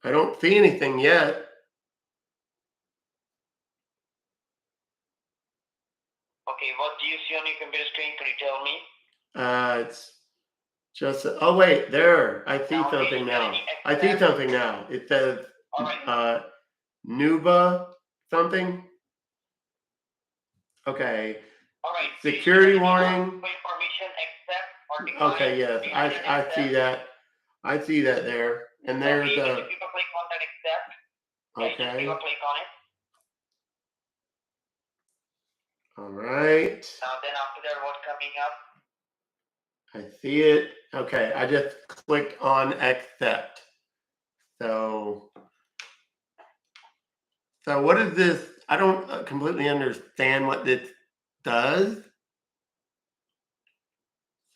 I don't see anything yet. Okay, what do you see on your computer screen? Can you tell me? It's just, oh wait, there, I see Now, something is there now. any I see something now. It says, Alright. Nuba something. Okay, Alright. security warning. Permission accept or decline. Okay, yes, I see that. I see that there. And there's okay, the, if you click on that accept, just okay, give a click on it. all right. Now then after that, what's coming up? I see it. Okay, I just clicked on accept. So what is this? I don't completely understand what this does.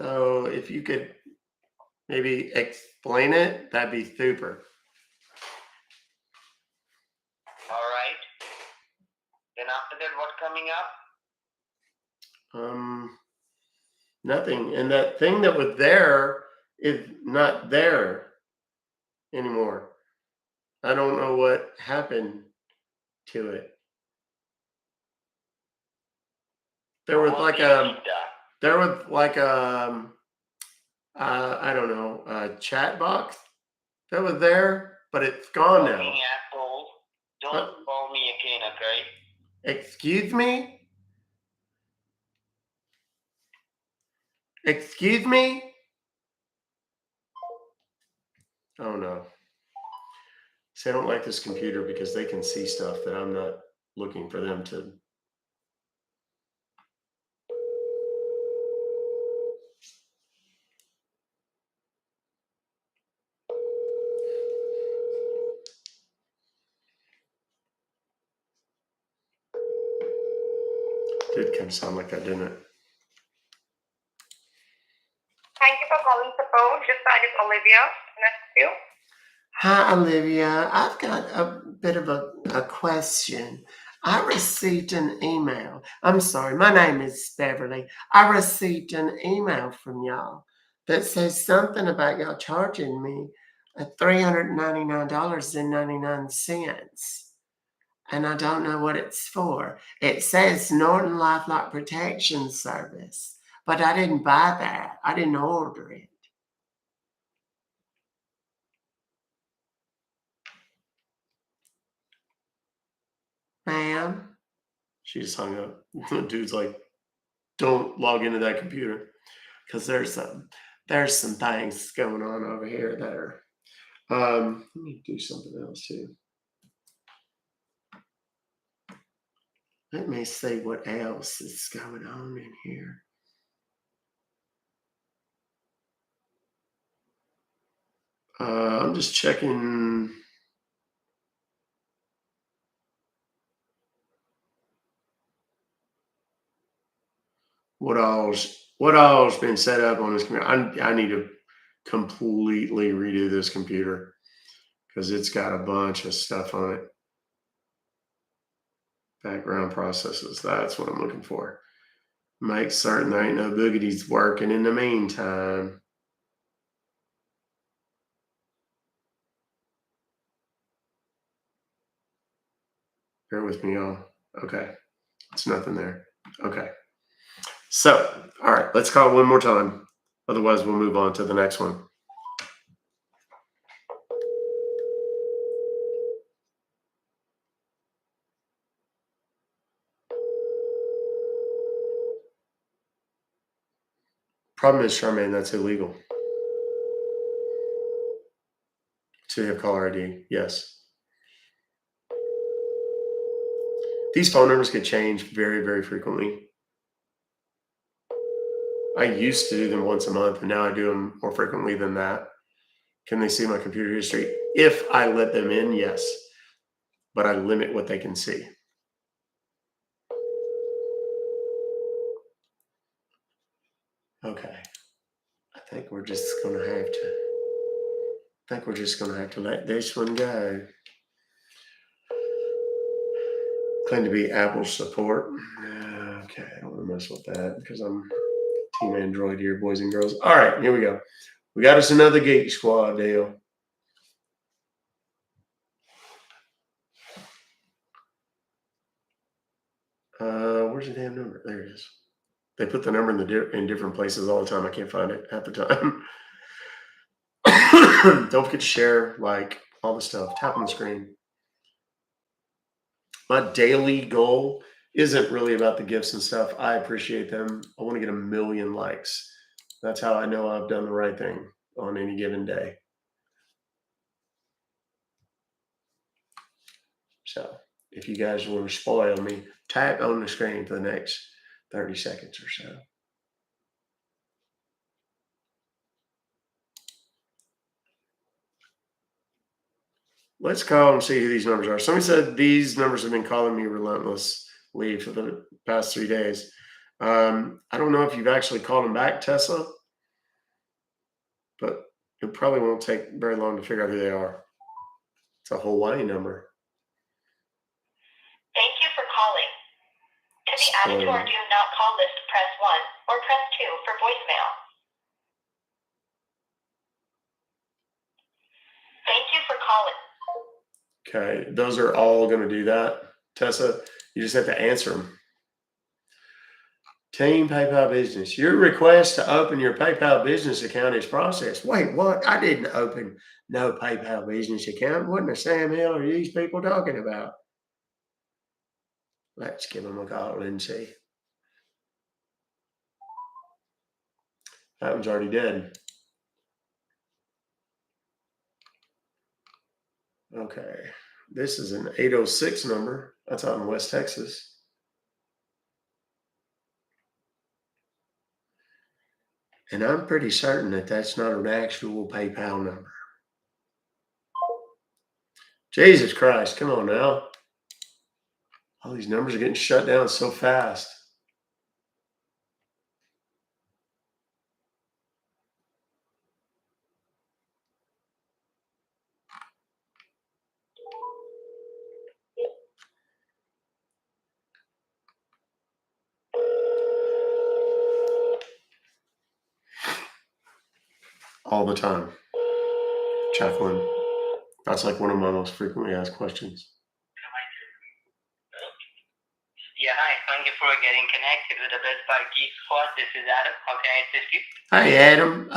So if you could maybe explain it, that'd be super. All right. Then after that, what's coming up? Nothing. And that thing that was there is not there anymore. I don't know what happened to it. There was like I don't know, a chat box that was there, but it's gone now. Asshole. Don't call me again, okay? Excuse me? Excuse me? Oh no. See, I don't like this computer because they can see stuff that I'm not looking for them to. Did kind of sound like that, didn't it? Thank you for calling support. This side is Olivia. Can I help you? Hi, Olivia. I've got a bit of a question. I received an email. I'm sorry, my name is Beverly. I received an email from y'all that says something about y'all charging me $399.99. And I don't know what it's for. It says Norton LifeLock Protection Service, but I didn't buy that. I didn't order it. Ma'am? She just hung up. The dude's like, don't log into that computer. Because there's some things going on over here that are let me do something else too. Let me see what else is going on in here. I'm just checking. What all's been set up on this computer? I need to completely redo this computer because it's got a bunch of stuff on it. Background processes. That's what I'm looking for. Make certain there ain't no boogities working in the meantime. Bear with me, y'all. Okay. It's nothing there. Okay. So, all right, let's call it one more time. Otherwise, we'll move on to the next one. Problem is, Charmaine, that's illegal. So you have caller ID. Yes. These phone numbers get changed very, very frequently. I used to do them once a month, and now I do them more frequently than that. Can they see my computer history? If I let them in, yes. But I limit what they can see. Okay. I think we're just gonna have to let this one go. Claim to be Apple support. Okay, I don't want to mess with that because I'm Team Android here, boys and girls. All right, here we go. We got us another Geek Squad deal. Where's the damn number? There it is. They put the number in different places all the time. I can't find it half the time. Don't forget to share, like, all the stuff. Tap on the screen. My daily goal isn't really about the gifts and stuff. I appreciate them. I want to get 1 million likes. That's how I know I've done the right thing on any given day. So if you guys want to spoil me, tap on the screen for the next 30 seconds or so. Let's call and see who these numbers are. Somebody said these numbers have been calling me relentlessly for the past 3 days. I don't know if you've actually called them back, Tessa, but it probably won't take very long to figure out who they are. It's a Hawaii number. Thank you for calling. To be added to our do not call list, press 1 or press 2 for voicemail. Thank you for calling. Okay, those are all going to do that. Tessa, you just have to answer them. Team PayPal Business. Your request to open your PayPal business account is processed. Wait, what? I didn't open no PayPal business account. What in the Sam Hill are these people talking about? Let's give them a call and see. That one's already dead. Okay. This is an 806 number. That's out in West Texas. And I'm pretty certain that that's not an actual PayPal number. Jesus Christ, come on now. All these numbers are getting shut down so fast. All the time. Jacqueline. That's like one of my most frequently asked questions. Yeah, hi. Thank you for getting connected with the Best Buy Geek Squad. This is Adam. How can I assist you? Hey, Adam.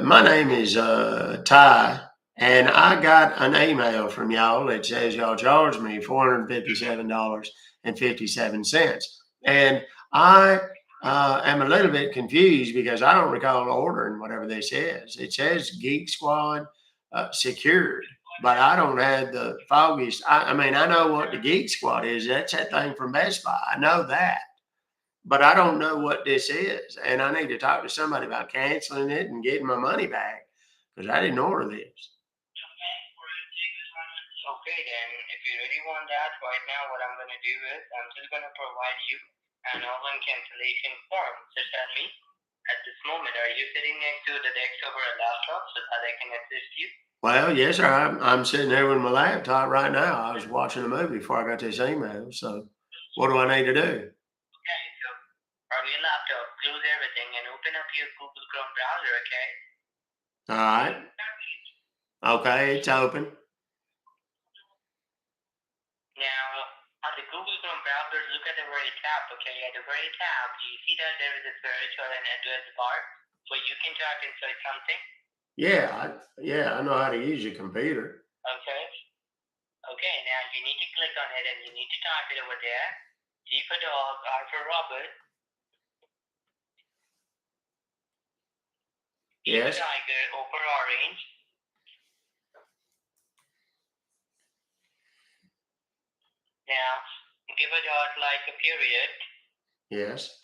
My name is Ty, and I got an email from y'all that says y'all charged me $457.57. And I am a little bit confused because I don't recall ordering whatever this is. It says Geek Squad secured, but I don't have the foggiest. I mean, I know what the Geek Squad is. That's that thing from Best Buy. I know that. But I don't know what this is. And I need to talk to somebody about canceling it and getting my money back because I didn't order this. Okay, then if you really want that, right now what I'm going to do is I'm just going to provide you an online cancellation form. So tell me, at this moment, are you sitting next to the desktop or a laptop so that I can assist you? Well, yes, sir. I'm sitting there with my laptop right now. I was watching a movie before I got this email. So what do I need to do? Okay, so from your laptop, close everything and open up your Google Chrome browser, okay? All right. Okay, it's open. Now, on the Google Chrome browser, look at the very top, okay? At the very top, do you see that there is a search or an address bar where you can type in search something? Yeah, I know how to use your computer. Okay. Okay, now you need to click on it and you need to type it over there. D for dog, R for Robert. E Yes. for tiger, O for orange. Now, give a dot like a period, Yes.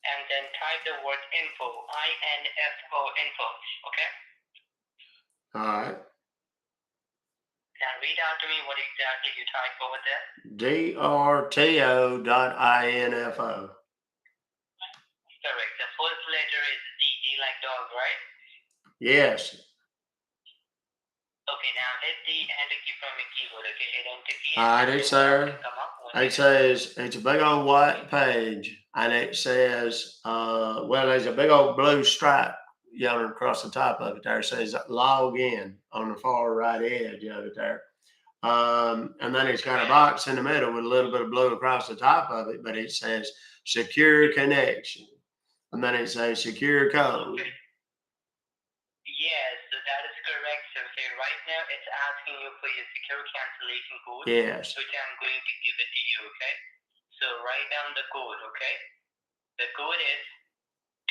and then type the word info, I-N-F-O, info, okay? All right. Now read out to me what exactly you type over there. DRTO.info. Correct. The first letter is D, D like dog, right? Yes. Okay, now hit the enter key from your keyboard, okay? Hit enter key. All right, it's there. Come up. It says, it's a big old white page, and it says, well, there's a big old blue stripe yelling across the top of it there. It says log in on the far right edge of it there. And then it's got a box in the middle with a little bit of blue across the top of it, but it says secure connection. And then it says secure code. Yes, so that is correct. So okay, right now it's asking you for your secure cancellation code. Yes. Which I'm going to give it to you, okay? So write down the code, okay? The code is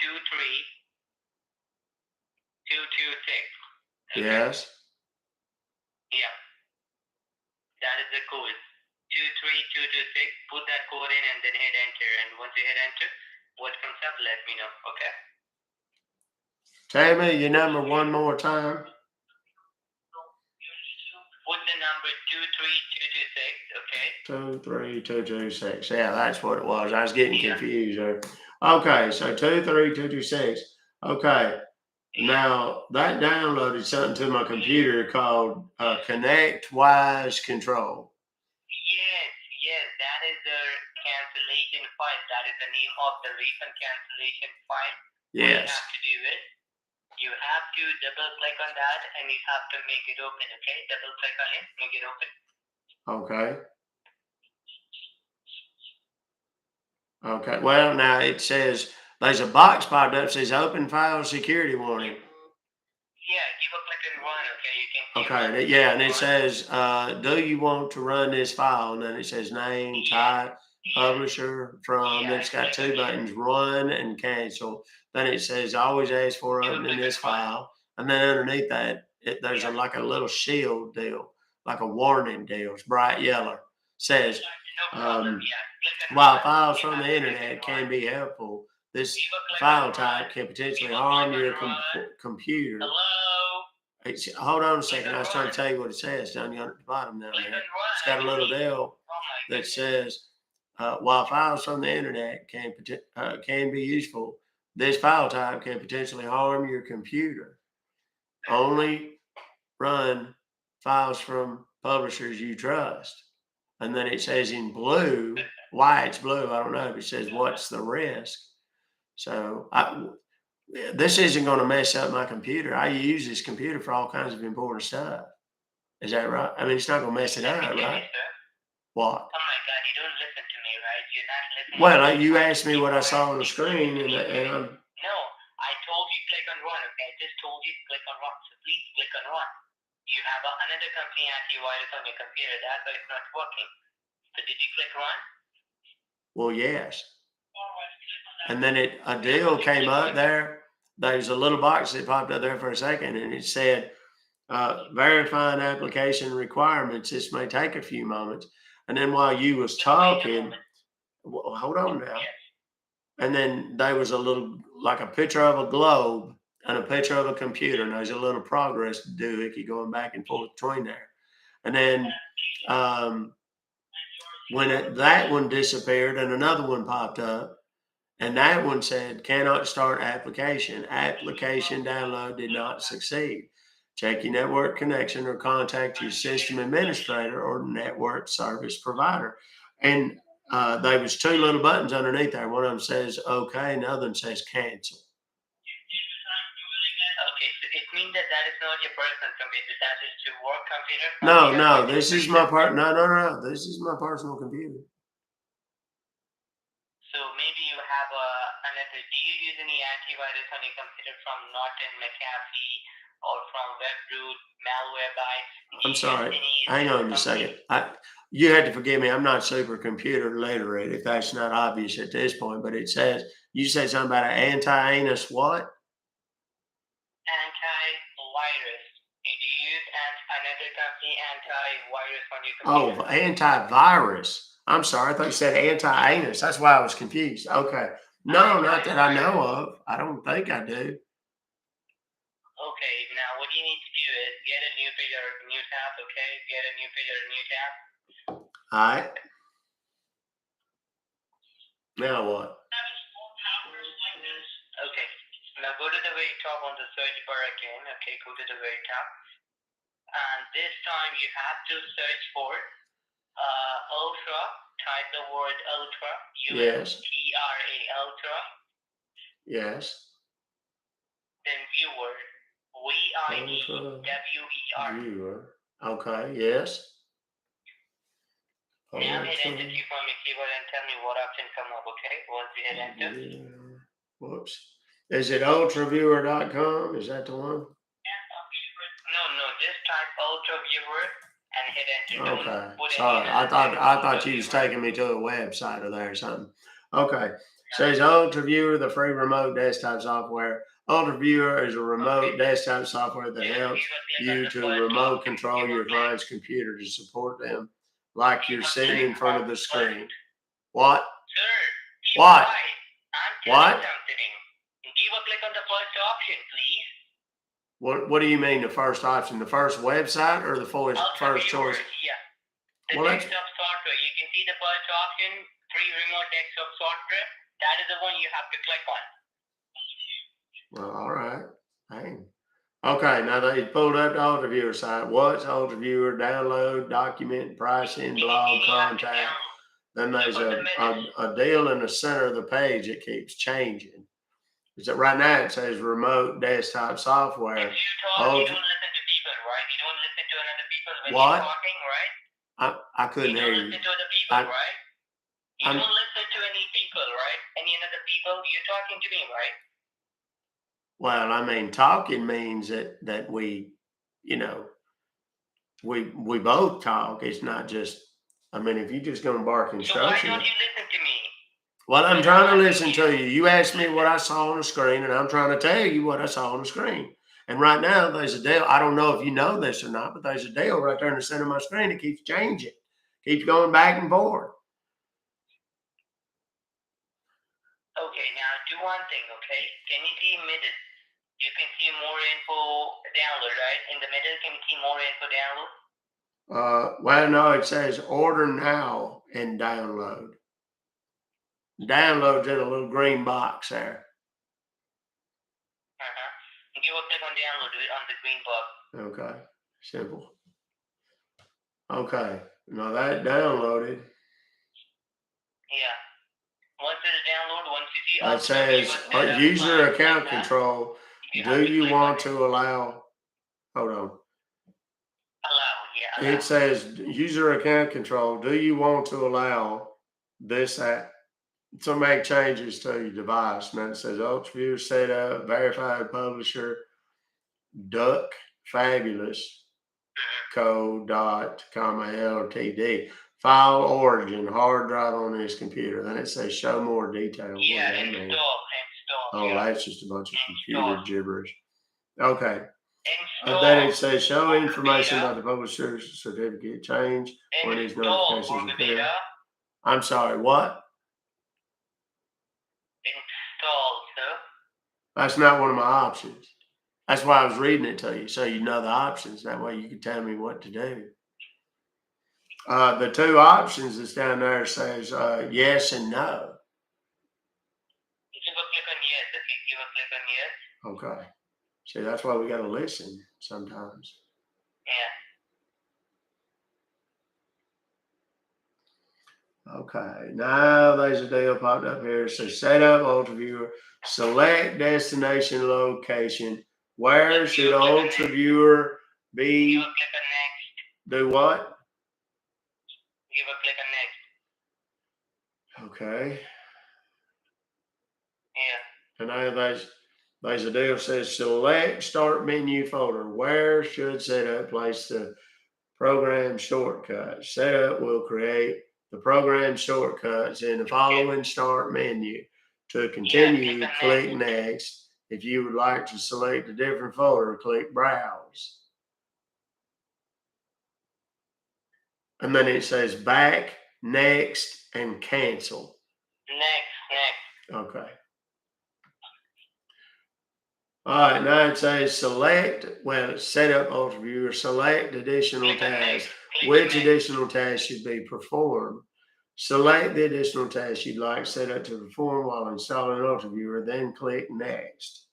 23226. Okay? Yes. Yeah. That is the code. 23226. Put that code in and then hit enter. And once you hit enter, what comes up, let me know, okay? Tell me your number one more time. Put the number 23226, okay? 23226. Yeah, that's what it was. I was getting confused there. Okay, so 23226. Okay. Now that downloaded something to my computer called ConnectWise Control. Yes, that is the cancellation file. That is the name of the refund cancellation file. Yes. What you have to do is, you have to double click on that and you have to make it open, okay? Double click on it, make it open. Okay. Well, now it says there's a box popped up says open file security warning. Yeah, give a click and run, okay? You can Okay, yeah, and it says, do you want to run this file? And then it says name, type, publisher, from. It's got two buttons, run and cancel. Then it says always ask for opening this file. And then underneath that, there's like a little shield deal, like a warning deal. It's bright yellow. Says, while files from the internet can be helpful, this file type can potentially harm your computer. Hold on a second. I was trying to tell you what it says down here at the bottom down there. It's got a little deal that says, while files from the internet can be useful, this file type can potentially harm your computer. Only run files from publishers you trust. And then it says in blue, why it's blue, I don't know. It says, what's the risk? So this isn't going to mess up my computer. I use this computer for all kinds of important stuff. Is that right? I mean, it's not going to mess it up, right? What? Oh my God, you don't listen to me, right? You're not listening. Well, you asked me what I saw on the screen, and I'm... No, I told you click on run, okay? I just told you click on run, so please click on run. You have another company antivirus on your computer, that's why it's not working. So did you click run? Well, yes. And then a deal came up there. There's a little box that popped up there for a second, and it said, verifying application requirements. This may take a few moments. And then while you was talking, hold on now. And then there was a little, like a picture of a globe and a picture of a computer. And there's a little progress doohickey going back and forth between there. And then when that one disappeared and another one popped up, and that one said, cannot start application. Application download did not succeed. Check your network connection or contact your system administrator or network service provider. And there was two little buttons underneath there. One of them says okay, and the other one says cancel. Okay, so it means that is not your personal computer. That is your work computer? No, this is my no. This is my personal computer. So maybe you have another. Do you use any antivirus on your computer from Norton, McAfee, or from WebRoot, Malwarebytes? I'm sorry. Hang on just a second. You had to forgive me. I'm not super computer literate, if that's not obvious at this point. But it says, you said something about an anti-anus what? Antivirus. Do you use better company antivirus on your Oh, computer. antivirus. I'm sorry. I thought you said anti-anus. That's why I was confused. Okay. No, not that I know of. I don't think I do. Okay, now what you need to do is get a new page or a new tab, okay? Get a new page or a new tab. All right. Now what? Okay, now go to the very top on the search bar again, okay? Go to the very top. And this time you have to search for ultra. Type the word ultra. Yes. ULTRA, ultra. Yes. Then viewer. VIEWER. Viewer. Okay. Yes. Now hit enter key from your keyboard and tell me what option come up, okay? Once you hit enter. Yeah. Whoops. Is it ultraviewer.com? Is that the one? No, just type ultra viewer and hit enter. Okay. Don't Sorry. I thought you was taking me to a website or there or something. Okay. Says UltraViewer, the free remote desktop software. UltraViewer is a remote desktop software that helps you to remote control your client's computer to support them like you're sitting in front of the screen. What? Sir, What? I'm What? telling something. Give a click on the first option, please. What do you mean the first option? The first website or the first choice? Yeah. The Well, that's- desktop software. You can see the first option, free remote desktop software. That is the one you have to click on. Well, all right. Dang. Okay, now they pulled up the UltraViewer site. What's UltraViewer? Download, document, pricing, blog, contact. Then there's a deal in the center of the page that keeps changing. Is it right now? It says remote desktop software. If you talk, you don't listen to people, right? You don't listen to another people when What? you're talking, right? I couldn't hear You you. don't listen to other people, right? You don't listen to any people, right? Any other people? You're talking to me, right? Well, I mean, talking means that we, you know, we both talk. It's not just. I mean, if you're just gonna bark So why instructions. don't you listen to me? Well, I'm trying to listen to you. You asked me what I saw on the screen, and I'm trying to tell you what I saw on the screen. And right now, there's a deal. I don't know if you know this or not, but there's a deal right there in the center of my screen. It keeps changing, keeps going back and forth. Okay, now do one thing, okay? Can you see middle? You can see more info download, right? In the middle, can you see more info download? Well, no, it says order now and download. Download's in a little green box there. Give a click on download on the green box. Okay, simple. Okay, now that downloaded. Yeah. Once it's download, once you see It says user account control. Do you want to allow? Hold on. Allow, yeah. It says user account control. Do you want to allow this app to make changes to your device? And then it says UltraViewer setup, verified publisher, Duck Fabulous code.com LTD. File origin, hard drive on this computer. Then it says show more details. Yeah, what does that mean? install. Oh, yeah. that's just a bunch of computer gibberish. Okay. Install. Then it says show information about the publisher's certificate change when these notifications appear. I'm sorry, what? Install, sir. That's not one of my options. That's why I was reading it to you, so you know the options. That way you can tell me what to do. The two options that's down there says yes and no. You give a click on yes. If you give a click on yes. Okay. See, that's why we got to listen sometimes. Yeah. Okay. Now there's a deal popped up here. So set up UltraViewer. Select destination location. Where should UltraViewer be? Give a click on next. Do what? Give a click on next. Okay. Yeah. And now there's a deal says select start menu folder. Where should setup place the program shortcuts? Setup will create the program shortcuts in the following start menu. To continue, click next. If you would like to select a different folder, click browse. And then it says back, next, and cancel. Next. Okay. All right, now it says select, well, set up Ultra Viewer, select additional tasks. Which additional tasks should be performed? Select the additional task you'd like set up to perform while installing Ultra Viewer, then click next.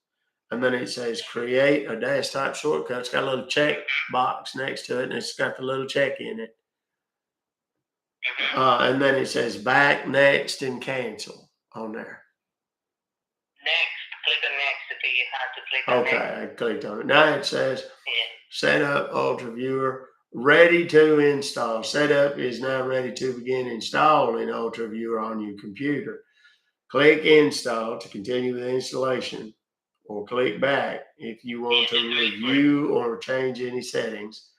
And then it says create a desktop shortcut. It's got a little check box next to it, and it's got the little check in it. And then it says back, next, and cancel on there. Next. Click on next. So you have to click on next. Okay, I clicked on it. Now it says set up Ultra Viewer, ready to install. Setup is now ready to begin installing Ultra Viewer on your computer. Click install to continue the installation, or click back if you want to review or change any settings.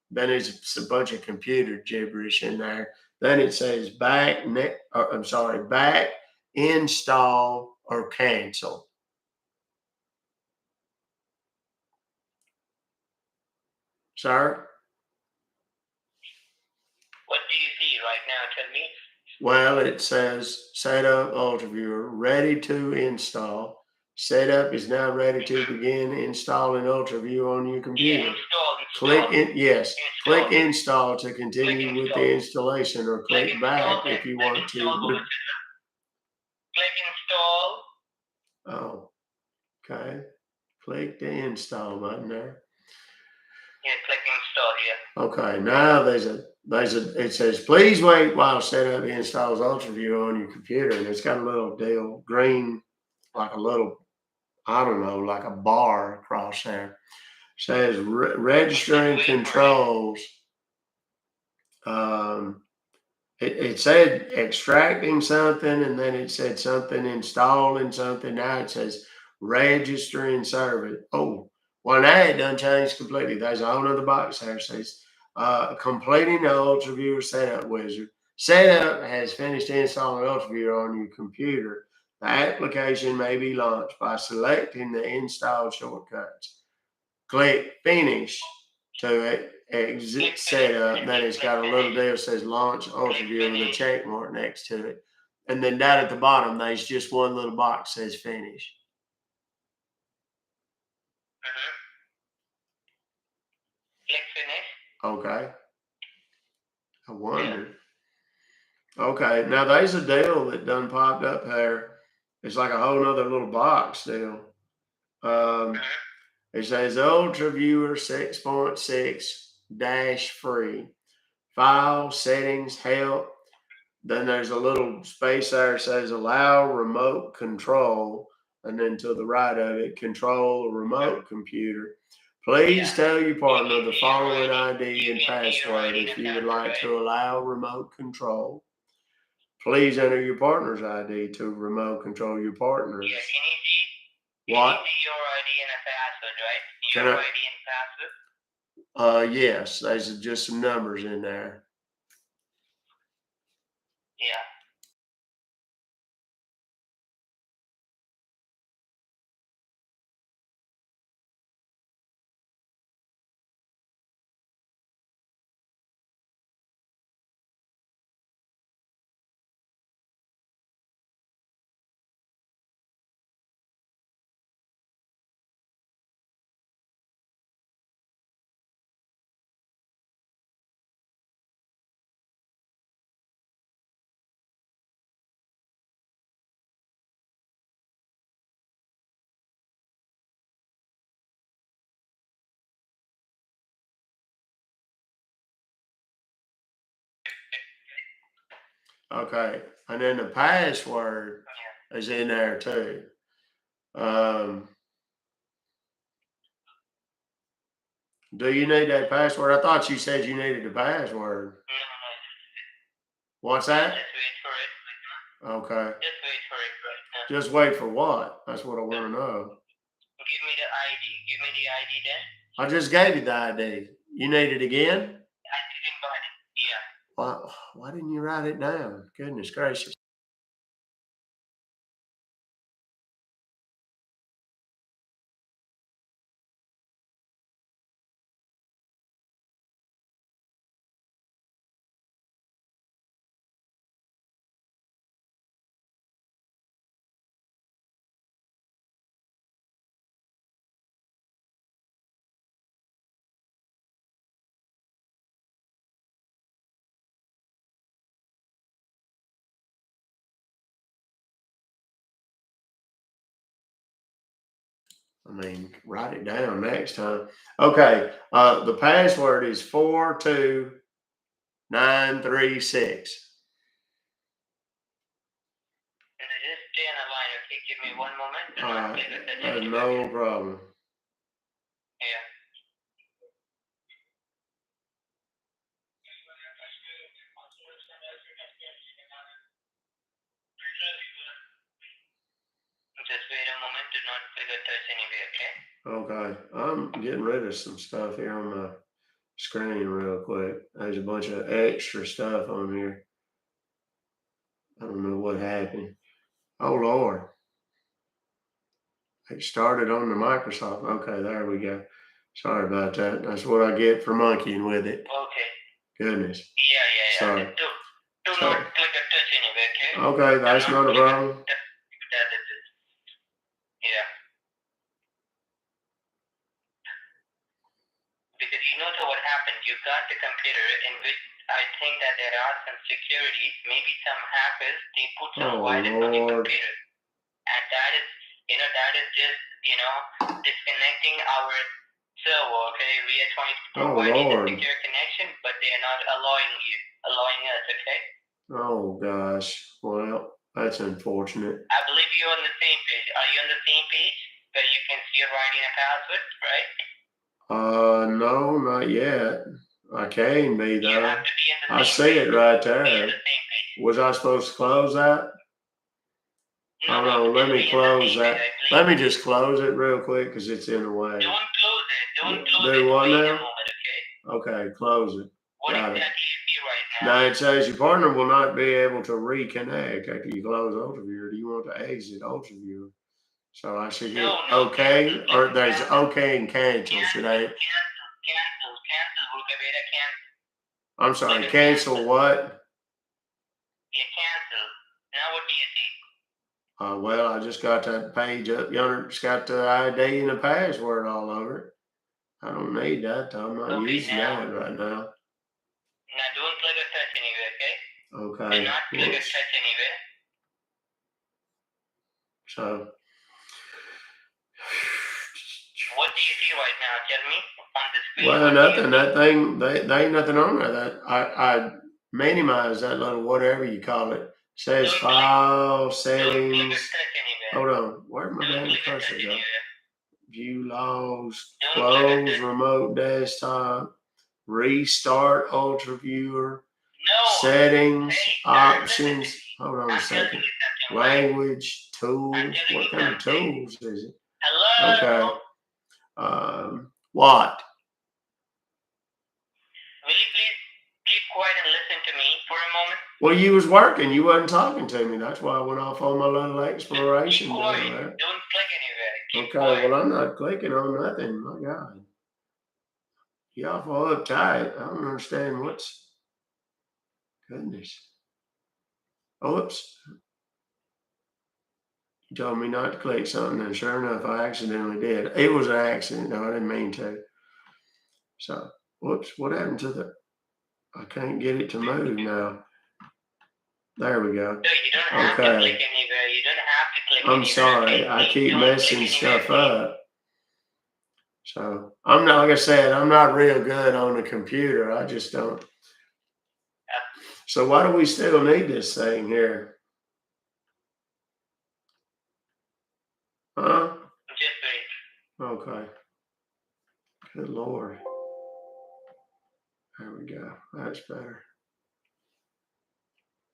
Then there's a bunch of computer gibberish in there. Then it says back, back, install, or cancel. Sir? What do you see right now? Tell me. Well, it says setup Ultra Viewer, ready to install. Setup is now ready to begin installing Ultra Viewer on your computer. Install. Click in, yes. Click install to continue with the installation, or click back if you want to. Click install. Oh, okay. Click the install button there. Yeah, click install here. Okay, now it says please wait while setup installs Ultra Viewer on your computer, and it's got a little deal green, like a little, I don't know, like a bar across there. Says registering controls. It said extracting something, and then it said something installing something. Now it says registering service. Oh, well, now it done changed completely. There's a whole other box there. It says completing the Ultra Viewer setup wizard. Setup has finished installing Ultra Viewer on your computer. The application may be launched by selecting the install shortcuts. Click finish to exit setup. Then it's got a little deal that says launch Ultra Viewer with a check mark next to it. And then down at the bottom, there's just one little box that says finish. Click finish. Okay. I wonder. Okay, now there's a deal that done popped up there. It's like a whole nother little box deal. It says Ultra Viewer 6.6 free. File, settings, help. Then there's a little space there that says allow remote control. And then to the right of it, control a remote computer. Please tell your partner the following ID and password if you would like to allow remote control. Please enter your partner's ID to remote control your partner's. Yeah, What? You need your ID and a password, right? Can Your I- ID and password? Yes, there's just some numbers in there. Yeah. Okay, and then the password is in there too. Do you need that password? I thought you said you needed the password. No. What's that? Just wait for it. Okay. Just wait for it right now. Just wait for what? That's what I want to know. Give me the ID. Give me the ID then. I just gave you the ID. You need it again? I didn't got it. Yeah. Why didn't you write it down? Goodness gracious. I mean, write it down next time. Okay. The password is 42936. Just stay on the line, okay? Give me one moment. Do All not right. click the touch anywhere. No problem. Yeah. Just wait a moment. Do not click the touch anywhere, okay? Okay. I'm getting rid of some stuff here on my screen real quick. There's a bunch of extra stuff on here. I don't know what happened. Oh, Lord. It started on the Microsoft. Okay, there we go. Sorry about that. That's what I get for monkeying with it. Okay. Goodness. Yeah. Sorry. Do not click the touch anywhere, okay? Okay, that's not a problem. That is it. Yeah. Because you know what happened. You got the computer in which I think that there are some securities, maybe some hackers, they put some virus on your computer. And that is just, disconnecting our server, okay? We are trying to provide you the secure connection, but they are not allowing us, okay? Oh, gosh. Well, that's unfortunate. I believe you're on the same page. Are you on the same page where you can see your writing a password, right? No, not yet. I can be, though. You have to be in the I same see page. it right Be on there. the same page. Was I supposed to close that? No, Hold on, let me close that. page, Let me just close it real quick because it's in the way. Don't close it. Don't close Do it. what Wait now? a moment, okay? Okay, close it. What Got exactly it. you see right now? Now it says your partner will not be able to reconnect after you close Ultraviewer. Do you want to exit Ultraviewer? So I should hit OK, cancel, or there's cancel. OK and cancel. Should I? Cancel. I'm sorry, cancel what? Yeah, cancel. Now what do you see? Well, I just got that page up yonder. It's got the ID and the password all over it. I don't need that, though. I'm not using that right now. Now don't click a touch anywhere, okay? Okay. Do not click a touch anywhere. So. What do you see right now? Tell me on the screen. Well, nothing. That thing, they ain't nothing on there. That I minimize that little whatever you call it. Says file settings. Hold on. Where'd my damn cursor go? View logs. Close remote desktop. Restart Ultraviewer. Settings. Options. Hold on a second. Language. Tools. What kind of tools is it? Hello. Okay. What? Will you please keep quiet and listen to me for a moment? Well, you was working. You wasn't talking to me. That's why I went off on my little exploration. Keep quiet. Don't click anywhere. Keep quiet. Well, I'm not clicking on nothing. My God. You're awful uptight. I don't understand what's... Goodness. Oops. You told me not to click something, and sure enough, I accidentally did. It was an accident. No, I didn't mean to. So, whoops. What happened to the... I can't get it to move now. There we go. No, you don't have to click anywhere. You don't have to click I'm sorry. I keep messing stuff up. So I'm not, like I said, I'm not real good on the computer. I just don't. So why do we still need this thing here? Huh? Just wait. Okay. Good Lord. There we go. That's better.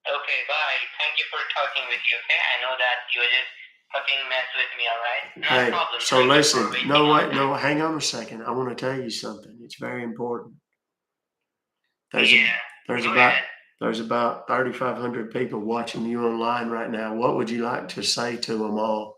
Okay, bye. Thank you for talking with you, okay? I know that you were just fucking mess with me, all right? No problem. So listen, no, hang on a second. I want to tell you something. It's very important. There's about 3,500 people watching you online right now. What would you like to say to them all?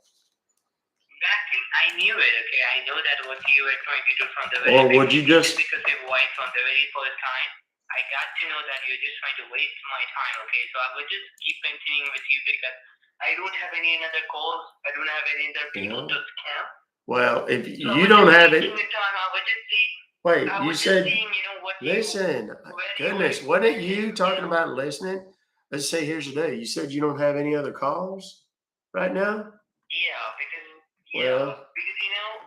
I knew it, okay? I know that what you were trying to do from the very beginning. Or would you just... Because your wife from the very first time, I got to know that you're just trying to waste my time, okay? So I would just keep continuing with you because I don't have any other calls. I don't have any other people to scam. Well, if you don't have it... I would just see... Wait, you said... Listen, goodness, wasn't you talking about listening? Let's say, here's the deal. You said you don't have any other calls right now? Yeah, because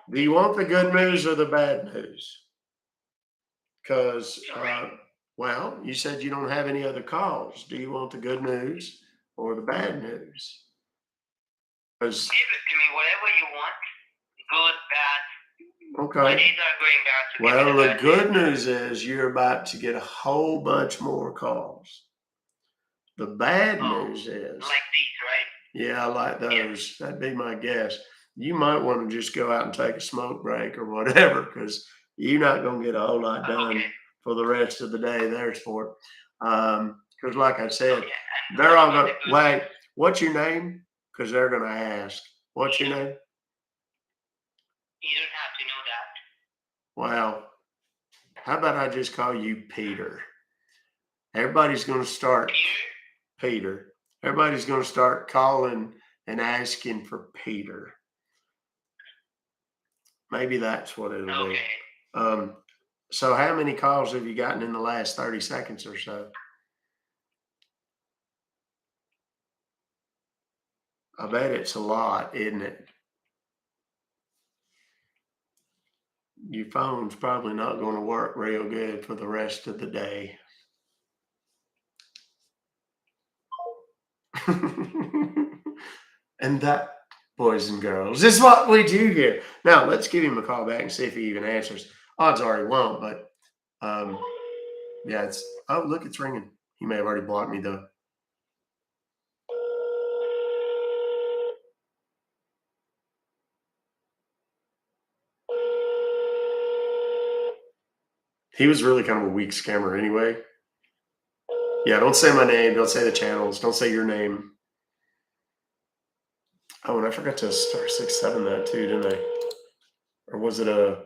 Do you want the good news or the bad news? Because, well, you said you don't have any other calls. Do you want the good news or the bad news? 'Cause- Give it to me, whatever you want. Good, bad. My okay. days are going bad. So give me Well, the bad good news. news is you're about to get a whole bunch more calls. The bad news is, Like these, right? yeah, I like those. That'd be my guess. You might want to just go out and take a smoke break or whatever, because you're not going to get a whole lot done Okay. for the rest of the day there, sport. Because, like I said, Okay. And they're what all about going the to good wait. news? What's your name? Because they're going to ask. What's your name? You don't have to know that. Well, how about I just call you Peter? Everybody's going to start Peter. Everybody's going to start calling and asking for Peter. Maybe that's what it'll be. Okay. So how many calls have you gotten in the last 30 seconds or so? I bet it's a lot, isn't it? Your phone's probably not going to work real good for the rest of the day. And that, boys and girls, is what we do here. Now, let's give him a call back and see if he even answers. Odds are he won't, but yeah, it's, oh, look, it's ringing. He may have already blocked me, though. He was really kind of a weak scammer anyway. Yeah, don't say my name. Don't say the channels. Don't say your name. Oh, and I forgot to *667 that too, didn't I? Or was it a?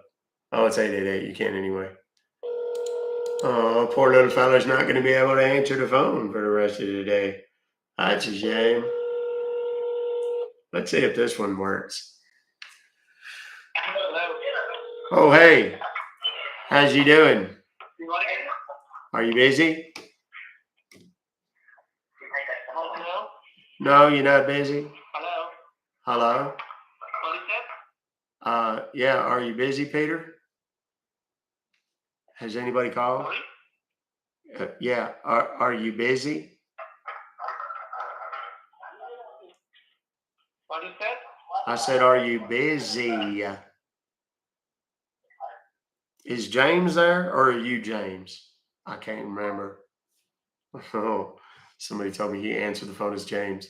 Oh, it's 888. You can't anyway. Oh, poor little fella's not going to be able to answer the phone for the rest of the day. That's a shame. Let's see if this one works. Oh, hey. How's you doing? Are you busy? Hello? No, you're not busy. Hello? Hello? What is that? Yeah, are you busy, Peter? Has anybody called? Sorry? Yeah, are you busy? What is that? I said, are you busy? Is James there or are you James? I can't remember. Oh, somebody told me he answered the phone as James.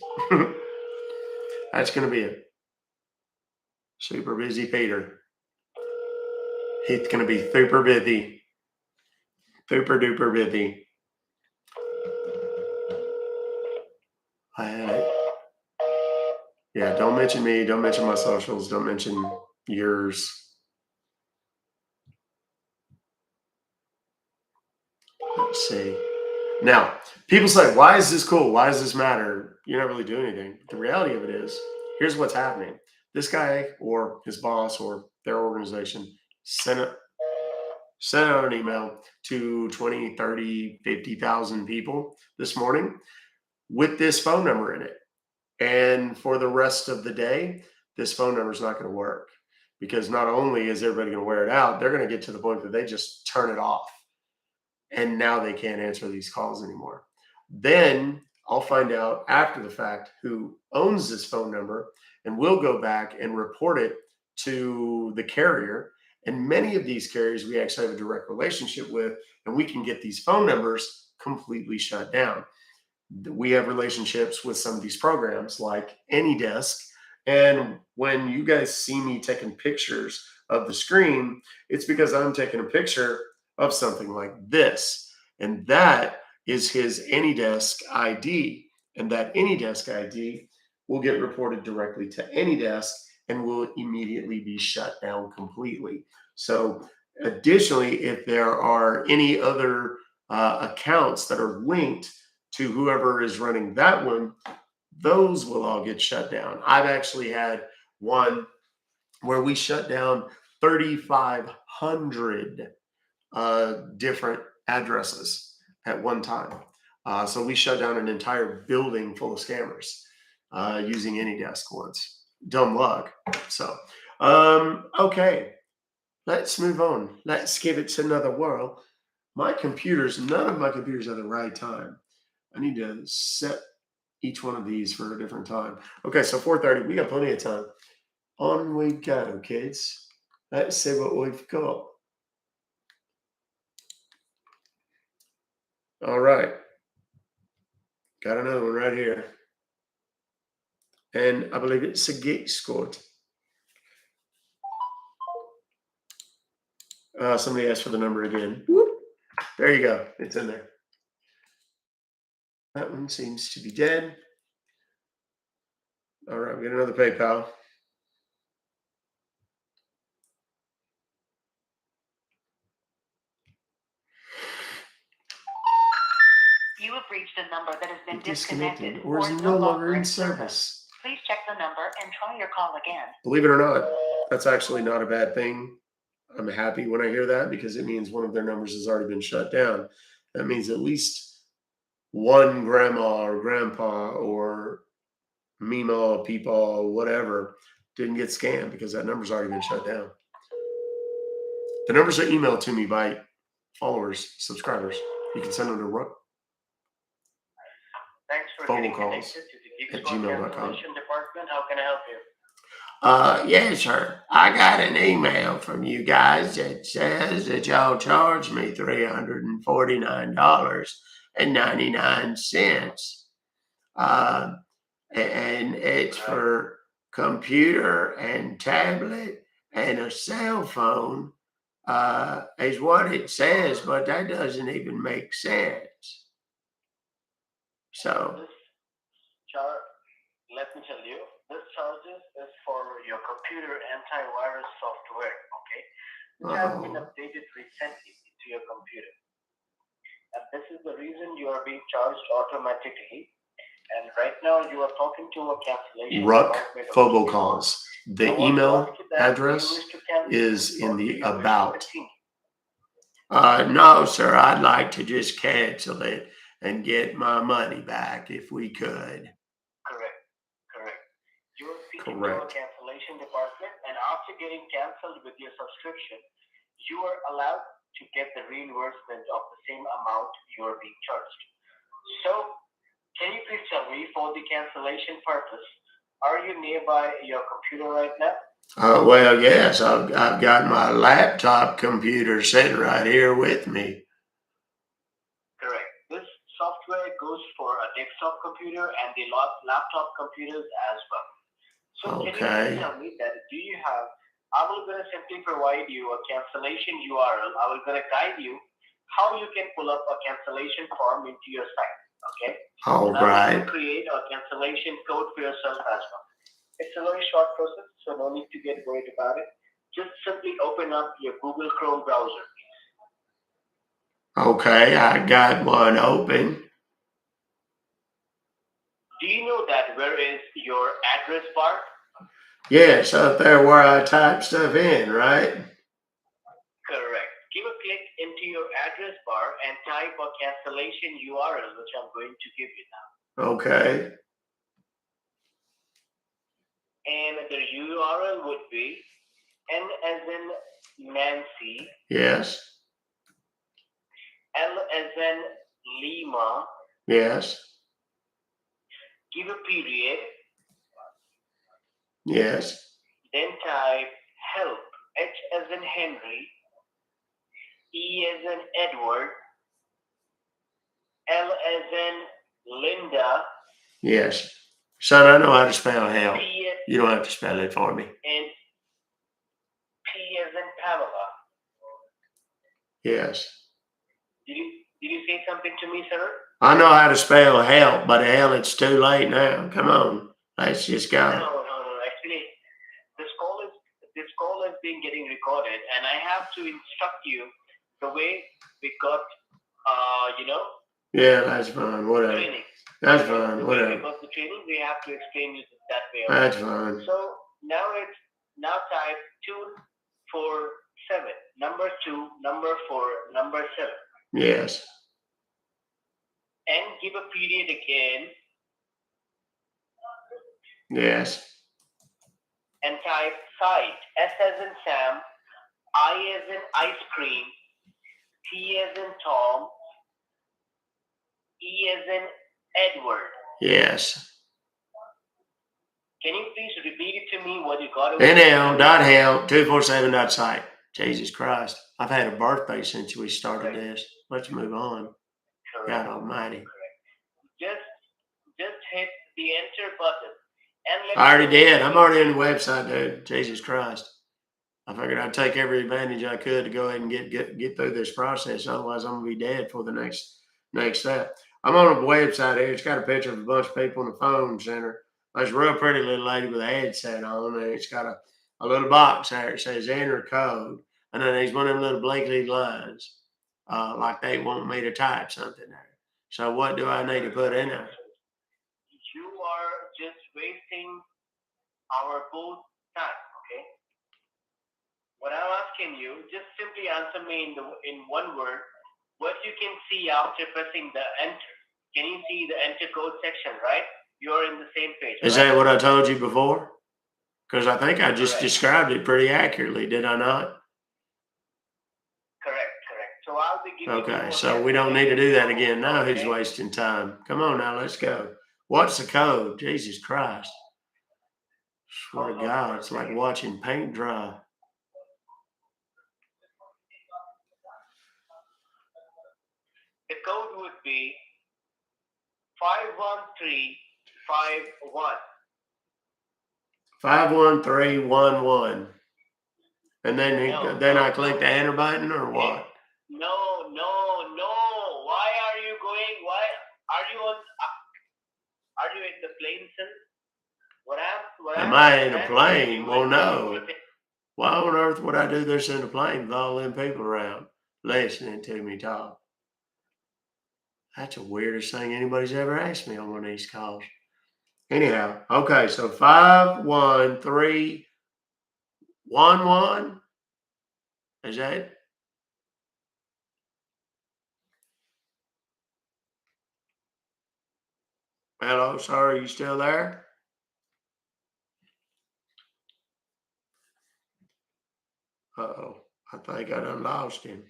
That's going to be it. Super busy Peter. He's going to be super busy. Super duper busy. Yeah, don't mention me. Don't mention my socials. Don't mention yours. Let's see. Now, people say, why is this cool? Why does this matter? You're not really doing anything. The reality of it is, here's what's happening. This guy or his boss or their organization sent out an email to 20, 30, 50,000 people this morning with this phone number in it. And for the rest of the day, this phone number is not going to work because not only is everybody going to wear it out, they're going to get to the point that they just turn it off. And now they can't answer these calls anymore. Then I'll find out after the fact who owns this phone number, and we'll go back and report it to the carrier. And many of these carriers we actually have a direct relationship with, and we can get these phone numbers completely shut down. We have relationships with some of these programs like AnyDesk. And when you guys see me taking pictures of the screen, it's because I'm taking a picture of something like this. And that is his AnyDesk ID. And that AnyDesk ID will get reported directly to AnyDesk and will immediately be shut down completely. So additionally, if there are any other accounts that are linked to whoever is running that one, those will all get shut down. I've actually had one where we shut down 3,500 different addresses at one time. So we shut down an entire building full of scammers using AnyDesk once. Dumb luck. So Okay. Let's move on. Let's give it another whirl. None of my computers have the right time. I need to set each one of these for a different time. Okay, so 4:30. We got plenty of time. On we go, kids. Let's see what we've got. All right. Got another one right here. And I believe it's a Geek Squad. Somebody asked for the number again. Whoop. There you go. It's in there. That one seems to be dead. All right, we got another PayPal. You have reached a number that has been disconnected or is no longer in service. Please check the number and try your call again. Believe it or not, that's actually not a bad thing. I'm happy when I hear that because it means one of their numbers has already been shut down. That means at least one grandma or grandpa or Mima, Peepaw, whatever didn't get scammed because that number's already been shut down. The numbers are emailed to me by followers, subscribers. You can send them to Ruck. Thanks for Fobocalls getting connected to the at gmail.com. cancellation department. How can I help you? Yes, sir. I got an email from you guys that says that y'all charged me $349.99. And it's for computer and tablet and a cell phone, is what it says, but that doesn't even make sense. So, Let me tell you, this charges is for your computer antivirus software, okay? Which has been updated recently to your computer. And this is the reason you are being charged automatically. And right now you are talking to a cancellation. Ruck Fobocalls. The email address is in the about. No, sir, I'd like to just cancel it and get my money back if we could. Correct. You are speaking to a cancellation department, and after getting canceled with your subscription, you are allowed to get the reimbursement of the same amount you are being charged. So, can you please tell me, for the cancellation purpose, are you nearby your computer right now? Well, yes, I've got my laptop computer sitting right here with me. Correct. This software goes for a desktop computer and the laptop computers as well. So can you please tell me that I will going to simply provide you a cancellation URL. I will going to guide you how you can pull up a cancellation form into your site. Okay. All right. I'm going to create a cancellation code for yourself as well. It's a very short process, so no need to get worried about it. Just simply open up your Google Chrome browser. Okay, I got one open. Do you know that where is your address bar? Yes, up there where I type stuff in, right? Correct. Give a click into your address bar and type a cancellation URL, which I'm going to give you now. Okay. And the URL would be N as in Nancy. Yes. L as in Lima. Yes. Give a period. Yes. Then type help. H as in Henry. E as in Edward. L as in Linda. Yes. Son, I know how to spell help. P You don't have to spell it for me. And P as in Pamela. Yes. Did you say something to me, sir? I know how to spell help, but hell, it's too late now. Come on. Let's just go. No. Actually, this call is being getting recorded, and I have to instruct you the way we got, Yeah, that's fine. Whatever. training. That's fine. Whatever. Because the training, we have to explain it that way. That's fine. So now type 247, number 2, number 4, number 7. Yes. And give a period again. Yes. and type site. S as in Sam, I as in ice cream, T as in Tom, E as in Edward. Yes. Can you please repeat it to me what you got? NL.help247.site. Jesus Christ. I've had a birthday since we started this. Let's move on. God almighty. Just hit the enter button. And I already did. I'm already on the website, dude. Jesus Christ. I figured I'd take every advantage I could to go ahead and get through this process. Otherwise, I'm gonna be dead for the next step. I'm on a website here. It's got a picture of a bunch of people in the phone center. There's a real pretty little lady with a headset on, and it's got a little box there. It says enter code, and then there's one of them little blankety lines, like they want me to type something there. So what do I need to put in there? You are just wasting our both time. Okay. What I'm asking you, just simply answer me in one word. What you can see after pressing the enter. Can you see the enter code section, right? You're in the same page. Is that what I told you before? Because I think I just described it pretty accurately, did I not? Correct. So I'll be giving you. Okay, so we don't need to do that again. Now who's wasting time? Come on now, let's go. What's the code? Jesus Christ. Swear to God, it's like watching paint dry. The code would be 51351. 51311. And then I click the enter button or what? No. Why are you going? Why are you on? Are you in the plane, sir? Am I in a plane? Well, no. Why on earth would I do this in a plane with all them people around listening to me talk? That's the weirdest thing anybody's ever asked me on one of these calls. Anyhow, okay, so 51311. Is that it? Hello, sir, are you still there? Uh-oh, I think I done lost him.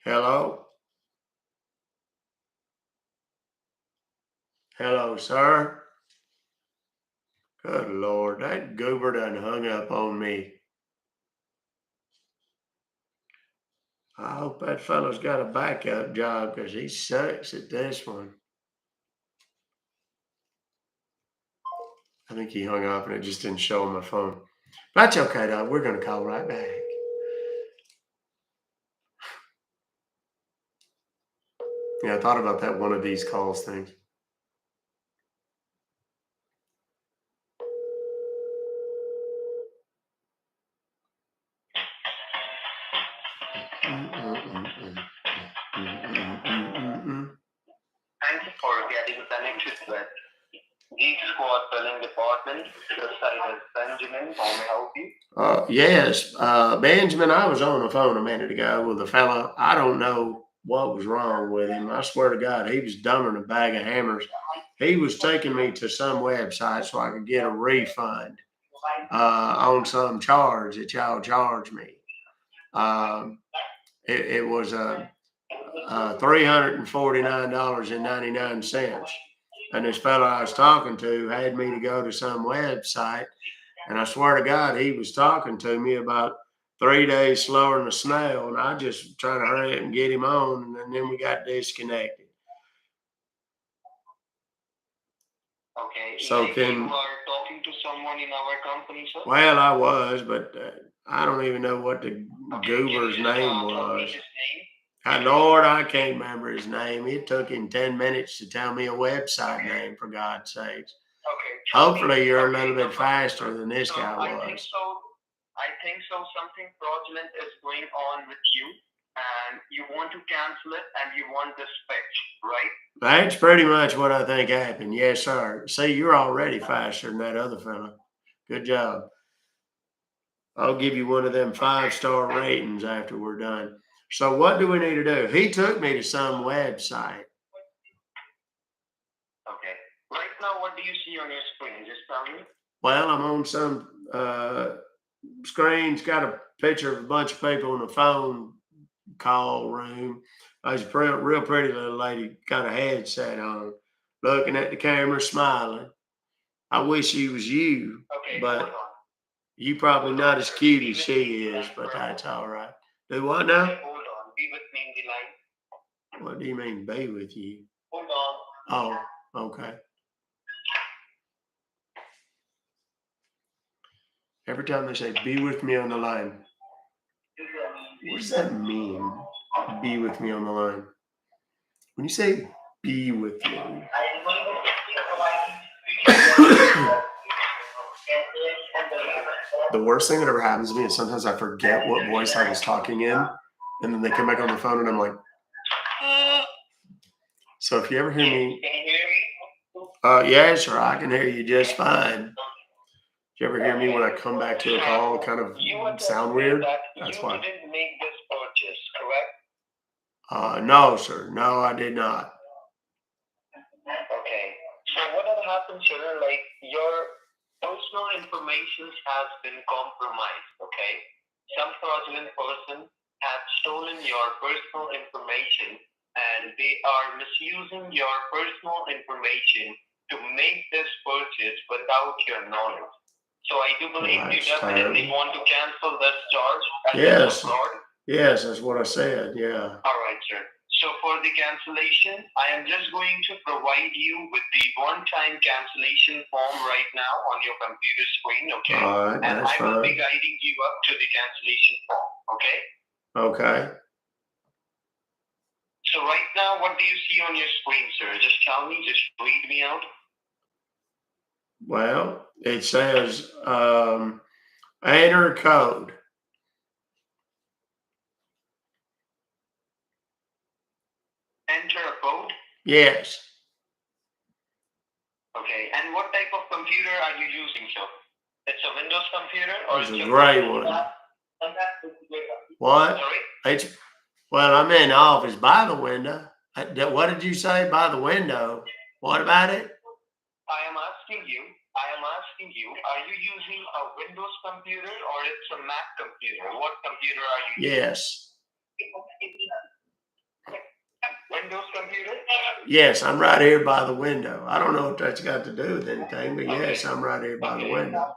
Hello? Hello, sir? Good Lord, that goober done hung up on me. I hope that fellow's got a backup job because he sucks at this one. I think he hung up and it just didn't show on my phone. That's okay, though. We're going to call right back. Yeah, I thought about that one of these calls things. Thank you for getting connected with Geek Squad Billing Department. This side is Benjamin. How may I help you? Yes, Benjamin, I was on the phone a minute ago with a fella. I don't know what was wrong with him. I swear to God, he was dumber than a bag of hammers. He was taking me to some website so I could get a refund on some charge that y'all charged me. It was $349.99. And this fellow I was talking to had me to go to some website. And I swear to God, he was talking to me about 3 days slower than a snail. And I just trying to hurry up and get him on. And then we got disconnected. Okay. So you are talking to someone in our company, sir? Well, I was, but I don't even know what the goober's name was. His name? Lord, I can't remember his name. It took him 10 minutes to tell me a website name, for God's sakes. Okay. Hopefully you're a little bit faster than this guy was. I think so. Something fraudulent is going on with you, and you want to cancel it, and you want this fixed, right? That's pretty much what I think happened. Yes, sir. See, you're already faster than that other fella. Good job. I'll give you one of them 5-star ratings after we're done. So what do we need to do? He took me to some website. Okay. Right now, what do you see on your screen? Just tell me. Well, I'm on some screen's got a picture of a bunch of people in a phone call room. There's a real pretty little lady, got a headset on, looking at the camera, smiling. I wish she was you, Okay, but hold on. you probably not as cute as she is, but that's all right. Do what now? Okay, hold on. Be with me in the line. What do you mean, be with you? Hold on. Oh, okay. Every time they say, be with me on the line, what does that mean? Be with me on the line. When you say be with me, the worst thing that ever happens to me is sometimes I forget what voice I was talking in, and then they come back on the phone and I'm like, so if you ever hear me, Can you hear me? yeah, sure, I can hear you just fine. If you ever hear me when I come back to a call kind of sound weird, that's why. You didn't make this purchase, correct? No, sir. No, I did not. Okay. So what had happened, sir? Like your personal information has been compromised. Okay. Some fraudulent person has stolen your personal information, and they are misusing your personal information to make this purchase without your knowledge. So I do believe you That's definitely terrible. want to cancel this charge. Yes. Yes, that's what I said. Yeah. All right, sir. So for the cancellation, I am just going to provide you with the one-time cancellation form right now on your computer screen, okay? All right, And that's I will be fine. guiding you up to the cancellation form, okay? Okay. So right now, what do you see on your screen, sir? Just tell me, just read me out. Well, it says enter code. Enter a code. Yes. Okay. And what type of computer are you using, sir? It's a Windows computer or It's a it's gray one. What? Sorry? Well, I'm in the office by the window. What did you say? By the window. What about it? I am asking you, are you using a Windows computer or it's a Mac computer? What computer are you using? Yes. Windows computer? Yes, I'm right here by the window. I don't know what that's got to do with anything, but yes, I'm right here by the window.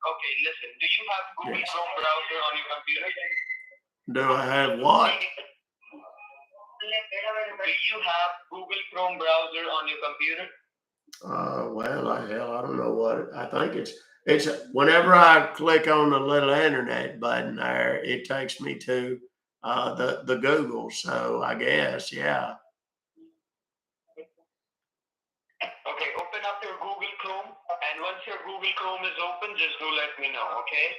Okay, listen, do you have Google Yes. Chrome browser on your computer? Do I have what? Do you have Google Chrome browser on your computer? Well, I don't know what I think it's whenever I click on the little internet button there, it takes me to the Google. So I guess, yeah. Okay, open up your Google Chrome, and once your Google Chrome is open, just do let me know, okay?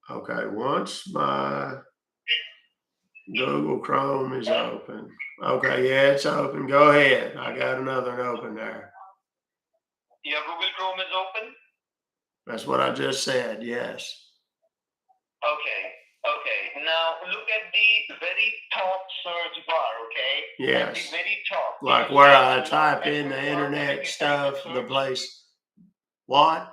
Okay, once my Google Chrome is open. Okay, yeah, it's open. Go ahead. I got another one open there. Your Google Chrome is open? That's what I just said, yes. Okay. Now look at the very top search bar, okay? Yes. At the very top. Like where I type in the internet stuff, the place. What?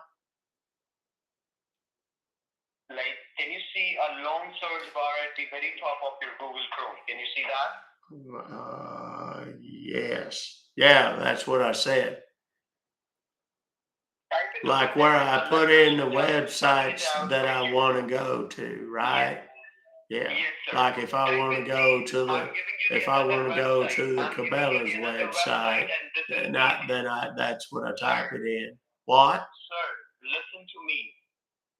Like, can you see a long search bar at the very top of your Google Chrome? Can you see that? Yes. Yeah, that's what I said. Like where I put in the websites that I want to go to, right? Yeah. Like if I want to go to the Cabela's website, that's what I type it in. What? Sir, listen to me.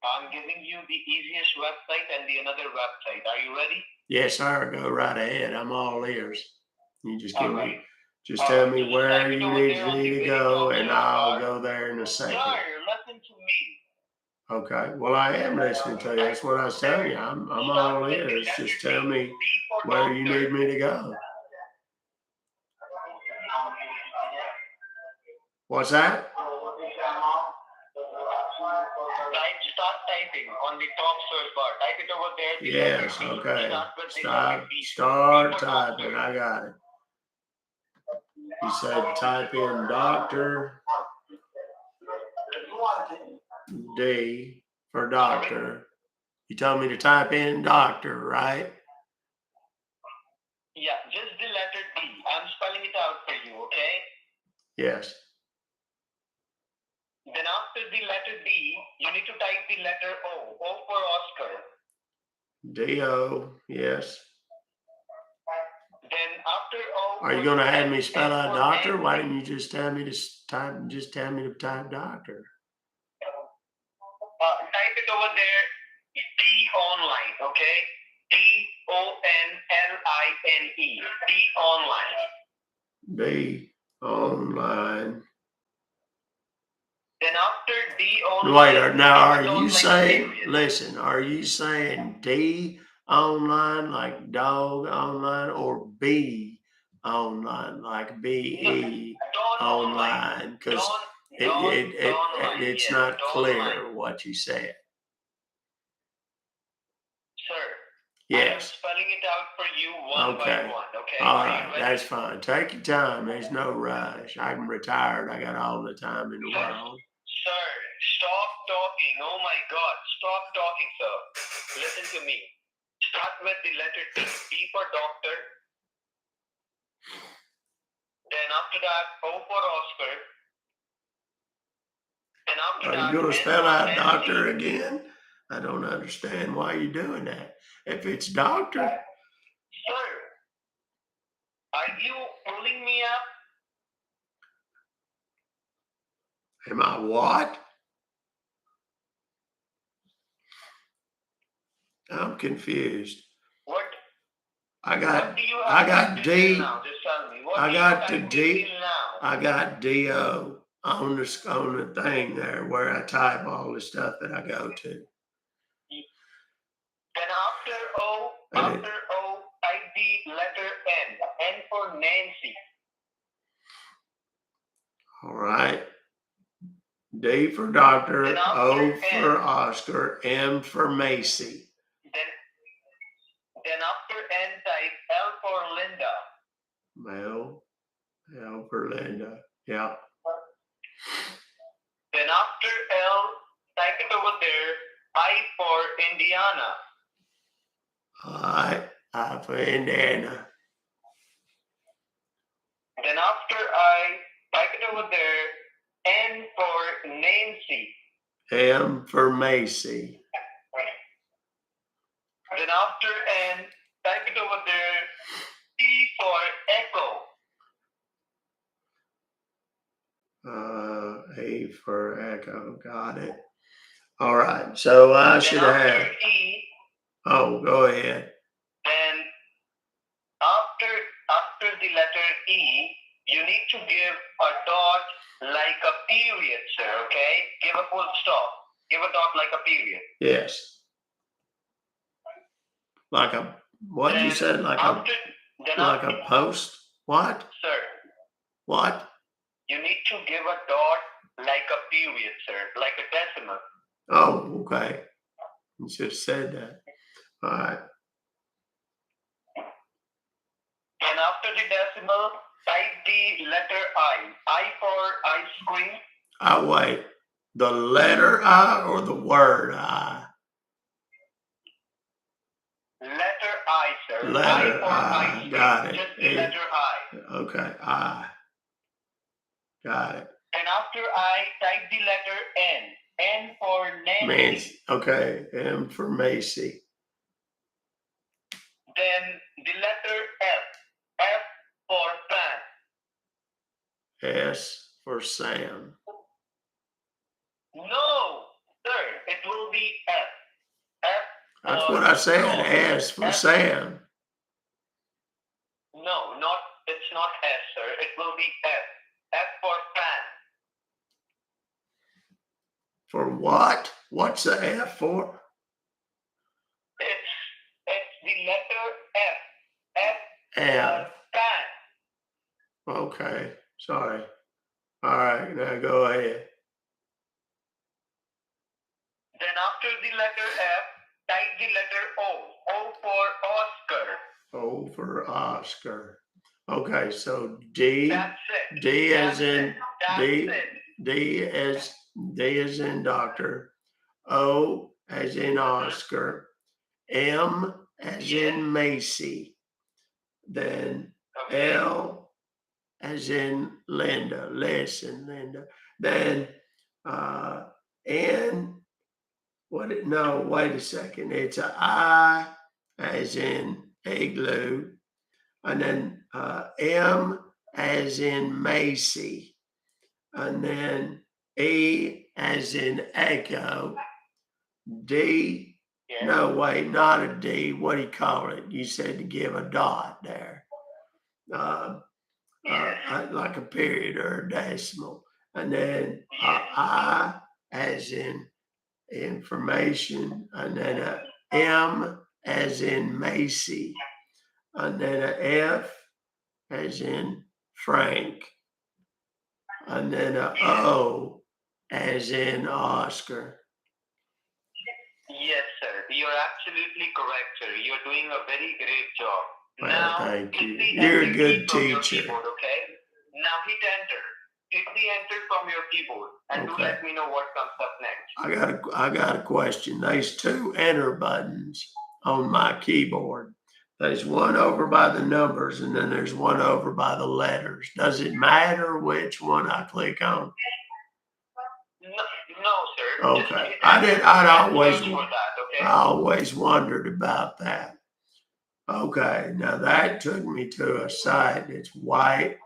I'm giving you the easiest website and the another website. Are you ready? Yes, sir. Go right ahead. I'm all ears. You just give me, Alright. just tell me where you need me to go, and I'll go there in a second. Sir, listen to me. Okay. Well, I am listening to you. That's what I was telling you. I'm all ears. Just tell me where you need me to go. What's that? Start typing on the top search bar. Type it over there. The Yes, letter D. okay. Start with the Stop. letter D. Start D for typing. doctor. I got it. He said type in doctor. D for doctor. You told me to type in doctor, right? Yeah, just the letter D. I'm spelling it out for you, okay? Yes. Then after the letter D, you need to type the letter O. O for Oscar. D-O, yes. Then after O. Are you gonna have me spell out for doctor? Nancy. Why didn't you just tell me to type? Just tell me to type doctor. Type it over there. D online, okay? D-O-N-L-I-N-E. D online. D online. Then after D online. Wait, now are don't you like saying? period. Listen, are you saying D online like dog online, or B online like B-E Dawn online? Because it's yes, not dawn clear online. what you said. Sir, I am Yes. spelling it out for you one Okay. by one, okay? All Are you right, ready? that's fine. Take your time. There's no rush. I'm retired. I got all the time in the world. Sir, stop talking. Oh my God, stop talking, sir. Listen to me. Start with the letter D. D for doctor. Then after that, O for Oscar. Then after Are that, you going to N spell for out Nancy. doctor again? I don't understand why you're doing that. If it's doctor, Sir, are you pulling me up? am I what? I'm confused. What? I What got do you have I got to D. do now? Just tell me. What I do got you the have to D. do now? I got D-O on the thing there where I type all the stuff that I go to. Then after O, type the letter N. N for Nancy. All right. D for doctor, Then after O for N. Oscar, M for Macy. Then after N, type L for Linda. Mel, L for Linda. Yeah. Then after L, type it over there. I for Indiana. All right. I for Indiana. Then after I, type it over there. N for Nancy. M for Macy. Then after N, type it over there. E for Echo. A for Echo. Got it. All right. So I Then should after have. E, Oh, go ahead. then after the letter E, you need to give a dot like a period, sir, okay? Give a full stop. Give a dot like a period. Yes. Like a what you said? Like a post? What? Sir, What? you need to give a dot like a period, sir, like a decimal. Oh, okay. You should have said that. All right. And after the decimal, type the letter I. I for ice cream. Wait. The letter I or the word I? Letter I, sir. Letter I for I. ice cream. Got it. Just the letter I. Okay. I. Got it. And after I, type the letter N. N for Nancy. Macy. Okay. M for Macy. Then the letter F. F for fan. S for Sam. No, sir. It will be F. F. That's what I said. S for F. Sam. No, it's not S, sir. It will be F. F for fan. For what? What's the F for? It's the letter F. F F. for fan. Okay. Sorry. All right. Now go ahead. Then after the letter F, type the letter O. O for Oscar. O for Oscar. Okay, so D. That's it. D as That's in it. That's D. it. D as in doctor. O as in Oscar. M as in Macy. Then Okay. L as in Linda. Listen, Linda. Then N. No, wait a second. It's a I as in igloo. And then M as in Macy. And then E as in echo. D. Yes. No, wait, not a D. What do you call it? You said to give a dot there. Like a period or a decimal. And then I as in information. And then a M as in Macy. And then a F as in Frank. And then a O as in Oscar. Yes, sir. You're absolutely correct, sir. You're doing a very great job. Well, now, thank hit you. the You're a enter good key from your teacher. keyboard, okay? Now hit enter. Hit the enter from your keyboard, and do Okay. let me know what comes up next. I got a question. There's two enter buttons on my keyboard. There's one over by the numbers, and then there's one over by the letters. Does it matter which one I click on? No, sir. Okay. Just hit enter I'd and always, search for that, okay? I always wondered about that. Okay, now that took me to a site. It's white.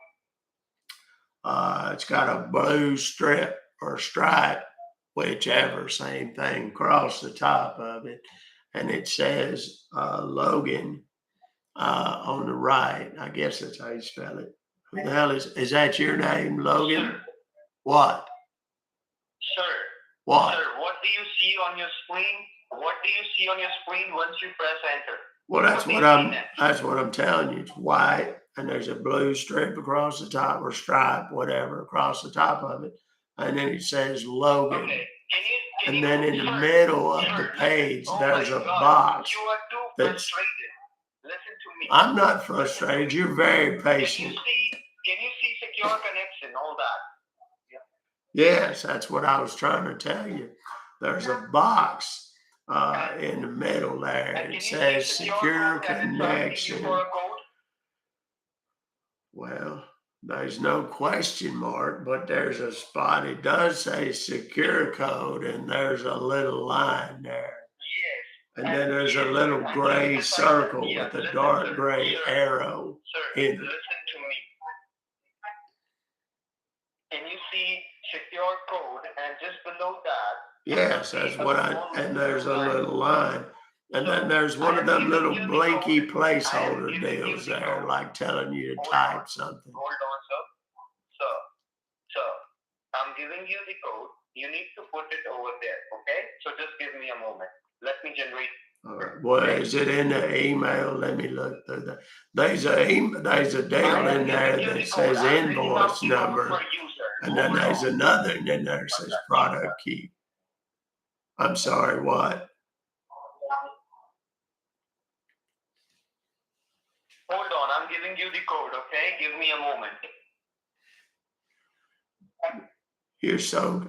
It's got a blue strip or stripe, whichever, same thing, across the top of it. And it says Logan on the right. I guess that's how you spell it. Who the hell is that your name, Logan? Sir. What? Sir. What? Sir, what do you see on your screen? What do you see on your screen once you press enter? Well, that's What what do you see next? that's what I'm telling you. It's white, and there's a blue strip across the top, or stripe, whatever, across the top of it, and then it says Logan. Okay. Can And you, then in the sir, middle of sir, the page, oh there's my a God, box. You are too that's- frustrated. Listen to me. I'm not frustrated. You're very patient. Can you see secure connection, all that? Yes, that's what I was trying to tell you. There's a box in the middle there. And can It you says see secure code and it's asking you connection. for a code? Well, there's no question mark, but there's a spot. It does say secure code, and there's a little line there. Yes. And then there's a little gray circle with a dark gray arrow Sir, in it. listen to me. Can you see secure code and just below that? Yes, that's what and there's a little line. And then there's one of them little blinky placeholder deals there, like telling you to type something. Hold on, sir. Sir, I'm giving you the code. You need to put it over there, okay? So just give me a moment. Let me generate. All right. Well, is it in the email? Let me look through that. There's a deal in there that says invoice number, and then there's another in there that says product key. I'm sorry, what? Hold on, I'm giving you the code, okay? Give me a moment.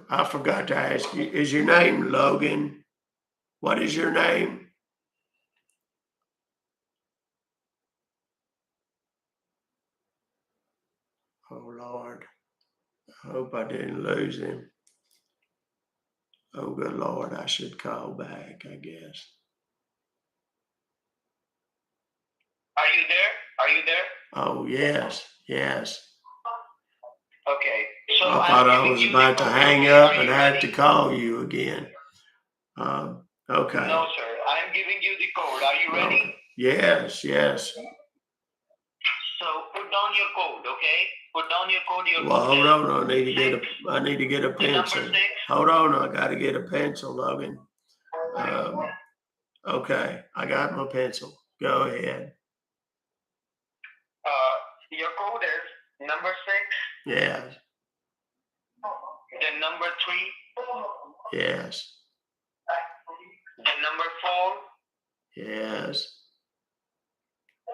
I forgot to ask you, is your name Logan? What is your name? Oh, Lord. I hope I didn't lose him. Oh, good Lord, I should call back, I guess. Are you there? Are you there? Oh, yes. Okay. So I thought I was about to hang up and have to call you again. Okay. No, sir. I'm giving you the code. Are you ready? Okay. Yes. So put down your code, okay? Put down your code. Well, hold on. I need to get a pencil. Number 6. Hold on. I got to get a pencil, Logan. Okay. I got my pencil. Go ahead. Your code is number 6. Yes. Then number 3. Yes. Then number 4. Yes.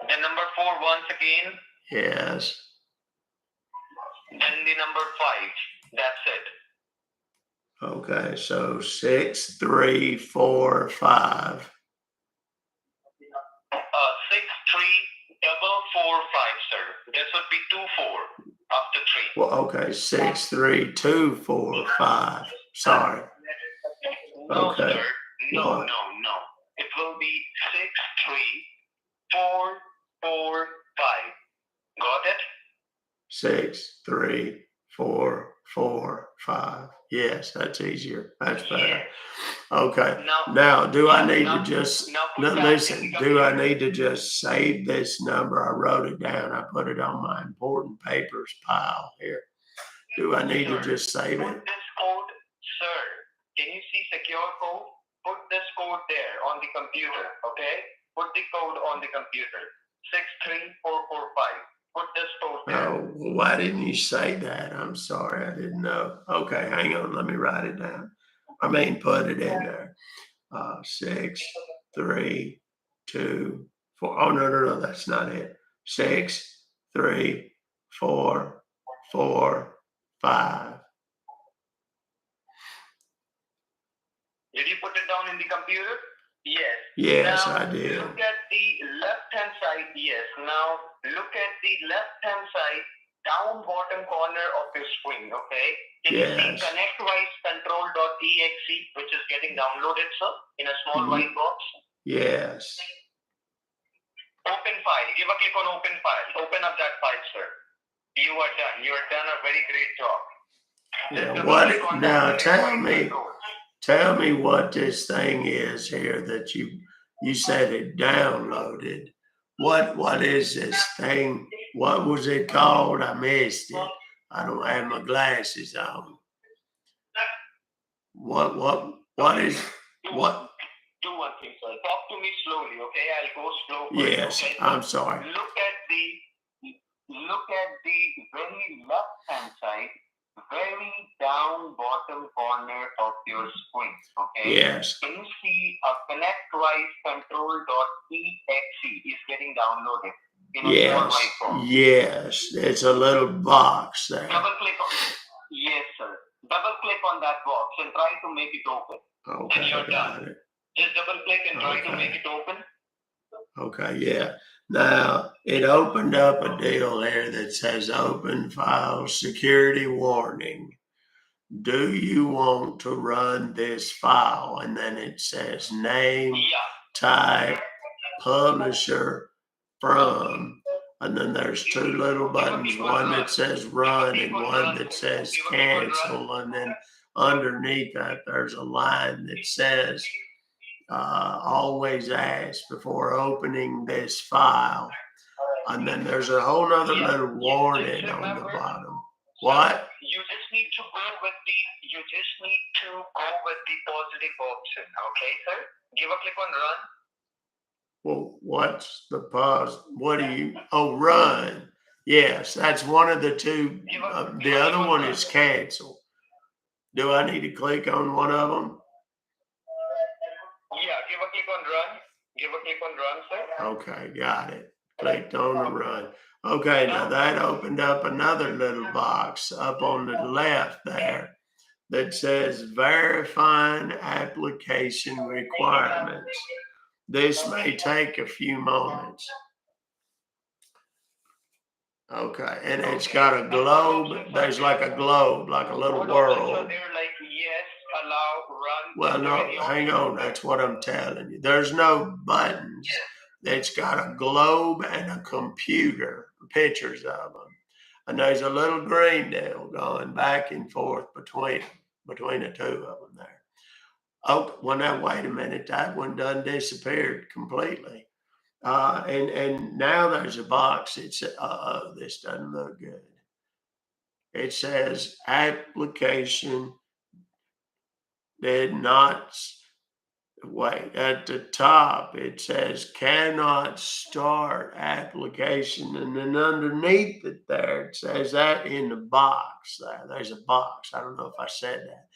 Then number 4 once again. Yes. Then the number 5. That's it. Okay, so 6, 3, 4, 5. 6, 3, double 4, 5, sir. This would be 2, 4 after 3. Well, okay, 6, 3, 2, 4, 5. Sorry. No, Okay. sir. No, What? no. It will be 6, 3, 4, 4, 5. Got it? 6, 3, 4, 4, 5. Yes, that's easier. That's better. Yes. Okay. Now, Now, do I need now- to just now put that in listen? the Do I computer. need to just save this number? I wrote it down. I put it on my important papers pile here. Do I need to Sir, just save put it? this code, sir. Can you see secure code? Put this code there on the computer, okay? Put the code on the computer. 63445. Put this code there. Oh, well, why didn't you say that? I'm sorry, I didn't know. Okay, hang on. Let me write it down. I mean, put it in there. 6, 3, 2, 4. Oh, no, that's not it. 6, 3, 4, 4, 5. Did you put it down in the computer? Yes. Yes, Now, I did. look at the left-hand side. Yes. Now, look at the left-hand side, down bottom corner of your screen, okay? Can you see Yes. connectwise control.exe, which is getting downloaded, sir, in a small white box? Yes. Open file. Give a click on open file. Open up that file, sir. You are done. You are done a very great job. Yeah, Just what? double click on Now, that tell me what this thing is here that you said it downloaded. What is this thing? What was it called? I missed it. I don't have my glasses on. What is what? Do one thing, sir. Talk to me slowly, okay? I'll go slow for Yes, you, okay? I'm sorry. Look at the very left-hand side, very down bottom corner of your screen, okay? Yes. Can you see a connectwise control.exe is getting downloaded in a small Yes. white box? Yes. It's a little box there. Double click on Yes, sir. Double click on that box and try to make it open. Okay, you're got done. it. Just double click and try to Okay. make it open. Okay, yeah. Now, it opened up a deal there that says open file security warning. Do you want to run this file? And then it says name, Yeah. type, publisher, from, and then there's two little buttons, one that says run and one that says cancel. And then underneath that, there's a line that says, always ask before opening this file. And then there's a whole nother little warning on the bottom. What? You just need to go with the positive option, okay, sir? Give a click on run. Well, what's the pause? What do you? Oh, run. Yes, that's one of the two. The other one is cancel. Do I need to click on one of them? Yeah, give a click on run. Give a click on run, sir. Okay, got it. Clicked on the run. Okay, now that opened up another little box up on the left there that says verifying application requirements. This may take a few moments. Okay, and it's got a globe. There's like a globe, like a little world. They're like yes, allow, run. Well, no, hang on. That's what I'm telling you. There's no buttons. It's got a globe and a computer, pictures of them. And there's a little green deal going back and forth between the two of them there. Oh, well, now, wait a minute. That one done disappeared completely. And now there's a box. It's, this doesn't look good. It says application did not, wait, at the top, it says cannot start application. And then underneath it there, it says that in the box there. There's a box. I don't know if I said that.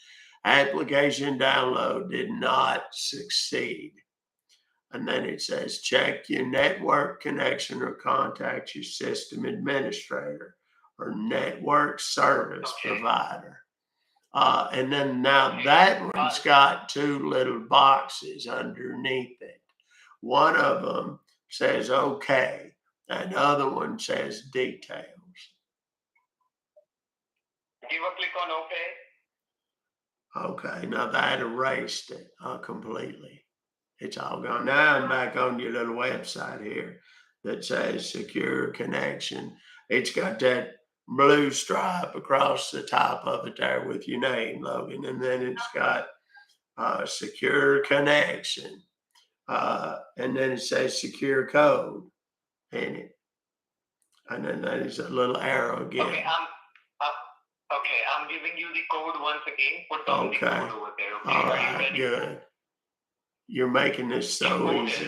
application download did not succeed. And then it says, check your network connection or contact your system administrator or network service provider. And then now that one's got two little boxes underneath it. One of them says okay, and the other one says details. Give a click on OK. Okay, now that erased it completely. It's all gone. Now I'm back on your little website here that says secure connection. It's got that blue stripe across the top of it there with your name, Logan. And then it's got secure connection. And then it says secure code in it. And then there's a little arrow again. Okay, I'm giving you the code once again. Put down the code over there. Okay, All are you right, ready? good. You're making this so easy.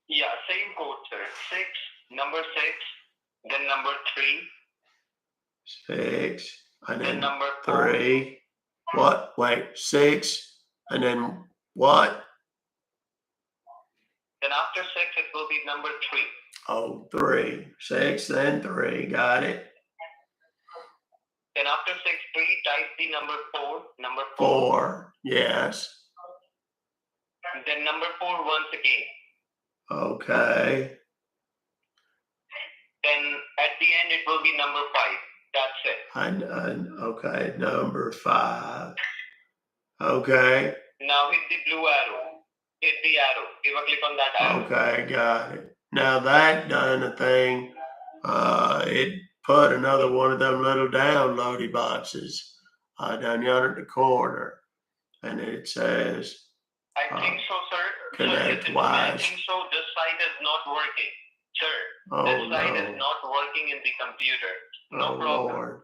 Yeah, same code, sir. 6, number 6, then number 3. 6, and then number 4. 3. What? Wait, 6, and then what? Then after 6, it will be number 3. Oh, 3. 6, then 3. Got it. Then after 6, 3, type the number 4. Number 4. Yes. Then number 4 once again. Okay. Then at the end, it will be number 5. That's it. And okay, number 5. Okay. Now hit the blue arrow. Hit the arrow. Give a click on that arrow. Okay, got it. Now that done a thing. It put another one of them little downloady boxes down yonder in the corner, and it says, I think so, sir. Connect Sir, wise. I think so. This site is not working. Sir, this site is not working in the computer. No oh problem. Lord.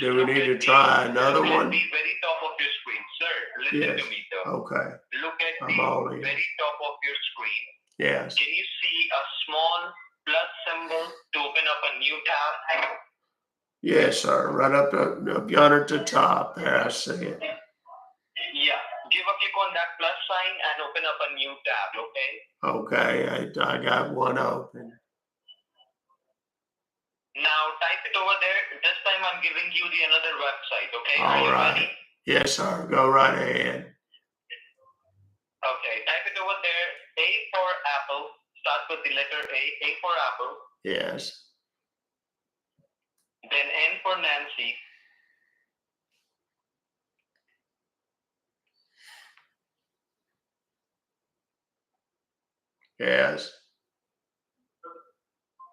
Do we need to try another Look one? at the very top of your screen. Sir, listen to me, sir. Okay. Look at I'm all the in. very top of your screen. Yes. Can you see a small plus symbol to open up a new tab? Yes, sir. Right up yonder at the top there. I see it. Yeah. Give a click on that plus sign and open up a new tab, okay? Okay, I got one open. Now type it over there. This time I'm giving you the another website, okay? All Are you right. ready? Yes, sir. Go right ahead. Okay, type it over there. A for apple. Start with the letter A. A for apple. Yes. Then N for Nancy. Yes.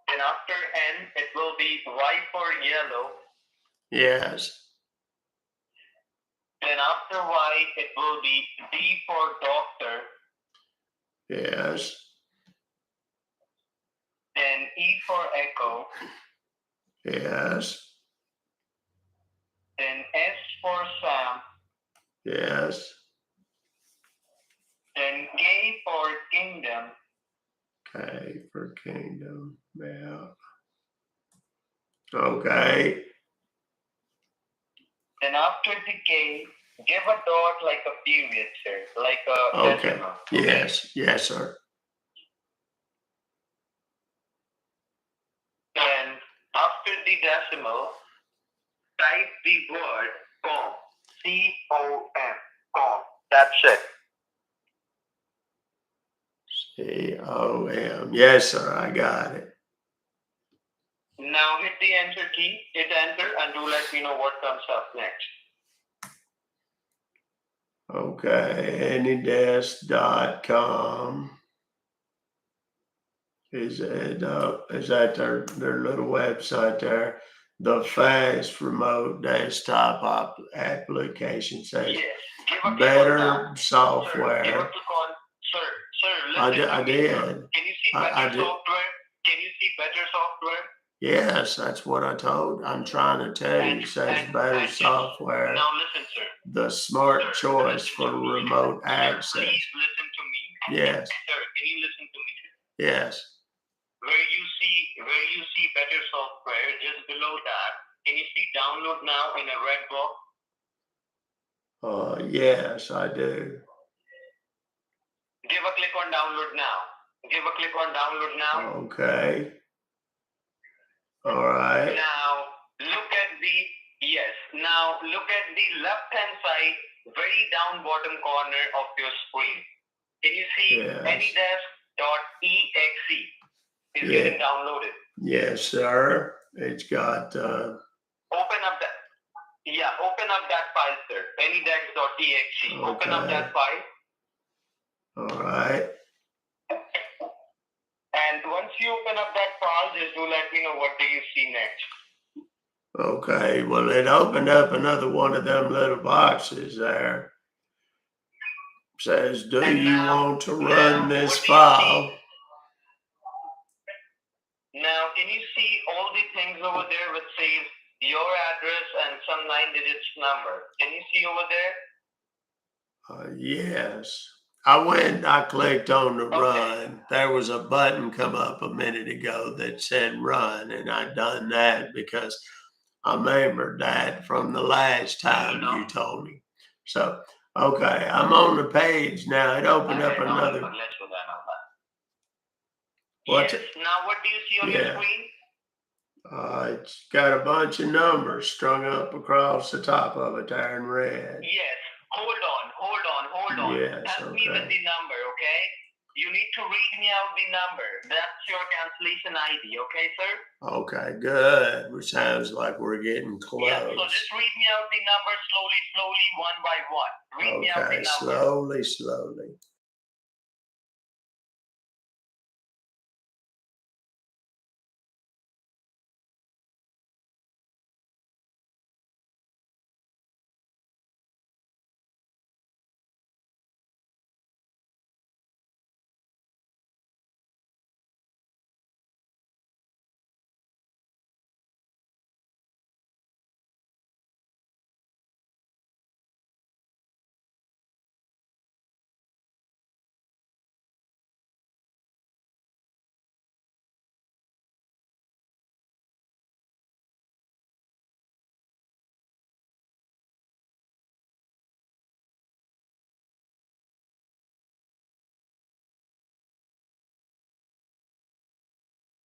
Then after N, it will be Y for yellow. Yes. Then after Y, it will be D for doctor. Yes. Then E for echo. Yes. Then S for Sam. Yes. Then K for kingdom. K for kingdom. Yeah. Okay. Then after the K, give a dot like a period, sir. Like a Okay. decimal. Yes. Yes, sir. Then after the decimal, type the word com. C-O-M. Com. That's it. C-O-M. Yes, sir. I got it. Now hit the enter key. Hit enter and do let me know what comes up next. Okay. Anydesk.com. Is that their little website there? The fast remote desktop application says Yes. Give a click on better that. software. Sir, give a click on, sir, listen I to me, did. sir. Can you see better I did. software? Can you see better software? Yes, that's what I told. I'm trying to tell you. It says better software. Now listen, sir. The smart Sir, choice listen for to me. remote Sir, access. please listen to me. Yes. Sir, can you listen to me? Yes. Where you see better software, just below that, can you see download now in a red box? Yes, I do. Give a click on download now. Give a click on download now. Okay. All right. Now look at now look at the left hand side, very down bottom corner of your screen. Can you see Yes. anydesk.exe is Yeah. getting downloaded? Yes, sir. It's got Open up that file, sir. Anydesk.exe. Open up Okay. that file. all right. And once you open up that file, just do let me know what do you see next. Okay. Well, it opened up another one of them little boxes there. Says, do And you now- want to now, run this what do you file? Now, can you see all the things over there which says your address and some 9 digits number? Can you see over there? Yes. I clicked on the Okay. run. There was a button come up a minute ago that said run, and I done that because I remembered that from the last time you told me. So, okay, I'm on the page now. It opened up another. What's Yes. it? Now, what do you see on your Yeah. screen? It's got a bunch of numbers strung up across the top of it there in red. Yes. Hold on. Yes, Help me with okay. the number, okay? You need to read me out the number. That's your cancellation ID, okay, sir? Okay, good. Which sounds like we're getting close. Yeah, so just read me out the number slowly, one by one. Read me out the Okay, number. slowly.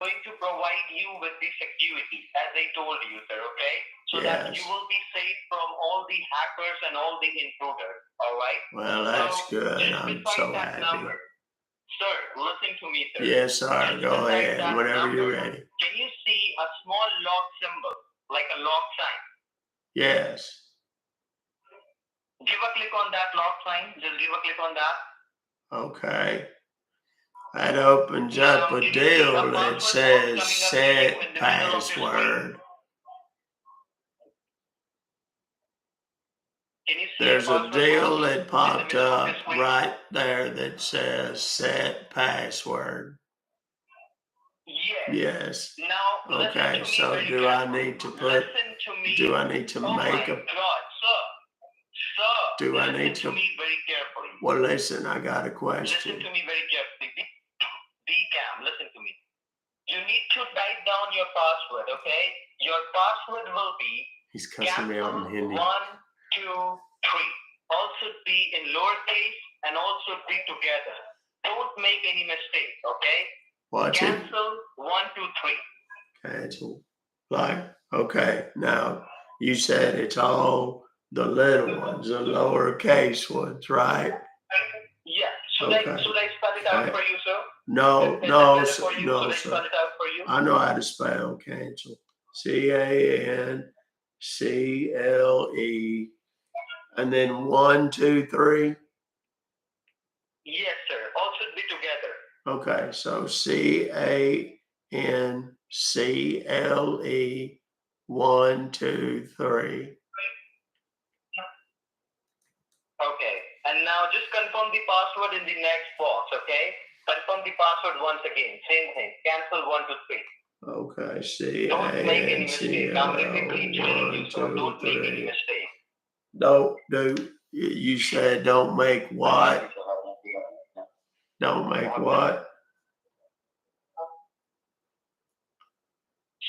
Going to provide you with the security, as I told you, sir, okay? So that Yes. you will be safe from all the hackers and all the intruders, all right? Well, that's So, good. just I'm beside so that happy. number, sir, listen to me, sir. Yes, sir. Just Go beside ahead. that Whenever number, you're ready. Can you see a small lock symbol, like a lock sign? Yes. Give a click on that lock sign. Just give a click on that. Okay. That opens Now, up a can you see deal a that password says box coming up to you in set the middle of your screen? password. Can you see There's a a password deal box that in the popped middle of your up screen? right there that says set password. Yes. Yes. Now, listen Okay, to me so very do I carefully. need to put, Listen to me. do I need to Oh my make a, God, sir. do I Listen need to to, me very carefully. well, listen, I got a Listen question. to me very carefully. Decam, listen to me. You need to type down your password, okay? Your password will be He's cussing me out in cancel Hindi. 1, 2, 3. All should be in lowercase and all should be together. Don't make any mistake, okay? Watch it. Cancel 1, 2, 3. Cancel. Like, okay, now you said it's all the little ones, the lowercase ones, right? Yeah. Should Okay. I spell it out Okay. for you, sir? No, Is that no, better sir, for you? no, Should I sir. spell it out for you? I know how to spell cancel. CANCLE, and then 1, 2, 3. Yes, sir. All should be together. Okay, so CANCLE, 1, 2, 3. Okay. And now just confirm the password in the next box, okay? Confirm the password once again. Same thing. Cancel 1, 2, 3. Okay, Don't make any mistake. I'm CANCLE, repeatedly telling you, 1, so 2, don't make any 3. mistake. Don't do, you said don't make what? Don't make what?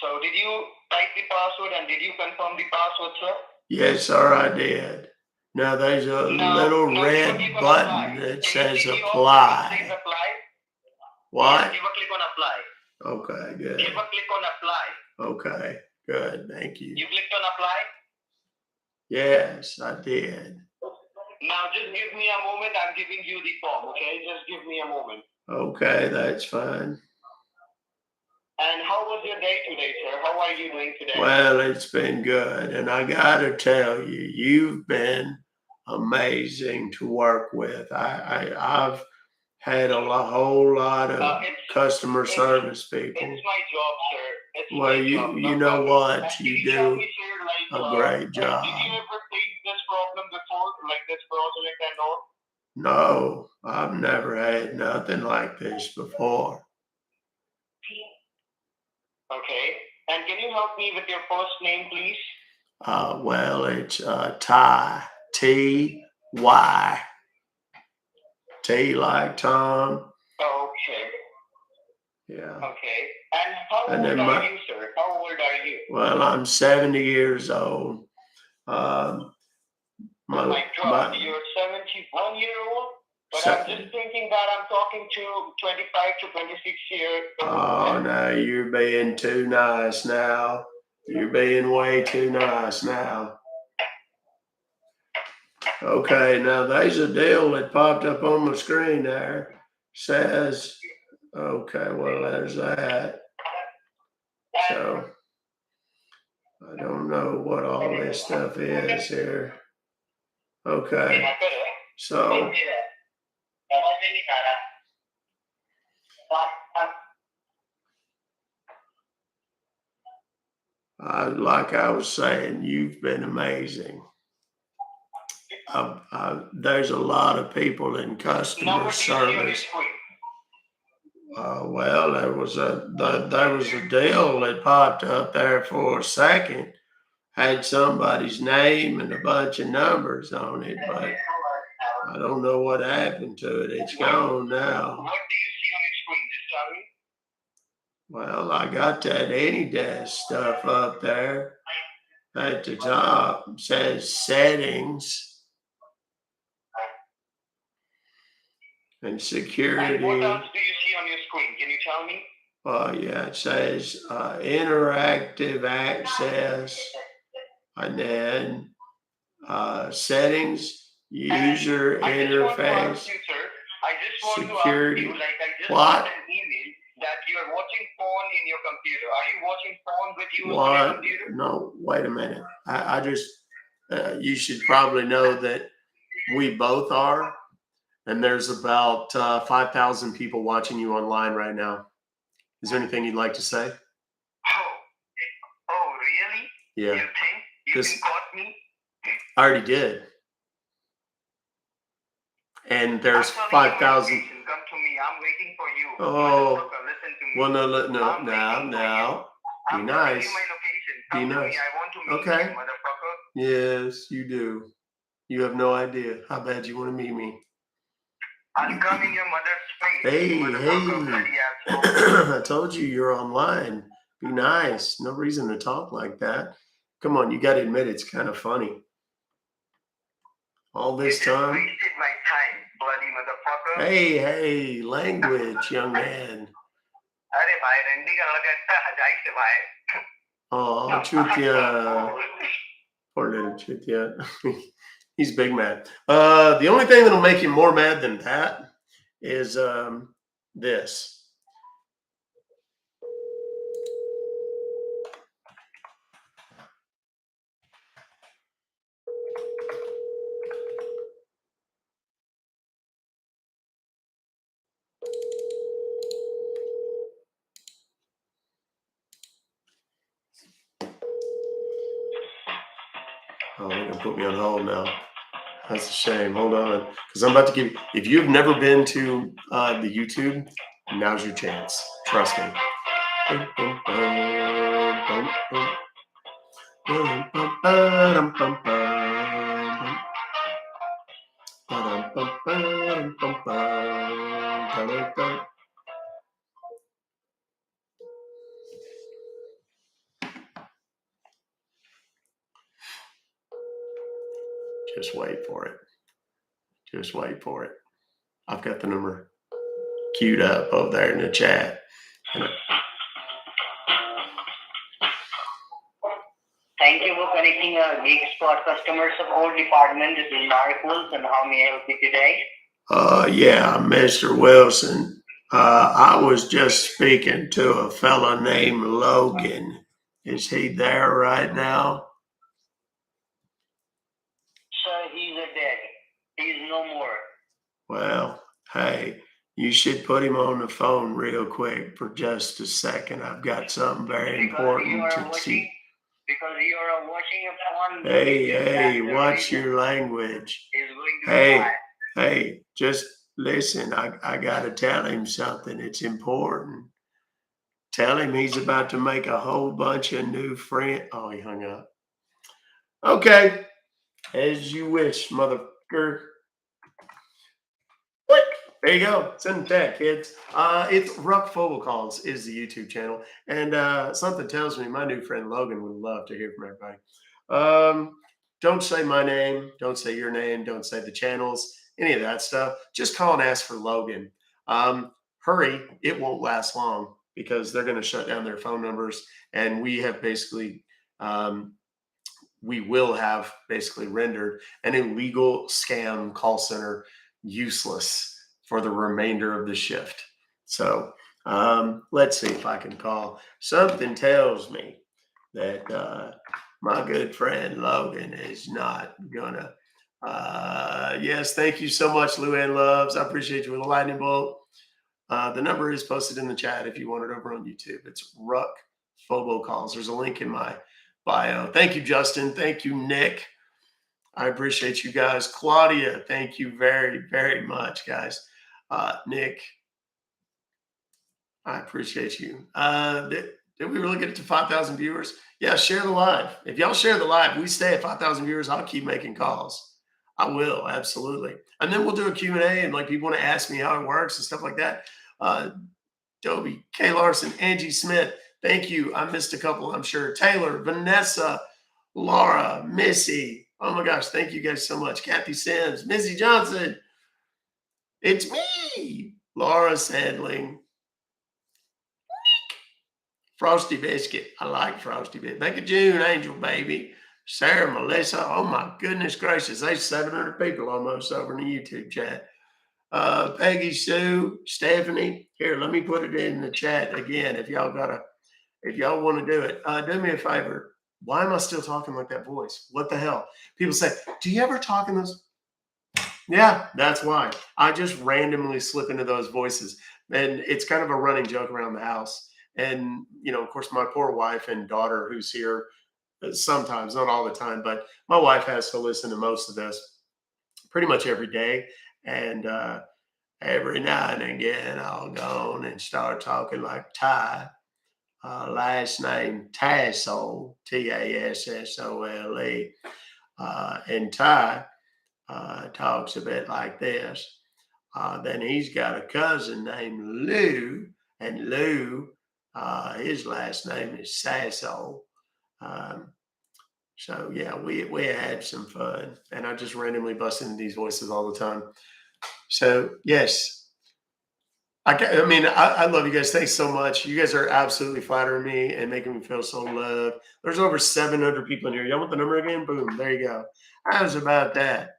So did you type the password and did you confirm the password, sir? Yes, sir, I did. Now there's a little red click on button apply. that Can says you see apply. says apply? What? Yes, give a click on apply. Okay, good. Give a click on apply. Okay, good. Thank you. You clicked on apply? Yes, I did. Now just give me a moment. I'm giving you the form, okay? Just give me a moment. Okay, that's fine. And how was your day today, sir? How are you doing today? Well, it's been good. And I got to tell you, you've been amazing to work with. I've had a whole lot of customer service people. It's my job, sir. It's Well, my job. you know what? And You can tell do me, sir, a great job. did you ever face this problem before, like this project and all? No, I've never had nothing like this before. Okay. And can you help me with your first name, please? Well, it's Ty, T-Y. T like Tom. Okay. Yeah. Okay. And how And old then are you, sir? How old are you? Well, I'm 70 years old. Oh my God, you're 71 year old? But I'm just thinking that I'm talking to 25 to 26 years old. Oh, no, you're being too nice now. You're being way too nice now. Okay, now there's a deal that popped up on my screen there. Says, okay, well, there's that. So, I don't know what all this stuff is here. Okay, so, like I was saying, you've been amazing. There's a lot of people in customer service. Well, there was a deal that popped up there for a second. Had somebody's name and a bunch of numbers on it, but I don't know what happened to it. It's gone now. What do you see on your screen? Just tell me. Well, I got that AnyDesk stuff up there at the top. It says settings and security. And what else do you see on your screen? Can you tell me? Yeah, it says interactive access, and then settings, user interface, security. What? That you are watching porn in your computer. Are you watching porn with you What? on your computer? No, wait a minute. I just, you should probably know that we both are, and there's about 5,000 people watching you online right now. Is there anything you'd like to say? Oh, really? Yeah. You think you can caught me? I already did. And there's 5,000. Come to me. I'm waiting for you. Oh, listen to me. well, no. Be nice. Be nice. I want to meet Okay. you, motherfucker. Yes, you do. You have no idea how bad you want to meet me. I'll come in your mother's face. Hey. Bloody asshole. I told you you're online. Be nice. No reason to talk like that. Come on, you got to admit it's kind of funny. All this time. You wasted my time, bloody motherfucker. Hey, language, young man. Oh, Chutya. Poor little Chutya. He's big mad. The only thing that'll make him more mad than that is this. Oh, they're gonna put me on hold now. That's a shame. Hold on, because I'm about to give. If you've never been to the YouTube, now's your chance. Trust me. Just wait for it. Just wait for it. I've got the number queued up over there in the chat. Thank you for connecting our Geek Spot customers of all departments. This is Marcus, and how may I help you today? Yeah, Mr. Wilson. I was just speaking to a fella named Logan. Is he there right now? Sir, he's dead. He's no more. Well, hey, you should put him on the phone real quick for just a second. I've got something very important to see. Because you are watching a phone. Hey, watch your language. Hey, just listen. I got to tell him something. It's important. Tell him he's about to make a whole bunch of new friends. Oh, he hung up. Okay. As you wish, motherfucker. What? There you go. Send the tag, kids. It's Ruck Fobocalls is the YouTube channel. And something tells me my new friend Logan would love to hear from everybody. Don't say my name. Don't say your name. Don't say the channels. Any of that stuff. Just call and ask for Logan. Hurry. It won't last long because they're going to shut down their phone numbers. And we have basically... we will have basically rendered an illegal scam call center useless for the remainder of the shift. So let's see if I can call. Something tells me that my good friend Logan is not gonna. Yes, thank you so much, Luann Loves. I appreciate you with a lightning bolt. The number is posted in the chat if you want it over on YouTube. It's Ruck Fobocalls. There's a link in my bio. Thank you, Justin. Thank you, Nick. I appreciate you guys. Claudia, thank you very, very much, guys. Nick, I appreciate you. Did we really get it to 5,000 viewers? Yeah, share the live. If y'all share the live, we stay at 5,000 viewers. I'll keep making calls. I will, absolutely. And then we'll do a Q&A, and like people want to ask me how it works and stuff like that. Dobie, Kay Larson, Angie Smith, thank you. I missed a couple, I'm sure. Taylor, Vanessa, Laura, Missy. Oh my gosh, thank you guys so much. Kathy Sims, Missy Johnson. It's me. Laura Sandling. Frosty Biscuit. I like Frosty Biscuit. Thank you, June, Angel Baby. Sarah, Melissa. Oh my goodness gracious. There's 700 people almost over in the YouTube chat. Peggy Sue, Stephanie. Here, let me put it in the chat again if y'all want to do it. Do me a favor. Why am I still talking like that voice? What the hell? People say, do you ever talk in those? Yeah, that's why. I just randomly slip into those voices. And it's kind of a running joke around the house. And, of course, my poor wife and daughter who's here sometimes, not all the time, but my wife has to listen to most of this pretty much every day. And every now and again, I'll go on and start talking like Ty. Last name Tassole, Tassole. And Ty talks a bit like this. Then he's got a cousin named Lou, and Lou, his last name is Sassole. So yeah, we had some fun, and I just randomly bust into these voices all the time. So yes. I love you guys. Thanks so much. You guys are absolutely flattering me and making me feel so loved. There's over 700 people in here. Y'all want the number again? Boom. There you go. How's about that?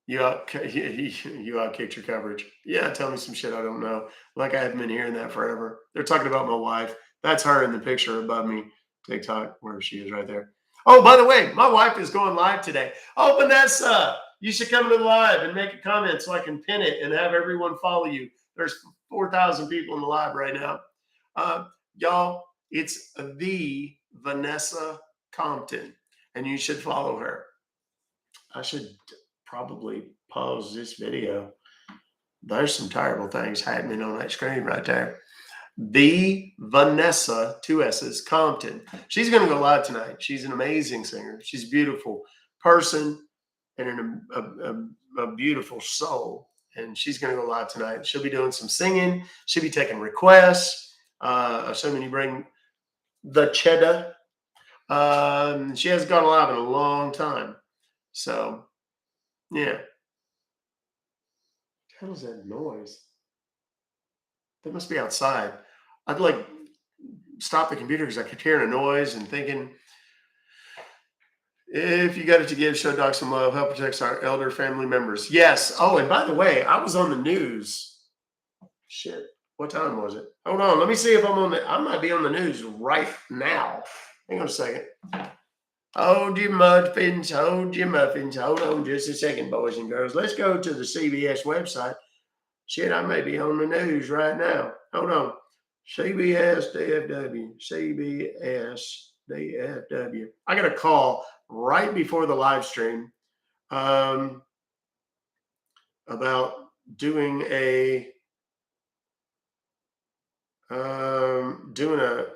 You outkicked your coverage. Yeah, tell me some shit I don't know. Like I haven't been hearing that forever. They're talking about my wife. That's her in the picture above me. TikTok, where she is right there. Oh, by the way, my wife is going live today. Oh, Vanessa, you should come to the live and make a comment so I can pin it and have everyone follow you. There's 4,000 people in the live right now. Y'all, it's the Vanessa Compton, and you should follow her. I should probably pause this video. There's some terrible things happening on that screen right there. The Vanessa, 2 S's, Compton. She's going to go live tonight. She's an amazing singer. She's a beautiful person and a beautiful soul. And she's going to go live tonight. She'll be doing some singing. She'll be taking requests. Assuming you bring the cheddar. She hasn't gone live in a long time. So, yeah. What the hell is that noise? That must be outside. I'd like stop the computer because I kept hearing a noise and thinking, if you got it to give, show dogs some love, help protect our elder family members. Yes. Oh, and by the way, I was on the news. Shit. What time was it? Hold on. Let me see if I'm on the. I might be on the news right now. Hang on a second. Hold your muffins. Hold your muffins. Hold on just a second, boys and girls. Let's go to the CBS website. Shit, I may be on the news right now. Hold on. CBS DFW. CBS DFW. I got a call right before the live stream about doing a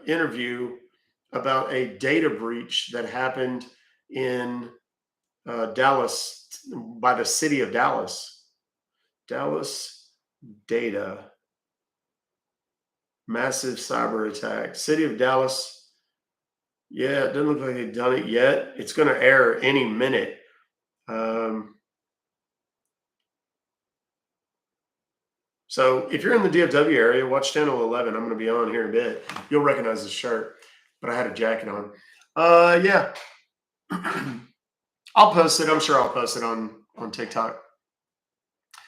interview about a data breach that happened in Dallas by the city of Dallas. Dallas data, massive cyber attack. City of Dallas. Yeah, it doesn't look like they've done it yet. It's going to air any minute. So if you're in the DFW area, watch channel 11. I'm going to be on here in a bit. You'll recognize the shirt, but I had a jacket on. Yeah. I'll post it. I'm sure I'll post it on TikTok.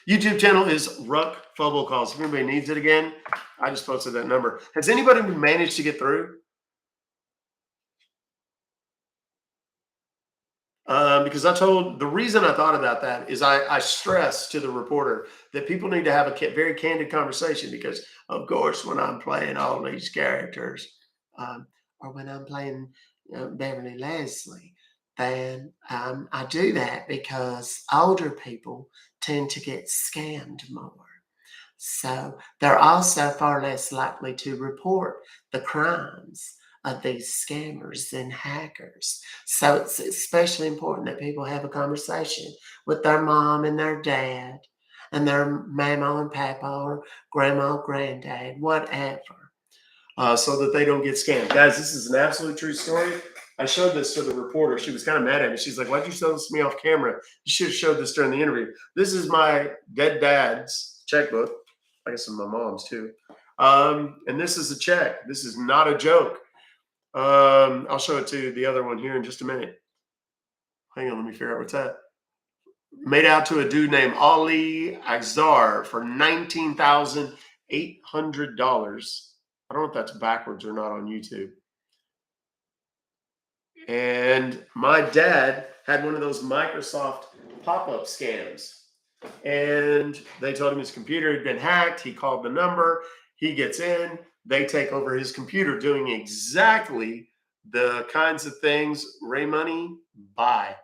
YouTube channel is Ruck Fobocalls. If anybody needs it again, I just posted that number. Has anybody managed to get through? Because the reason I thought about that is I stress to the reporter that people need to have a very candid conversation because, of course, when I'm playing all these characters or when I'm playing Beverly Leslie, then I do that because older people tend to get scammed more. So they're also far less likely to report the crimes of these scammers and hackers. So it's especially important that people have a conversation with their mom and their dad and their mama and papa or grandma or granddad, whatever, so that they don't get scammed. Guys, this is an absolute true story. I showed this to the reporter. She was kind of mad at me. She's like, why'd you show this to me off camera? You should have showed this during the interview. This is my dead dad's checkbook. I guess some of my mom's too. And this is a check. This is not a joke. I'll show it to the other one here in just a minute. Hang on, let me figure out what's that. Made out to a dude named Ali Azar for $19,800. I don't know if that's backwards or not on YouTube. And my dad had one of those Microsoft pop-up scams. And they told him his computer had been hacked. He called the number. He gets in. They take over his computer doing exactly the kinds of things Ray Money buy.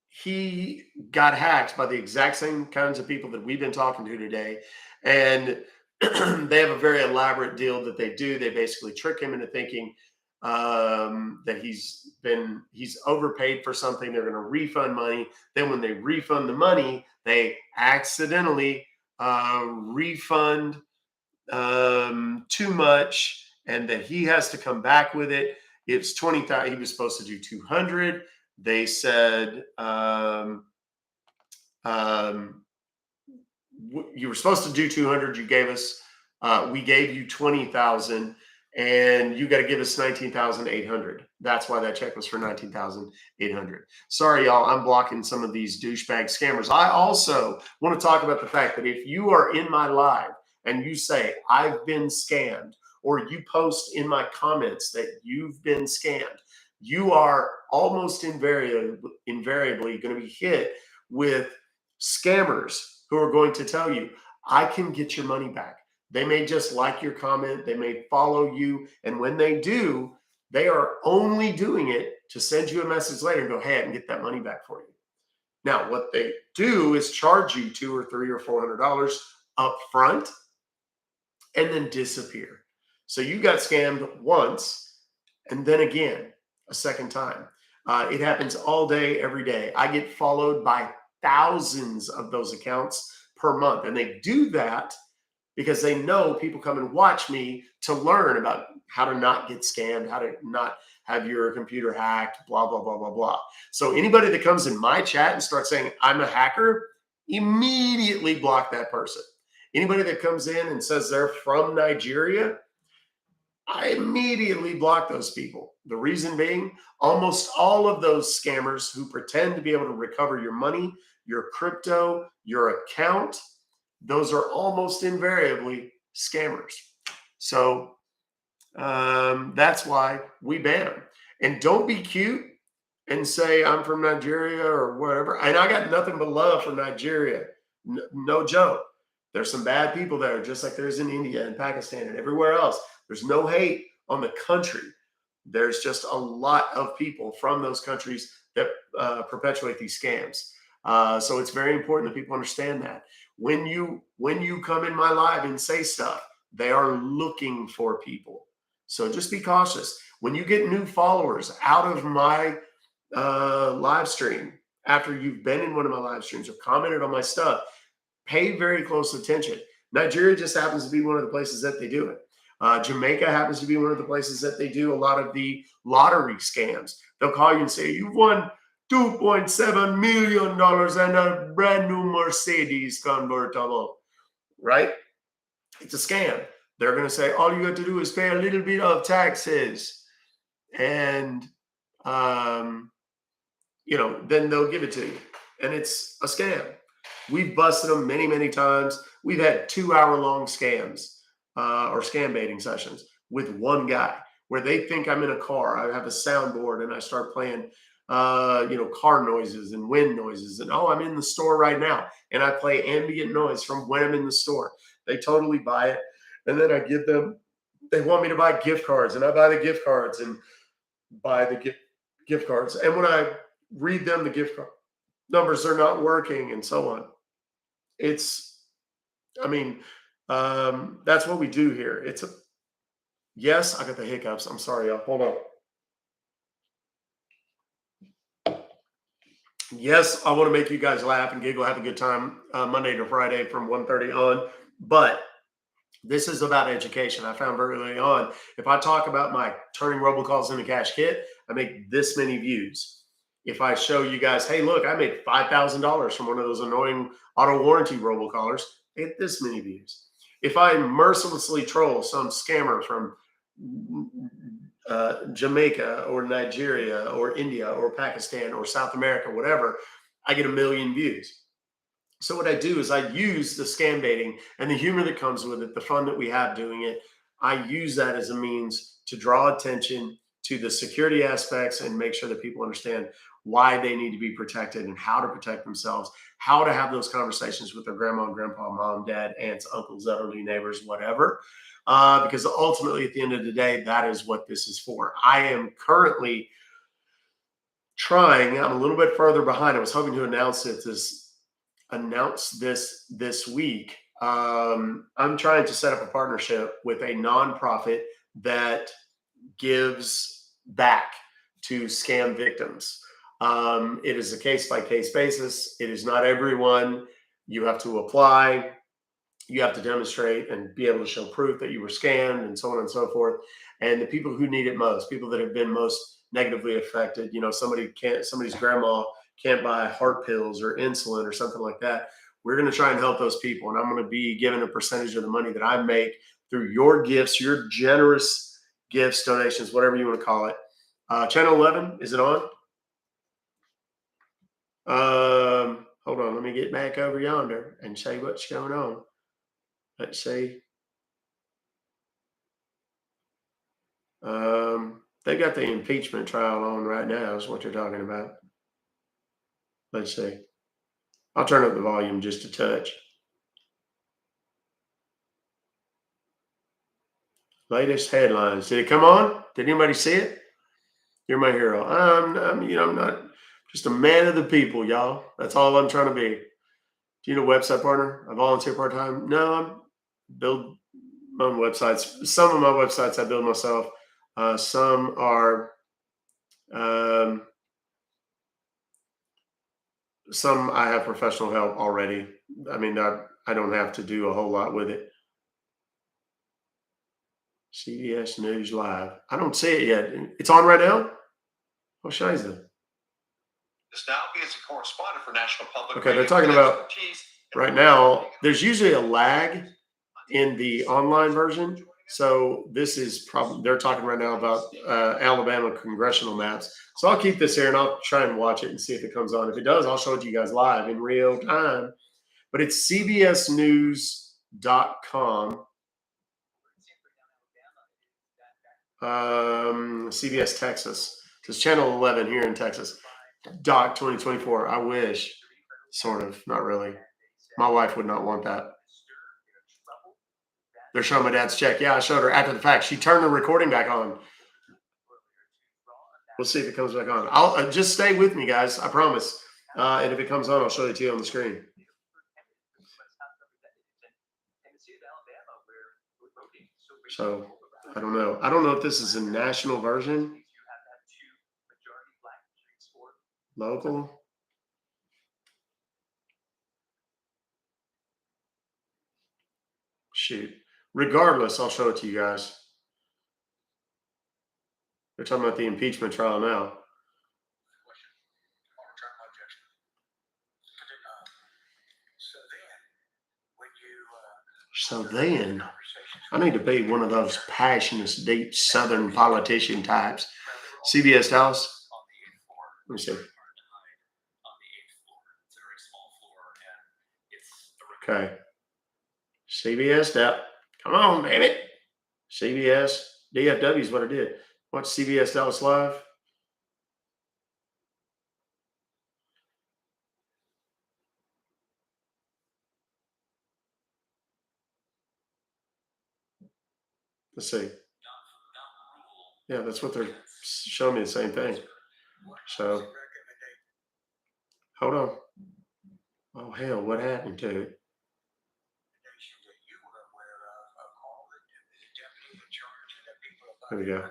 He got hacked by the exact same kinds of people that we've been talking to today. And they have a very elaborate deal that they do. They basically trick him into thinking that he's overpaid for something. They're going to refund money. Then when they refund the money, they accidentally refund too much, and that he has to come back with it. It's 20,000. He was supposed to do 200. They said you were supposed to do 200. You gave us, we gave you 20,000, and you got to give us 19,800. That's why that check was for 19,800. Sorry, y'all. I'm blocking some of these douchebag scammers. I also want to talk about the fact that if you are in my live and you say I've been scammed, or you post in my comments that you've been scammed, you are almost invariably going to be hit with scammers who are going to tell you, I can get your money back. They may just like your comment. They may follow you. And when they do, they are only doing it to send you a message later and go, hey, I can get that money back for you. Now, what they do is charge you $200 or $300 or $400 up front and then disappear. So you got scammed once and then again a second time. It happens all day, every day. I get followed by thousands of those accounts per month. And they do that because they know people come and watch me to learn about how to not get scammed, how to not have your computer hacked, blah, blah, blah, blah, blah. So anybody that comes in my chat and starts saying, I'm a hacker, immediately block that person. Anybody that comes in and says they're from Nigeria, I immediately block those people. The reason being, almost all of those scammers who pretend to be able to recover your money, your crypto, your account, those are almost invariably scammers. So that's why we ban them. And don't be cute and say I'm from Nigeria or whatever. And I got nothing but love for Nigeria. No joke. There's some bad people there, just like there's in India and Pakistan and everywhere else. There's no hate on the country. There's just a lot of people from those countries that perpetuate these scams. So it's very important that people understand that. When you come in my live and say stuff, they are looking for people. So just be cautious. When you get new followers out of my live stream, after you've been in one of my live streams or commented on my stuff, pay very close attention. Nigeria just happens to be one of the places that they do it. Jamaica happens to be one of the places that they do a lot of the lottery scams. They'll call you and say, you've won $2.7 million and a brand new Mercedes convertible, right? It's a scam. They're going to say, all you have to do is pay a little bit of taxes. And, then they'll give it to you. And it's a scam. We've busted them many, many times. We've had 2-hour-long scams or scam baiting sessions with one guy where they think I'm in a car. I have a soundboard and I start playing, car noises and wind noises. And, I'm in the store right now. And I play ambient noise from when I'm in the store. They totally buy it. And then I give them, they want me to buy gift cards. And I buy the gift cards and buy the gift cards. And when I read them the gift card numbers, they're not working and so on. That's what we do here. Yes, I got the hiccups. I'm sorry, y'all. Hold on. Yes, I want to make you guys laugh and giggle, have a good time Monday to Friday from 1:30 on. But this is about education. I found very early on, if I talk about my turning robocalls into cash kit, I make this many views. If I show you guys, hey, look, I made $5,000 from one of those annoying auto warranty robocallers, I get this many views. If I mercilessly troll some scammer from Jamaica or Nigeria or India or Pakistan or South America, whatever, I get 1 million views. So what I do is I use the scam baiting and the humor that comes with it, the fun that we have doing it. I use that as a means to draw attention to the security aspects and make sure that people understand why they need to be protected and how to protect themselves, how to have those conversations with their grandma and grandpa, mom, dad, aunts, uncles, elderly neighbors, whatever. Because ultimately, at the end of the day, that is what this is for. I am currently trying, I'm a little bit further behind. I was hoping to announce this week. I'm trying to set up a partnership with a nonprofit that gives back to scam victims. It is a case-by-case basis. It is not everyone. You have to apply. You have to demonstrate and be able to show proof that you were scammed and so on and so forth. And the people who need it most, people that have been most negatively affected, somebody's grandma can't buy heart pills or insulin or something like that. We're going to try and help those people. And I'm going to be given a percentage of the money that I make through your gifts, your generous gifts, donations, whatever you want to call it. Channel 11, is it on? Hold on. Let me get back over yonder and say what's going on. Let's see. They got the impeachment trial on right now is what you're talking about. Let's see. I'll turn up the volume just a touch. Latest headlines. Did it come on? Did anybody see it? You're my hero. I'm not just a man of the people, y'all. That's all I'm trying to be. Do you know website partner? I volunteer part-time. No, I build my own websites. Some of my websites I build myself. Some are some I have professional help already. I mean, I don't have to do a whole lot with it. CBS News Live. I don't see it yet. It's on right now? Oh, Shiza. Now he is a correspondent for National Public Okay, they're Radio talking with about expertise right now. There's usually a lag in the online version. So this is probably, they're talking right now about Alabama congressional maps. So I'll keep this here and I'll try and watch it and see if it comes on. If it does, I'll show it to you guys live in real time. But it's cbsnews.com. CBS Texas. It's channel 11 here in Texas. Doc 2024. I wish. Sort of. Not really. My wife would not want that. They're showing my dad's check. Yeah, I showed her after the fact. She turned the recording back on. We'll see if it comes back on. I'll just stay with me, guys. I promise. And if it comes on, I'll show it to you on the screen. So I don't know. I don't know if this is a national version. Local. Shoot. Regardless, I'll show it to you guys. They're talking about the impeachment trial now. So then, I need to be one of those passionate, deep Southern politician types. CBS Dallas. Let me see. Okay. CBS Dallas. Come on, damn it. CBS DFW is what I did. Watch CBS Dallas Live. Let's see. Yeah, that's what they're showing me, the same thing. So, hold on. Oh, hell, what happened to it? There we go.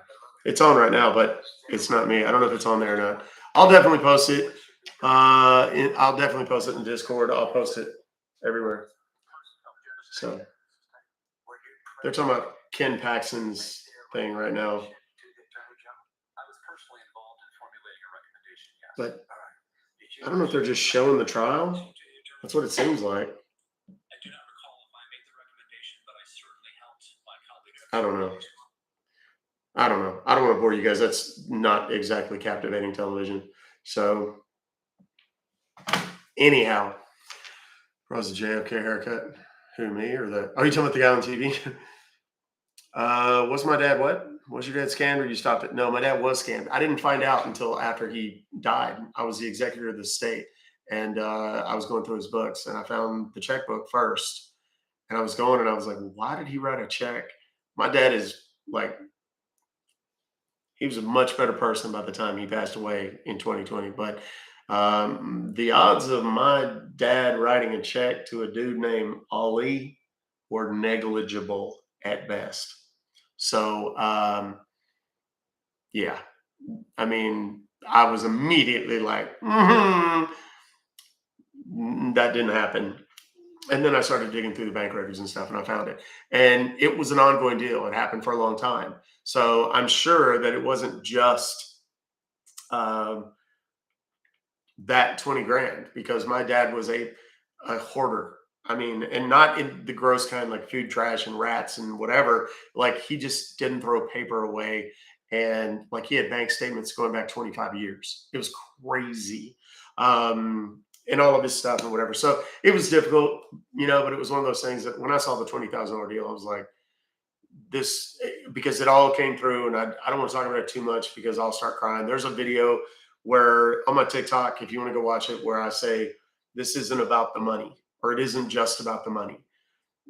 It's on right now, but it's not me. I don't know if it's on there or not. I'll definitely post it. I'll definitely post it in Discord. I'll post it everywhere. So they're talking about Ken Paxton's thing right now. But I don't know if they're just showing the trial. That's what it seems like. I don't know. I don't know. I don't want to bore you guys. That's not exactly captivating television. So anyhow, Rose the JFK haircut. Who, me or the? Oh, you talking about the guy on TV? Was my dad what? Was your dad scammed or you stopped it? No, my dad was scammed. I didn't find out until after he died. I was the executor of the estate, and I was going through his books, and I found the checkbook first. And I was going, and I was like, why did he write a check? My dad is like, he was a much better person by the time he passed away in 2020. But the odds of my dad writing a check to a dude named Ali were negligible at best. So, yeah, I mean, I was immediately like, that didn't happen. And then I started digging through the bank records and stuff, and I found it. And it was an ongoing deal. It happened for a long time. So I'm sure that it wasn't just that 20 grand, because my dad was a hoarder. I mean, and not in the gross kind, like food trash and rats and whatever. Like, he just didn't throw paper away. And like, he had bank statements going back 25 years. It was crazy. And all of his stuff and whatever. So it was difficult, but it was one of those things that when I saw the $20,000 deal, I was like, this, because it all came through. And I don't want to talk about it too much because I'll start crying. There's a video where on my TikTok, if you want to go watch it, where I say, this isn't about the money, or it isn't just about the money.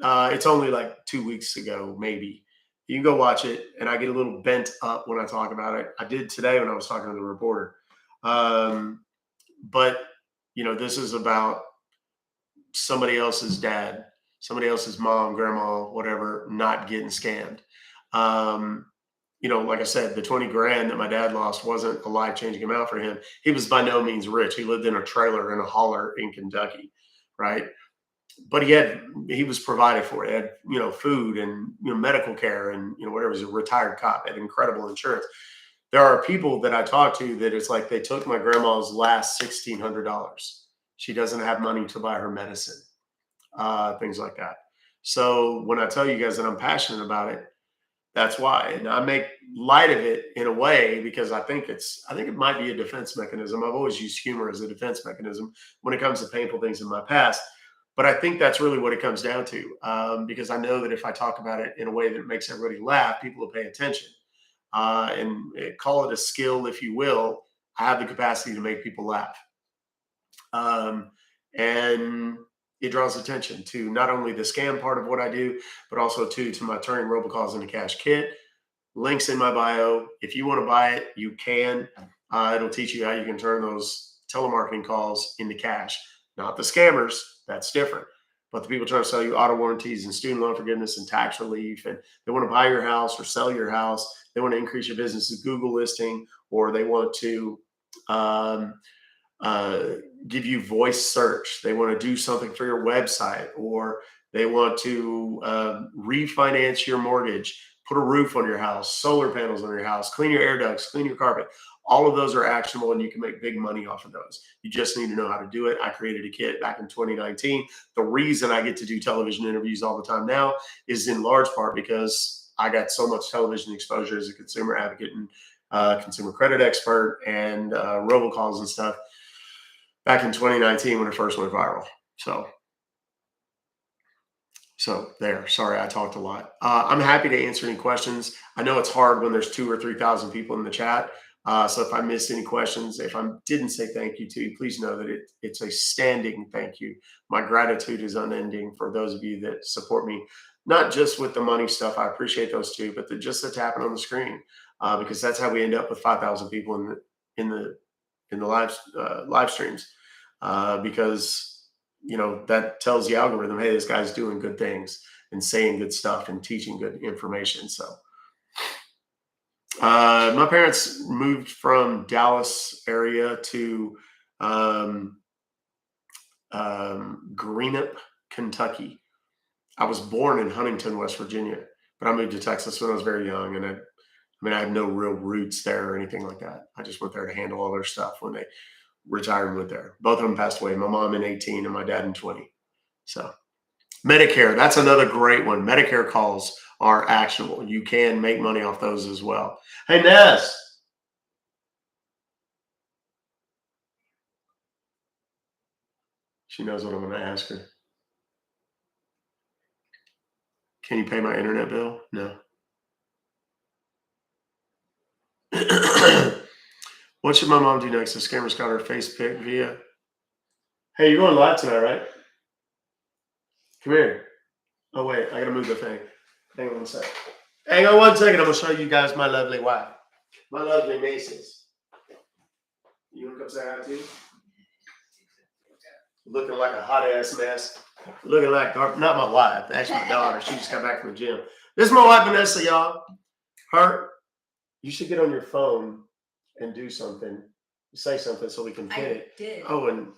It's only like 2 weeks ago, maybe. You can go watch it, and I get a little bent up when I talk about it. I did today when I was talking to the reporter. But this is about somebody else's dad, somebody else's mom, grandma, whatever, not getting scammed. Like I said, the 20 grand that my dad lost wasn't a life-changing amount for him. He was by no means rich. He lived in a trailer in a holler in Kentucky, right? but he was provided for. He had, food and, medical care and, whatever. He's a retired cop, had incredible insurance. There are people that I talk to that it's like they took my grandma's last $1,600. She doesn't have money to buy her medicine, things like that. So when I tell you guys that I'm passionate about it, that's why. And I make light of it in a way because I think it might be a defense mechanism. I've always used humor as a defense mechanism when it comes to painful things in my past. But I think that's really what it comes down to, because I know that if I talk about it in a way that makes everybody laugh, people will pay attention. And call it a skill, if you will. I have the capacity to make people laugh. And it draws attention to not only the scam part of what I do, but also to my turning robocalls into cash kit. Links in my bio. If you want to buy it, you can. It'll teach you how you can turn those telemarketing calls into cash. Not the scammers, that's different. But the people trying to sell you auto warranties and student loan forgiveness and tax relief, and they want to buy your house or sell your house. They want to increase your business's Google listing, or they want to give you voice search. They want to do something for your website, or they want to refinance your mortgage, put a roof on your house, solar panels on your house, clean your air ducts, clean your carpet. All of those are actionable and you can make big money off of those. You just need to know how to do it. I created a kit back in 2019. The reason I get to do television interviews all the time now is in large part because I got so much television exposure as a consumer advocate and consumer credit expert and robocalls and stuff back in 2019 when it first went viral. So there, sorry, I talked a lot. I'm happy to answer any questions. I know it's hard when there's 2,000 or 3,000 people in the chat. So if I missed any questions, if I didn't say thank you to you, please know that it's a standing thank you. My gratitude is unending for those of you that support me, not just with the money stuff. I appreciate those too, but just the tapping on the screen, because that's how we end up with 5,000 people in the live streams, because that tells the algorithm, hey, this guy's doing good things and saying good stuff and teaching good information. So. My parents moved from Dallas area to Greenup, Kentucky. I was born in Huntington, West Virginia, but I moved to Texas when I was very young. And I had no real roots there or anything like that. I just went there to handle all their stuff when they retired and went there. Both of them passed away. My mom in 18 and my dad in 20. So Medicare, that's another great one. Medicare calls are actionable. You can make money off those as well. Hey, Ness. She knows what I'm going to ask her. Can you pay my internet bill? No. What should my mom do next? The scammers got her face picked via. Hey, you're going live tonight, right? Come here. Oh, wait. I got to move the thing. Hang on one second. Hang on one second. I'm going to show you guys my lovely wife. My lovely Macy's. You want to come say hi too? Looking like a hot ass mess. Looking like, not my wife, actually my daughter. She just got back from the gym. This is my wife, Vanessa, y'all. You should get on your phone and do something. Say something so we can pin it. Did. Oh, and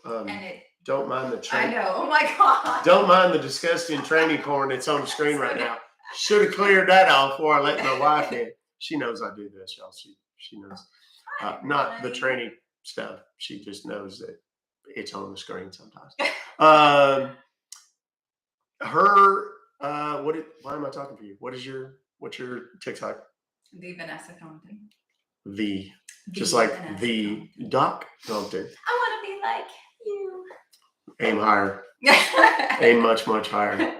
don't mind the train. I know. Oh my God. Don't mind the disgusting training porn that's on the screen right now. Should have cleared that off before I let my wife in. She knows I do this, y'all. She knows. Not the training stuff. She just knows that it's on the screen sometimes. Why am I talking for you? What's your TikTok? The Vanessa Compton. Just like the Doc Compton. I want to be like you. Aim higher. Aim much, much higher.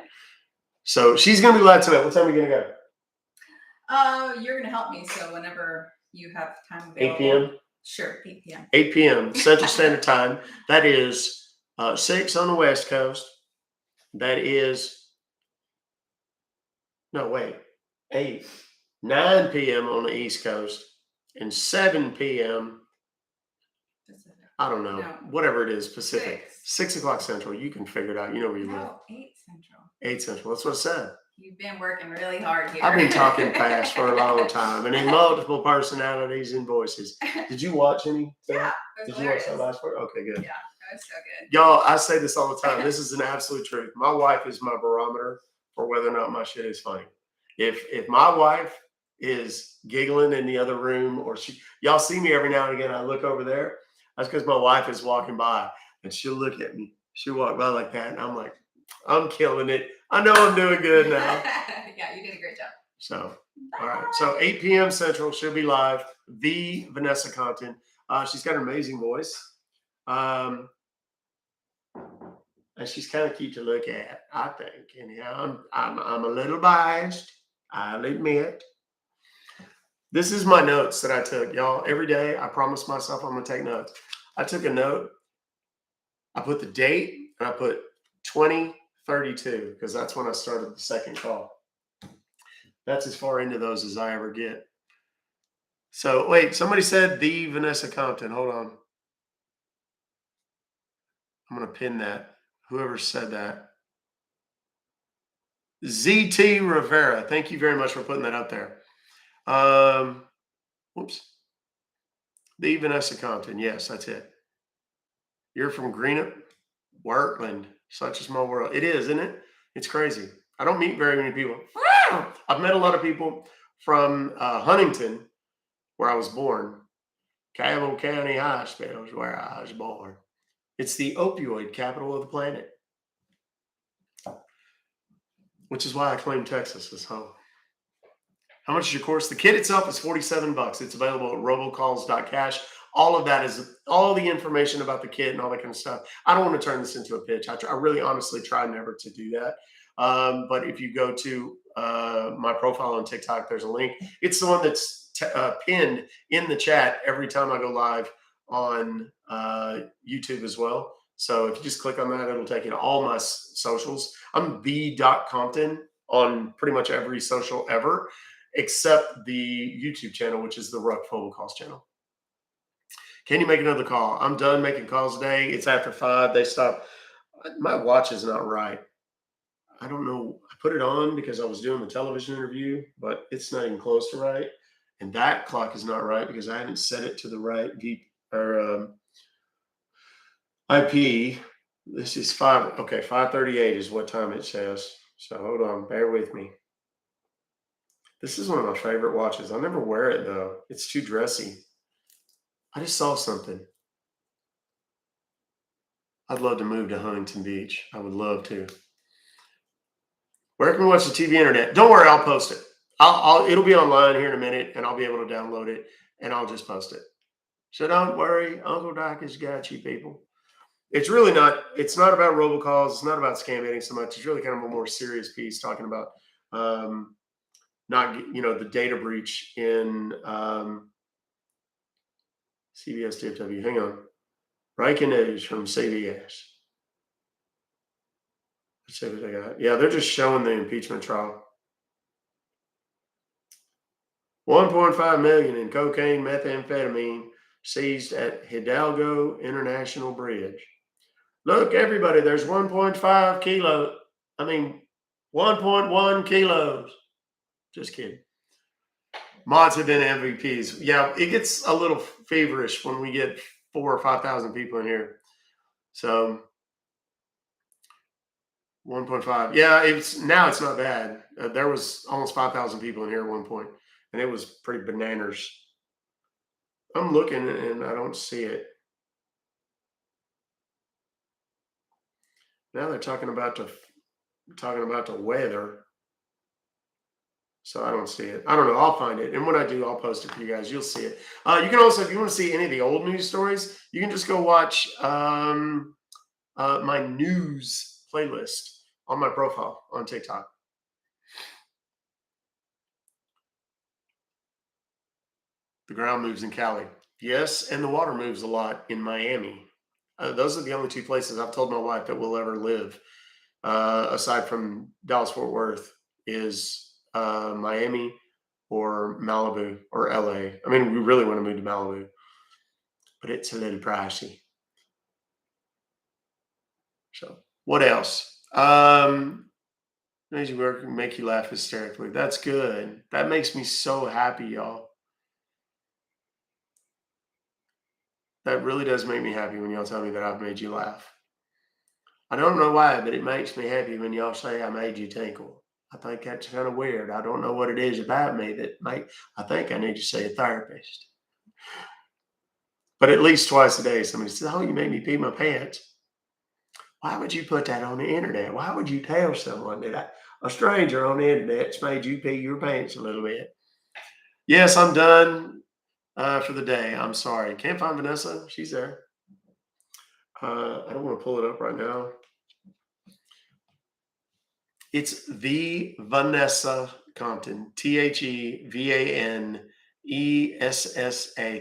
So she's going to be live tonight. What time are you going to go? You're going to help me. So whenever you have time available. 8 p.m.? Sure, 8 p.m. 8 p.m. Central Standard Time. That is 6 on the West Coast. That is, 8. 9 p.m. on the East Coast. And 7 p.m. Pacific. I don't know. No. Whatever it is, Pacific. 6 o'clock Central. You can figure it out. You know where you live. 8 Central. 8 Central. That's what I said. You've been working really hard here. I've been talking fast for a long time and in multiple personalities and voices. Did you watch any? Yeah. Did you watch that last part? Okay, good. Yeah. was so good. Y'all, I say this all the time. This is an absolute truth. My wife is my barometer for whether or not my shit is funny. If my wife is giggling in the other room, or y'all see me every now and again, I look over there. That's because my wife is walking by, and she'll look at me. She'll walk by like that, and I'm like, I'm killing it. I know I'm doing good now. Yeah, you did a great job. So, all right. So 8 p.m. Central, she'll be live. The Vanessa Compton. She's got an amazing voice. And she's kind of cute to look at, I think. And yeah, I'm a little biased, I'll admit. This is my notes that I took, y'all. Every day, I promised myself I'm gonna take notes. I took a note. I put the date, and I put 2032 because that's when I started the second call. That's as far into those as I ever get. So wait, somebody said the Vanessa Compton. Hold on. I'm gonna pin that. Whoever said that. ZT Rivera. Thank you very much for putting that up there. Whoops. The Vanessa Compton. Yes, that's it. You're from Greenup, Workland. Such a small world. It is, isn't it? It's crazy. I don't meet very many people. I've met a lot of people from Huntington, where I was born. Cabell County Hospital is where I was born. It's the opioid capital of the planet, which is why I claim Texas as home. How much is your course? The kit itself is $47. It's available at robocalls.cash. All of that is all the information about the kit and all that kind of stuff. I don't want to turn this into a pitch. I really honestly try never to do that. But if you go to my profile on TikTok, there's a link. It's the one that's pinned in the chat every time I go live on YouTube as well. So if you just click on that, it'll take you to all my socials. I'm b.compton on pretty much every social ever, except the YouTube channel, which is the Ruck Fobocalls channel. Can you make another call? I'm done making calls today. It's after 5. They stop. My watch is not right. I don't know. I put it on because I was doing the television interview, but it's not even close to right. And that clock is not right because I haven't set it to the right IP. This is 5. Okay, 5:38 is what time it says. So hold on. Bear with me. This is one of my favorite watches. I never wear it though. It's too dressy. I just saw something. I'd love to move to Huntington Beach. I would love to. Where can we watch the TV internet? Don't worry, I'll post it. It'll be online here in a minute, and I'll be able to download it, and I'll just post it. So don't worry, Uncle Doc has got you, people. It's really not. It's not about robocalls. It's not about scambaiting so much. It's really kind of a more serious piece talking about the data breach in CBS DFW. Hang on. Breaking news from CBS. Let's see what they got. Yeah, they're just showing the impeachment trial. 1.5 million in cocaine, methamphetamine seized at Hidalgo International Bridge. Look, everybody, there's 1.5 kilo. 1.1 kilos. Just kidding. Mods have been MVPs. Yeah, it gets a little feverish when we get 4,000 or 5,000 people in here. So 1.5. Yeah, it's not bad. There was almost 5,000 people in here at one point, and it was pretty bananas. I'm looking and I don't see it. Now they're talking about the weather. So I don't see it. I don't know. I'll find it. And when I do, I'll post it for you guys. You'll see it. You can also, if you want to see any of the old news stories, you can just go watch my news playlist on my profile on TikTok. The ground moves in Cali. Yes, and the water moves a lot in Miami. Those are the only 2 places I've told my wife that we'll ever live, aside from Dallas-Fort Worth, is Miami or Malibu or LA. We really want to move to Malibu, but it's a little pricey. So what else? Amazing work can make you laugh hysterically. That's good. That makes me so happy, y'all. That really does make me happy when y'all tell me that I've made you laugh. I don't know why, but it makes me happy when y'all say I made you tinkle. I think that's kind of weird. I don't know what it is about me that I think I need to see a therapist. But at least twice a day, somebody says, "Oh, you made me pee my pants." Why would you put that on the internet? Why would you tell someone that a stranger on the internet's made you pee your pants a little bit? Yes, I'm done for the day. I'm sorry. Can't find Vanessa. She's there. I don't want to pull it up right now. It's the Vanessa Compton. TheVanessa.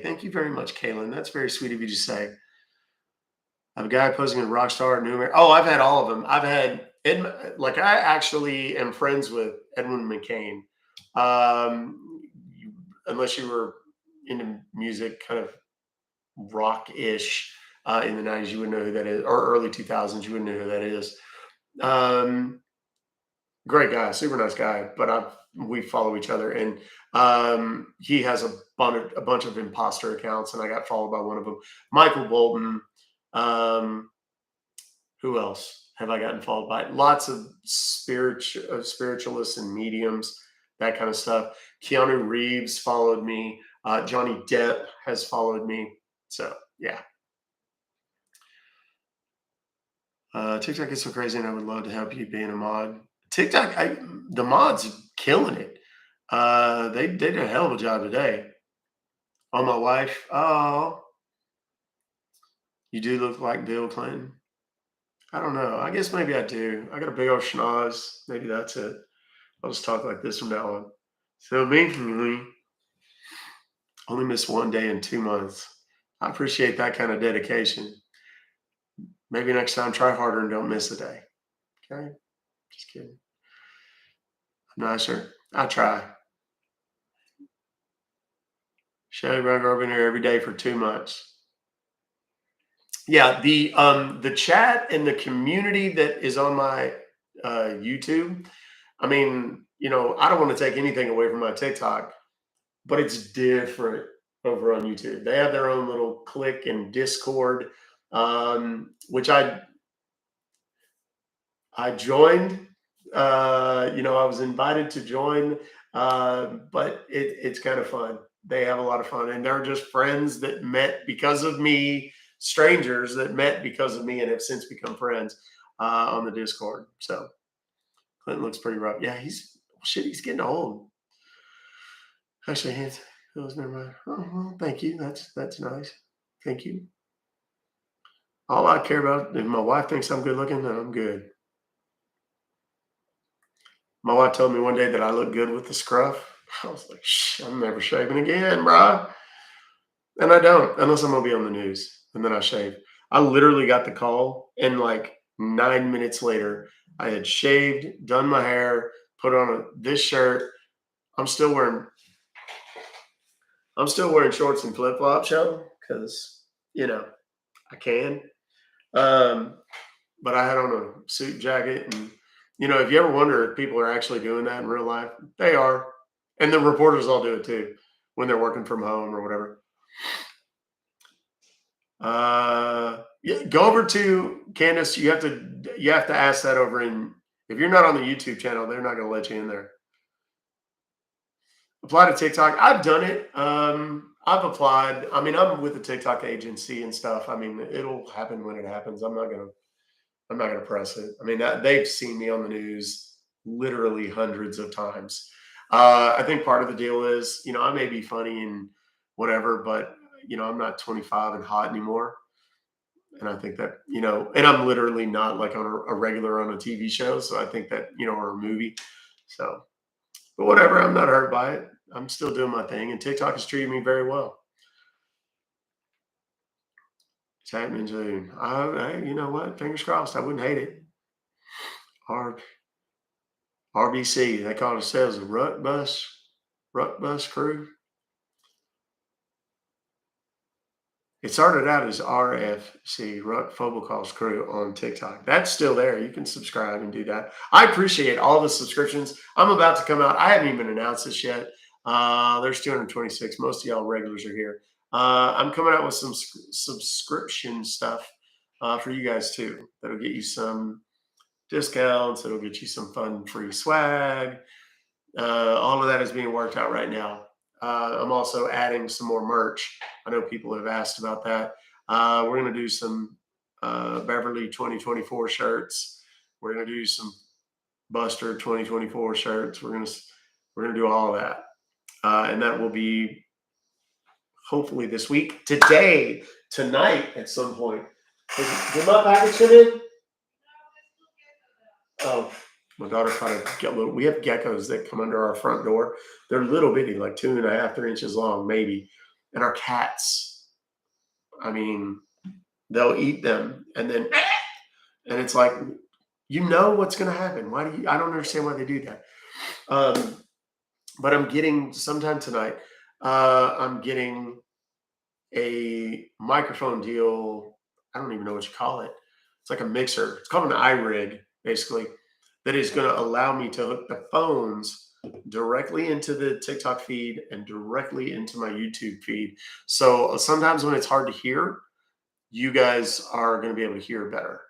Thank you very much, Kaylin. That's very sweet of you to say. I have a guy posing in Rockstar Numer. Oh, I've had all of them. I've had like I actually am friends with Edwin McCain. Unless you were into music, kind of rock-ish in the 90s, you wouldn't know who that is, or early 2000s, you wouldn't know who that is. Great guy, super nice guy, but we follow each other, and he has a bunch of imposter accounts, and I got followed by one of them. Michael Bolton. Who else have I gotten followed by? Lots of spiritualists and mediums, that kind of stuff. Keanu Reeves followed me. Johnny Depp has followed me. So yeah. TikTok is so crazy, and I would love to help you being a mod. TikTok, the mods killing it. They did a hell of a job today. Oh, my wife. Oh, you do look like Bill Clinton. I don't know. I guess maybe I do. I got a big old schnoz. Maybe that's it. I'll just talk like this from now on. So amazingly, only missed one day in 2 months. I appreciate that kind of dedication. Maybe next time try harder and don't miss a day. Okay? Just kidding. I'm nicer. I try. Shelly Brugger, I've been here every day for 2 months. Yeah, the chat and the community that is on my YouTube. I mean, I don't want to take anything away from my TikTok, but it's different over on YouTube. They have their own little clique and Discord, which I joined. I was invited to join, but it's kind of fun. They have a lot of fun, and they're just friends that met because of me, strangers that met because of me, and have since become friends on the Discord. So Clinton looks pretty rough. Yeah, he's getting old. Actually, hands. That was never mind. Oh, well, thank you. That's nice. Thank you. All I care about, if my wife thinks I'm good looking, then I'm good. My wife told me one day that I look good with the scruff. I was like, I'm never shaving again, bro. And I don't, unless I'm going to be on the news. And then I shave. I literally got the call, and like 9 minutes later, I had shaved, done my hair, put on this shirt. I'm still wearing shorts and flip flops, y'all, because I can. But I had on a suit jacket, and if you ever wonder if people are actually doing that in real life, they are, and the reporters all do it too when they're working from home or whatever. Yeah, go over to Candace. You have to ask that over in. If you're not on the YouTube channel, they're not going to let you in there. Apply to TikTok. I've done it. I've applied. I mean, I'm with the TikTok agency and stuff. I mean, it'll happen when it happens. I'm not gonna press it. I mean, they've seen me on the news literally hundreds of times. I think part of the deal is, I may be funny and whatever, but I'm not 25 and hot anymore. And I think that, and I'm literally not like on a regular on a TV show. So I think that, or a movie. So, but whatever, I'm not hurt by it. I'm still doing my thing, and TikTok has treated me very well. It's happening soon. You know what? Fingers crossed. I wouldn't hate it. RBC, they call themselves a Ruck Bus crew. It started out as RFC, Ruck Fobocalls crew on TikTok. That's still there. You can subscribe and do that. I appreciate all the subscriptions. I'm about to come out. I haven't even announced this yet. There's 226. Most of y'all regulars are here. I'm coming out with some subscription stuff for you guys too. That'll get you some discounts. It'll get you some fun free swag. All of that is being worked out right now. I'm also adding some more merch. I know people have asked about that. We're going to do some Beverly 2024 shirts. We're going to do some Buster 2024 shirts. We're gonna do all of that, and that will be hopefully this week, today, tonight, at some point. Did my package come in? Oh, my daughter tried to get little. We have geckos that come under our front door. They're little bitty, like 2.5, 3 inches long, maybe. And our cats, I mean, they'll eat them, and it's like, you know what's going to happen. Why do you? I don't understand why they do that. But I'm getting sometime tonight. I'm getting a microphone deal. I don't even know what you call it. It's like a mixer. It's called an iRig, basically, that is going to allow me to hook the phones directly into the TikTok feed and directly into my YouTube feed. So sometimes when it's hard to hear, you guys are going to be able to hear better.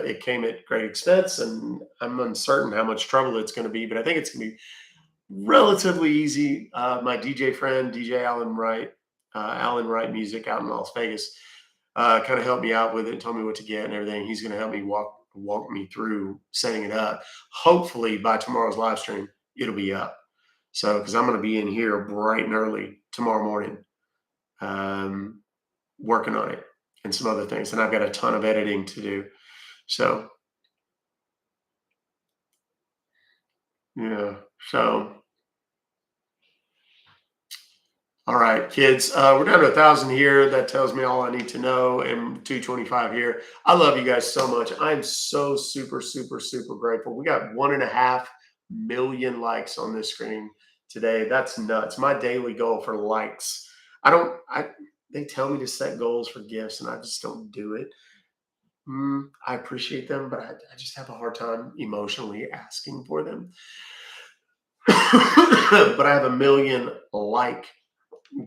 It came at great expense, and I'm uncertain how much trouble it's going to be, but I think it's going to be relatively easy. My DJ friend, DJ Alan Wright Music out in Las Vegas, kind of helped me out with it, told me what to get and everything. He's going to help me walk me through setting it up. Hopefully by tomorrow's live stream, it'll be up. So, because I'm going to be in here bright and early tomorrow morning, working on it and some other things. And I've got a ton of editing to do. So, yeah. So, all right, kids, we're down to 1,000 here. That tells me all I need to know, and 225 here. I love you guys so much. I'm so super, super, super grateful. We got 1.5 million likes on this screen today. That's nuts. My daily goal for likes. They tell me to set goals for gifts, and I just don't do it. I appreciate them, but I just have a hard time emotionally asking for them. But I have a 1 million like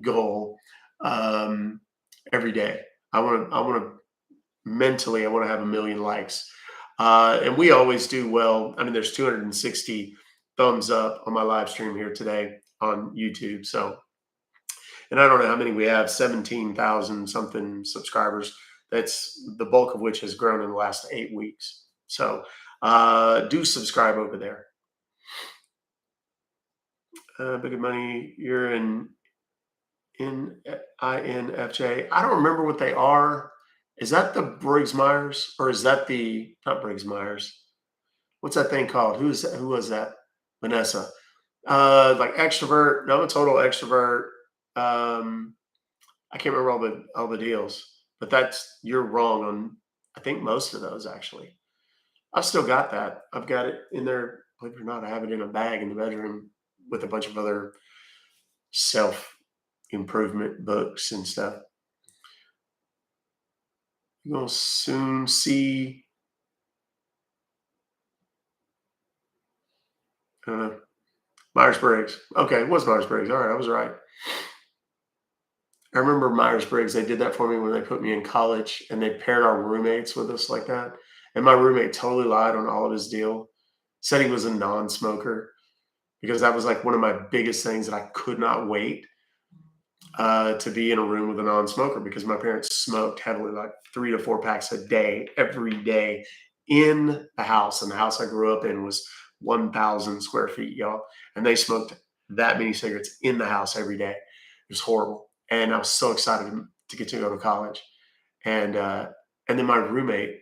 goal every day. I want to mentally, I want to have 1 million likes. And we always do well. I mean, there's 260 thumbs up on my live stream here today on YouTube. So, and I don't know how many we have, 17,000 something subscribers. That's the bulk of which has grown in the last 8 weeks. So do subscribe over there. Big money, you're in INFJ. I don't remember what they are. Is that the Briggs Myers, or is that the not Briggs Myers? What's that thing called? Who was that? Vanessa. Like extrovert. No, I'm a total extrovert. I can't remember all the deals, but you're wrong on I think most of those actually. I've still got that. I've got it in there. Believe it or not, I have it in a bag in the bedroom with a bunch of other self improvement books and stuff. You're going to soon see, Myers-Briggs. Okay, it was Myers-Briggs. All right, I was right. I remember Myers-Briggs. They did that for me when they put me in college, and they paired our roommates with us like that. And my roommate totally lied on all of his deal. Said he was a non-smoker because that was like one of my biggest things that I could not wait to be in a room with a non-smoker, because my parents smoked heavily, like 3 to 4 packs a day, every day in the house. And the house I grew up in was 1,000 square feet, y'all. And they smoked that many cigarettes in the house every day. It was horrible. And I was so excited to get to go to college. And then my roommate,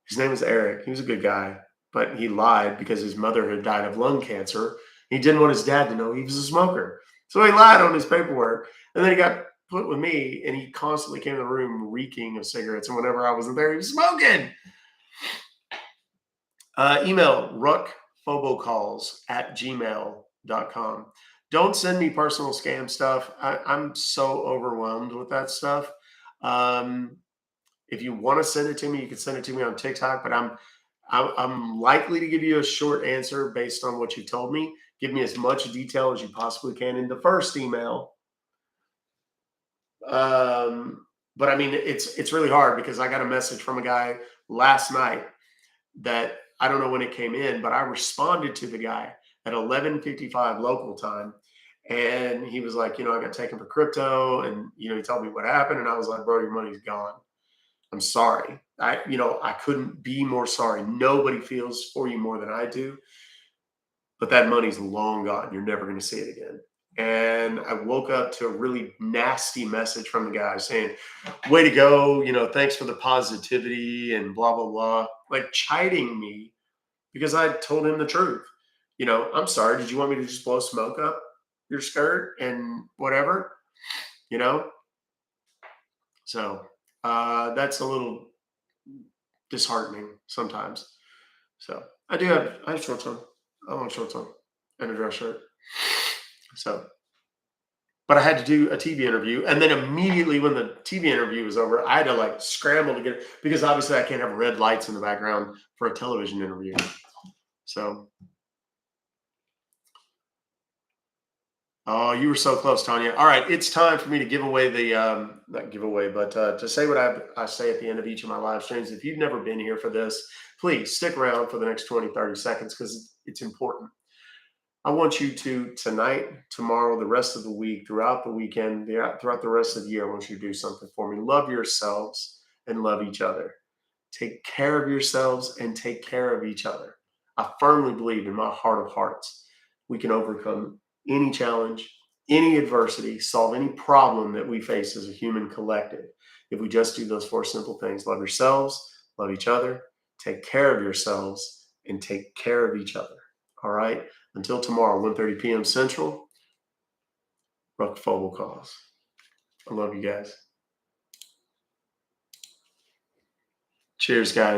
his name was Eric. He was a good guy, but he lied because his mother had died of lung cancer. He didn't want his dad to know he was a smoker. So he lied on his paperwork. And then he got put with me, and he constantly came to the room reeking of cigarettes. And whenever I wasn't there, he was smoking. Email Ruck Fobocalls @gmail.com. Don't send me personal scam stuff. I'm so overwhelmed with that stuff. If you want to send it to me, you can send it to me on TikTok, but I'm likely to give you a short answer based on what you told me. Give me as much detail as you possibly can in the first email. But I mean, it's really hard because I got a message from a guy last night that I don't know when it came in, but I responded to the guy at 11:55 local time. And he was like, I got taken for crypto, and he told me what happened, and I was like, bro, your money's gone. I'm sorry. I couldn't be more sorry. Nobody feels for you more than I do, but that money's long gone. You're never going to see it again. And I woke up to a really nasty message from the guy saying, way to go, thanks for the positivity and blah, blah, blah, like chiding me because I told him the truth. I'm sorry. Did you want me to just blow smoke up your skirt and whatever? You know? So that's a little disheartening sometimes. So I have shorts on. I want shorts on and a dress shirt. So, but I had to do a TV interview. And then immediately when the TV interview was over, I had to like scramble to get it because obviously I can't have red lights in the background for a television interview. So, oh, you were so close, Tanya. All right, it's time for me to give away the not give away, but to say what I say at the end of each of my live streams. If you've never been here for this, please stick around for the next 20, 30 seconds because it's important. I want you to tonight, tomorrow, the rest of the week, throughout the weekend, throughout the rest of the year, I want you to do something for me. Love yourselves and love each other. Take care of yourselves and take care of each other. I firmly believe in my heart of hearts, we can overcome any challenge, any adversity, solve any problem that we face as a human collective. If we just do those 4 simple things: love yourselves, love each other, take care of yourselves, and take care of each other. All right. Until tomorrow, 1:30 p.m. Central, Ruck Fobocalls. I love you guys. Cheers, guys.